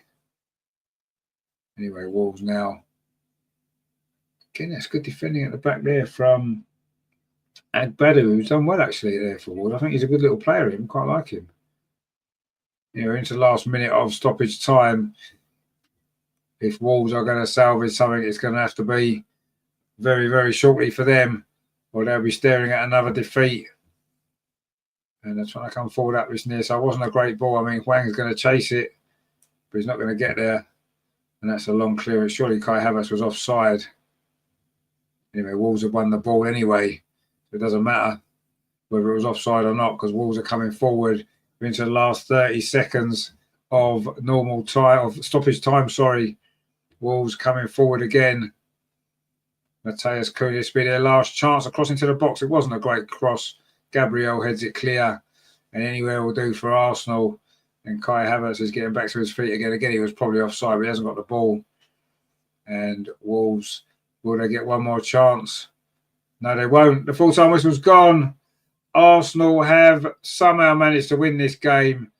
Anyway, Wolves now. Again, that's good defending at the back there from Agbadu, who's done well actually there for Wolves. I think he's a good little player. I quite like him. You know, into the last minute of stoppage time. If Wolves are going to salvage something, it's going to have to be very, very shortly for them, or they'll be staring at another defeat. And they're trying to come forward up this near. So it wasn't a great ball. I mean, Hwang's going to chase it, but he's not going to get there. And that's a long clearance. Surely Kai Havertz was offside. Anyway, Wolves have won the ball anyway. So it doesn't matter whether it was offside or not, because Wolves are coming forward into the last 30 seconds of normal time, of stoppage time, sorry. Wolves coming forward again. Mateus Cunha be their last chance of crossing to the box. It wasn't a great cross. Gabriel heads it clear, and anywhere will do for Arsenal. And Kai Havertz is getting back to his feet again. Again, he was probably offside, but he hasn't got the ball. And Wolves, will they get one more chance? No, they won't. The full-time whistle's gone. Arsenal have somehow managed to win this game,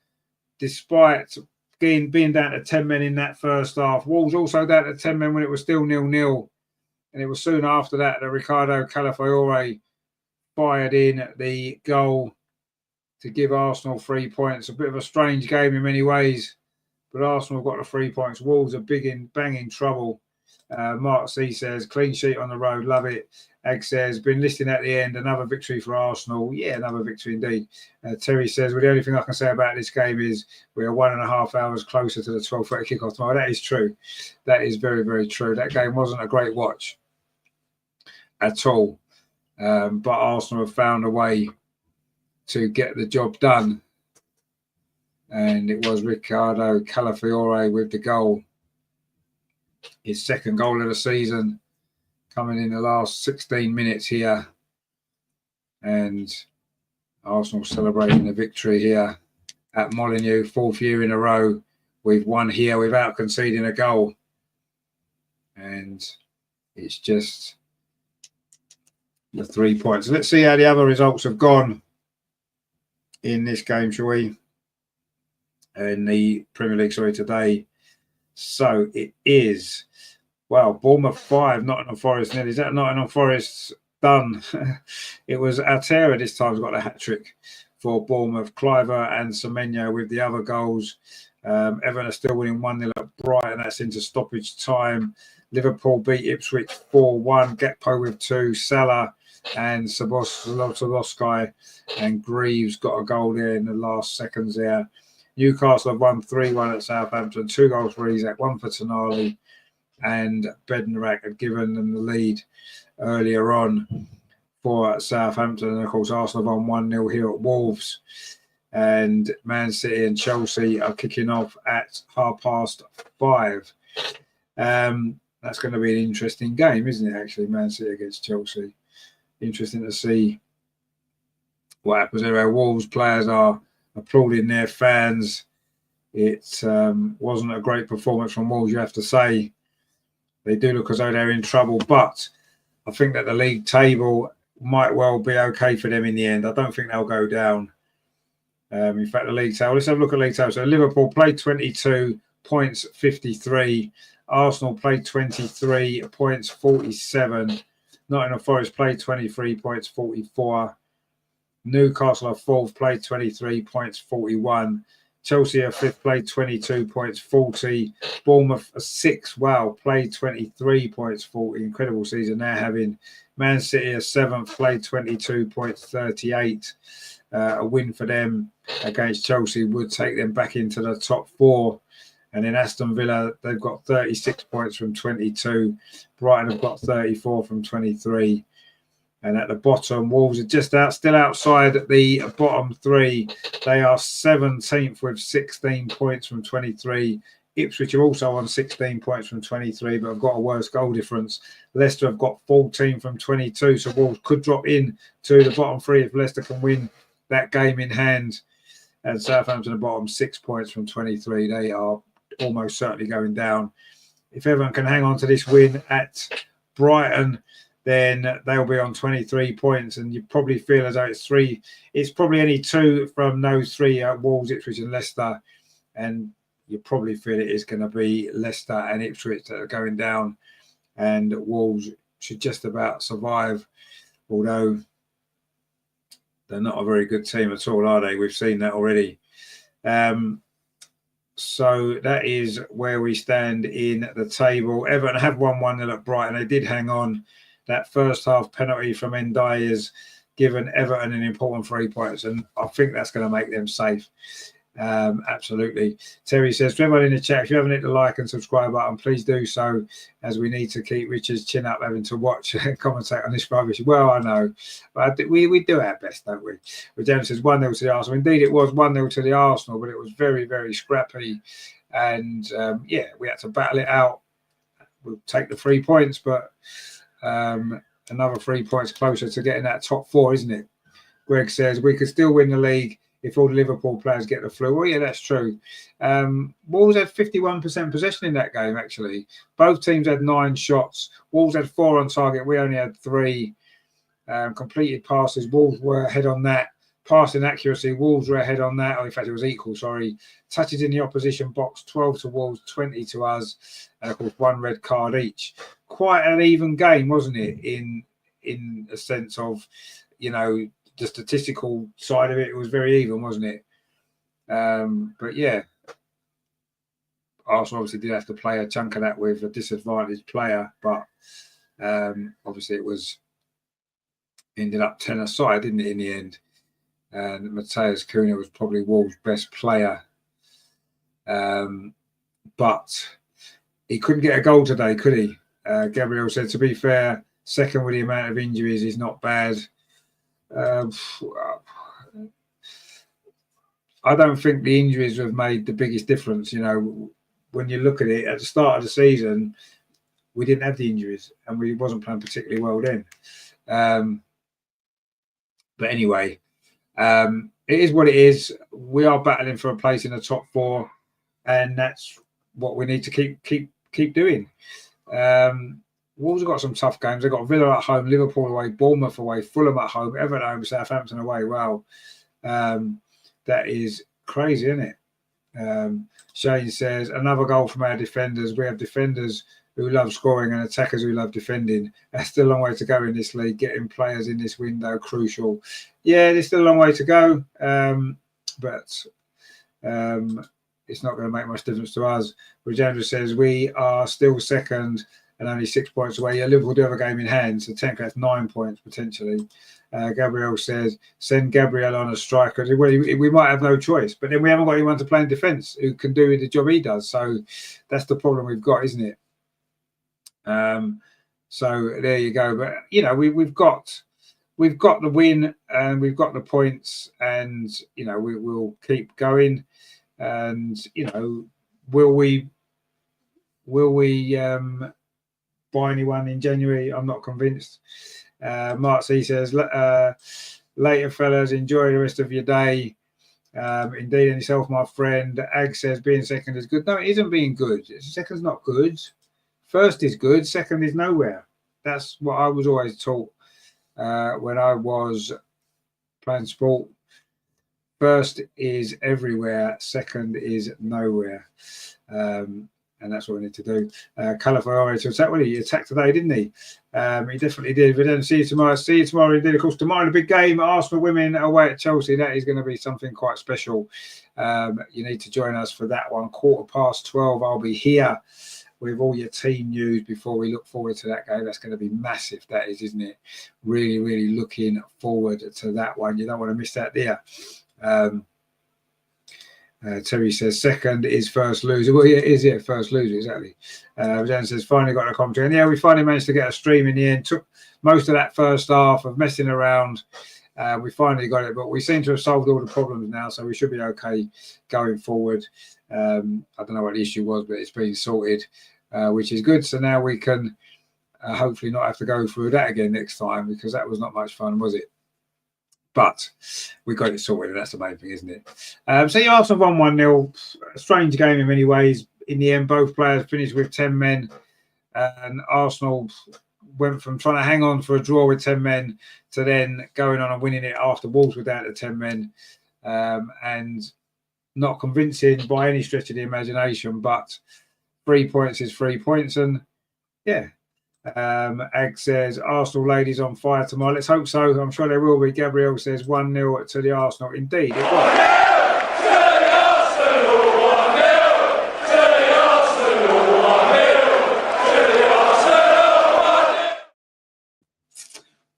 despite being down to 10 men in that first half. Wolves also down to 10 men when it was still 0-0. And it was soon after that that Ricardo Calafiore fired in the goal to give Arsenal 3 points. A bit of a strange game in many ways, but Arsenal got the 3 points. Wolves are banging trouble. Mark C says, clean sheet on the road, love it. Ag says, been listening at the end, another victory for Arsenal. Yeah, another victory indeed. Terry says, well, the only thing I can say about this game is we are 1.5 hours closer to the 12:30 kickoff tomorrow. That is true. That is very, very true. That game wasn't a great watch at all. But Arsenal have found a way to get the job done. And it was Ricardo Calafiore with the goal. His second goal of the season, coming in the last 16 minutes here. And Arsenal celebrating the victory here at Molineux, 4th year in a row. We've won here without conceding a goal. And it's just the 3 points. Let's see how the other results have gone in this game, shall we? In the Premier League, today. So it is, well, Bournemouth 5, Nottingham Forest nil. Is that Nottingham Forest done? It was Altera this time got a hat-trick for Bournemouth. Cliver and Semenyo with the other goals. Everton are still winning 1-0 at Brighton. That's into stoppage time. Liverpool beat Ipswich 4-1. Gakpo with 2. Salah and Szoboszlai and Greaves got a goal there in the last seconds there. Newcastle have won 3-1 at Southampton. 2 goals for Isak, 1 for Tonali, and Bednarek had given them the lead earlier on for Southampton. And of course, Arsenal have won 1-0 here at Wolves. And Man City and Chelsea are kicking off at 5:30. That's going to be an interesting game, isn't it, actually? Man City against Chelsea. Interesting to see what happens there. Wolves players are applauding their fans. It wasn't a great performance from Wolves, you have to say. They do look as though they're in trouble, but I think that the league table might well be okay for them in the end. I don't think they'll go down. In fact, the league table, let's have a look at the league table. So Liverpool played 22 points, 53. Arsenal played 23 points, 47. Nottingham Forest played 23 points, 44. Newcastle are 4th, played 23 points, 41. Chelsea are 5th, played 22 points, 40. Bournemouth are 6th, wow, played 23 points, 40. Incredible season they're having. Man City are 7th, played 22 points, 38. A win for them against Chelsea would take them back into the top 4. And then Aston Villa, they've got 36 points from 22. Brighton have got 34 from 23. And at the bottom, Wolves are just still outside the bottom 3. They are 17th with 16 points from 23. Ipswich are also on 16 points from 23, but have got a worse goal difference. Leicester have got 14 from 22, so Wolves could drop in to the bottom 3 if Leicester can win that game in hand. And Southampton are bottom 6 points from 23. They are almost certainly going down. If everyone can hang on to this win at Brighton, then they'll be on 23 points, and you probably feel as though it's 3. It's probably only 2 from those 3, Wolves, Ipswich and Leicester, and you probably feel it is going to be Leicester and Ipswich that are going down, and Wolves should just about survive, although they're not a very good team at all, are they? We've seen that already. So that is where we stand in the table. Everton have won 1-0 at Brighton. They did hang on. That first half penalty from Ndiaye has given Everton an important 3 points, and I think that's going to make them safe. Absolutely. Terry says, to everyone in the chat, if you haven't hit the like and subscribe button, please do so, as we need to keep Richard's chin up having to watch and commentate on this rubbish. Well, I know, but we do our best, don't we? But James says 1-0 to the Arsenal. Indeed, it was 1-0 to the Arsenal, but it was very, very scrappy. And yeah, we had to battle it out. We'll take the 3 points, but another 3 points closer to getting that top 4, isn't it? Greg says we could still win the league if all the Liverpool players get the flu. Well, yeah, that's true. Wolves had 51% possession in that game, actually. Both teams had 9 shots. Wolves had 4 on target. We only had 3 completed passes. Wolves were ahead on that. Passing accuracy, Wolves were ahead on that. Oh, in fact, it was equal, sorry. Touches in the opposition box, 12 to Wolves, 20 to us. And, of course, 1 red card each. Quite an even game, wasn't it, in a sense of, you know, the statistical side of it. It was very even, wasn't it? But yeah, Arsenal obviously did have to play a chunk of that with a disadvantaged player, but obviously it was ended up 10 aside, didn't it, in the end? And Matheus Cunha was probably Wolves' best player. But he couldn't get a goal today, could he? Gabriel said, to be fair, second with the amount of injuries is not bad. I don't think the injuries have made the biggest difference. You know, when you look at it, at the start of the season, we didn't have the injuries and we wasn't playing particularly well then. But anyway, it is what it is. We are battling for a place in the top four, and that's what we need to keep doing. Wolves have got some tough games. They've got Villa at home, Liverpool away, Bournemouth away, Fulham at home, Everton at home, Southampton away. Wow. That is crazy, isn't it? Shane says, another goal from our defenders. We have defenders who love scoring and attackers who love defending. That's still a long way to go in this league. Getting players in this window, crucial. Yeah, there's still a long way to go. But it's not going to make much difference to us. Rajendra says, we are still second and only 6 points away. Yeah, Liverpool do have a game in hand, so technically that's 9 points potentially. Gabriel says, send Gabriel on as striker. Well, we might have no choice, but then we haven't got anyone to play in defence who can do the job he does. So that's the problem we've got, isn't it? So there you go. But you know, we've got the win and we've got the points, and you know we will keep going. And you know, will we buy anyone in January? I'm not convinced. Mark C says, later fellas, enjoy the rest of your day. Indeed, and yourself, my friend. Ag says being second is good. No, it isn't being good. Second's not good. First is good. Second is nowhere. That's what I was always taught when I was playing sport. First is everywhere. Second is nowhere. And that's what we need to do. Colour for Orange to attack. Well, he attacked today, didn't he? He definitely did. But then see you tomorrow. See you tomorrow indeed. Of course, tomorrow the big game, Arsenal women away at Chelsea. That is going to be something quite special. You need to join us for that one. 12:15. I'll be here with all your team news before we look forward to that game. That's going to be massive. That is, isn't it? Really, really looking forward to that one. You don't want to miss that there. Terry says second is first loser. Well, yeah, it is, yeah, first loser, exactly. Jan says finally got a commentary. And yeah, we finally managed to get a stream in the end. Took most of that first half of messing around. We finally got it, but we seem to have solved all the problems now, so we should be okay going forward. I don't know what the issue was, but it's been sorted, which is good. So now we can hopefully not have to go through that again next time, because that was not much fun, was it? But we got it sorted, and that's the main thing, isn't it? So you Arsenal won 1-0. A strange game in many ways. In the end, both players finished with 10 men, and Arsenal went from trying to hang on for a draw with 10 men to then going on and winning it after Wolves were down to 10 men, and not convincing by any stretch of the imagination. But 3 points is 3 points, and yeah. Ag says Arsenal ladies on fire tomorrow. Let's hope so. I'm sure they will be. Gabriel says 1-0 to the Arsenal. Indeed, it was.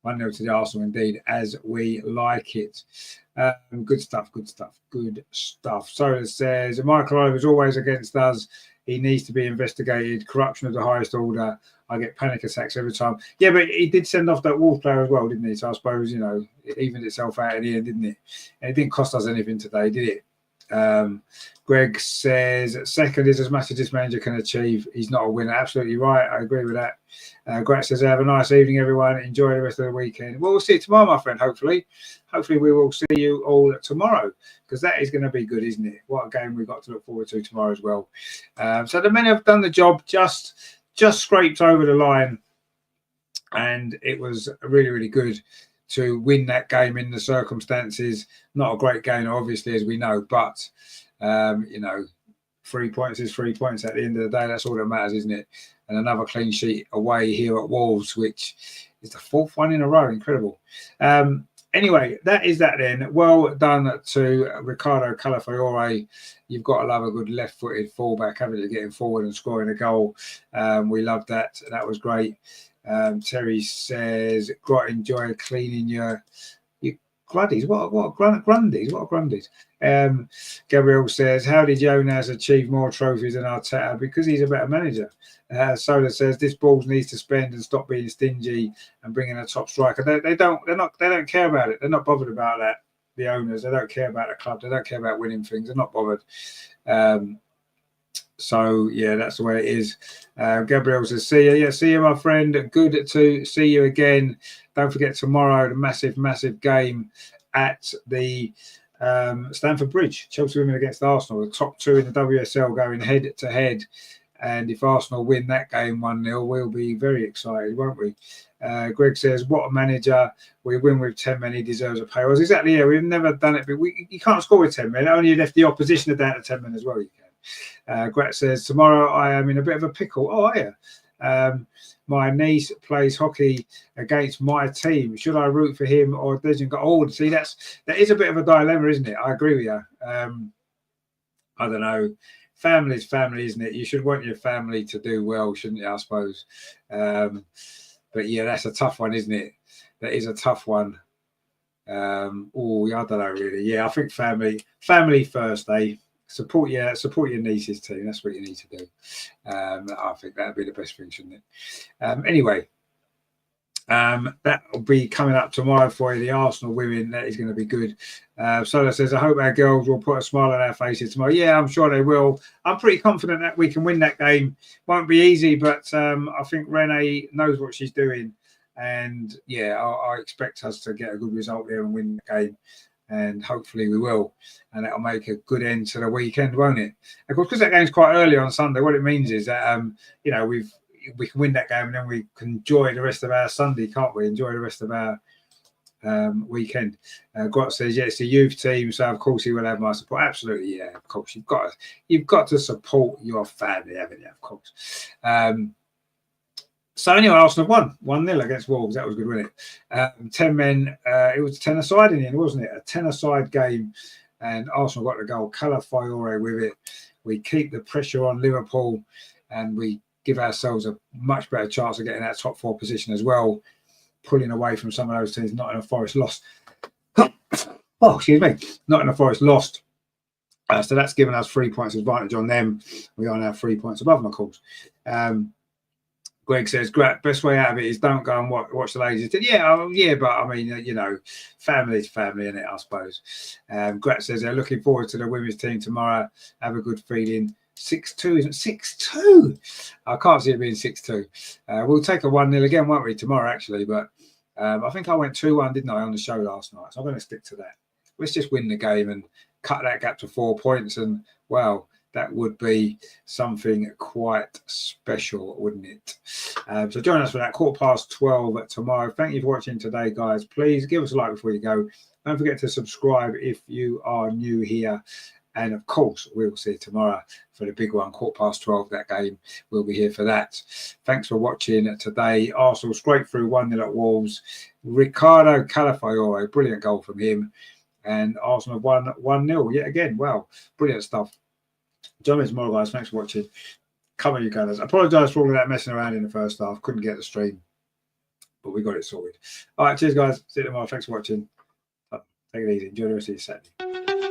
1-0 to the Arsenal, indeed, as we like it. Good stuff. So it says Michael Oliver is always against us. He needs to be investigated. Corruption of the highest order. I get panic attacks every time. Yeah, but he did send off that Wolves player as well, didn't he? So I suppose, you know, it evened itself out in the end, didn't it? And it didn't cost us anything today, did it? Greg says second is as much as this manager can achieve. He's not a winner. Absolutely right. I agree with that. Grant says have a nice evening, everyone. Enjoy the rest of the weekend. Well, we'll see you tomorrow, my friend. Hopefully we will see you all tomorrow, because that is going to be good, isn't it? What a game we've got to look forward to tomorrow as well. So the men have done the job, just scraped over the line, and it was really, really good to win that game in the circumstances. Not a great game, obviously, as we know, but you know, 3 points is 3 points at the end of the day. That's all that matters, isn't it? And another clean sheet away here at Wolves, which is the fourth one in a row. Incredible. Anyway, that is that then. Well done to Ricardo Calafiore. You've got to love a good left-footed fullback, haven't you, getting forward and scoring a goal. We loved that. That was great. Terry says, "Got enjoy cleaning your Grundies. What Grundies? What Grundies?" Gabriel says, "How did Jonas achieve more trophies than Arteta? Because he's a better manager." Sola says, "This Bulls needs to spend and stop being stingy and bring in a top striker." They don't care about it. They're not bothered about that. The owners, they don't care about the club. They don't care about winning things. They're not bothered. So yeah, that's the way it is. Gabriel says, "See you, yeah, see you, my friend. Good to see you again. Don't forget tomorrow the massive game at the Stamford Bridge. Chelsea women against Arsenal, the top two in the WSL going head to head. And if Arsenal win that game 1-0, we'll be very excited, won't we?" Greg says, "What a manager. We win with 10 men. He deserves a pay rise." Exactly, yeah. We've never done it, but you can't score with 10 men. Only you left the opposition down to 10 men as well, you can. Grat says, "Tomorrow I am in a bit of a pickle." Oh, yeah. My niece plays hockey against my team. Should I root for him or Dejan? Oh, see, that is a bit of a dilemma, isn't it? I agree with you. I don't know. Family's family, isn't it? You should want your family to do well, shouldn't you? I suppose. But yeah, that's a tough one, isn't it? That is a tough one. Oh, I don't know really. Yeah, I think family first, eh? Support your niece's team. That's what you need to do. I think that'd be the best thing, shouldn't it? Anyway, that will be coming up tomorrow for you. The Arsenal women, that is going to be good. Sola says, "I hope our girls will put a smile on our faces tomorrow." Yeah, I'm sure they will. I'm pretty confident that we can win that game. Won't be easy, but I think Renee knows what she's doing. And yeah, I expect us to get a good result there and win the game. And hopefully we will. And that'll make a good end to the weekend, won't it? Of course, because that game's quite early on Sunday, what it means is that, we can win that game and then we can enjoy the rest of our Sunday, can't we? Enjoy the rest of our weekend. Grot says, "Yeah, it's a youth team, so of course he will have my support." Absolutely, yeah, of course. You've got to support your family, haven't you? Of course. So anyway, Arsenal won 1-0 against Wolves. That was good, wasn't it? 10 men. It was 10-a-side in the end, wasn't it? A 10-a-side game, and Arsenal got the goal. Calafiore with it. We keep the pressure on Liverpool, and we give ourselves a much better chance of getting that top 4 position as well, pulling away from some of those teams. Nottingham Forest lost. Oh, excuse me. Nottingham Forest lost. So that's given us 3 points advantage on them. We are now 3 points above them, of course. Greg says, "Best way out of it is don't go and watch the ladies." Yeah, but I mean, family's family, isn't it? I suppose. Grat says they're looking forward to the women's team tomorrow. Have a good feeling. 6-2, isn't 6-2? I can't see it being 6-2. We'll take a 1-0 again, won't we, tomorrow, actually? But I think I went 2-1, didn't I, on the show last night? So I'm going to stick to that. Let's just win the game and cut that gap to 4 points. And, well, that would be something quite special, wouldn't it? So join us for that 12:15 tomorrow. Thank you for watching today, guys. Please give us a like before you go. Don't forget to subscribe if you are new here. And of course, we'll see you tomorrow for the big one, 12:15. That game, we'll be here for that. Thanks for watching today. Arsenal straight through 1-0 at Wolves. Ricardo Calafiore, brilliant goal from him. And Arsenal won 1-0 yet again. Wow, brilliant stuff. Join me tomorrow, guys. Thanks for watching. Come on, you guys. I apologise for all of that messing around in the first half. Couldn't get the stream, but we got it sorted. All right, cheers, guys. See you tomorrow. Thanks for watching. Take it easy. Enjoy the rest of your Saturday.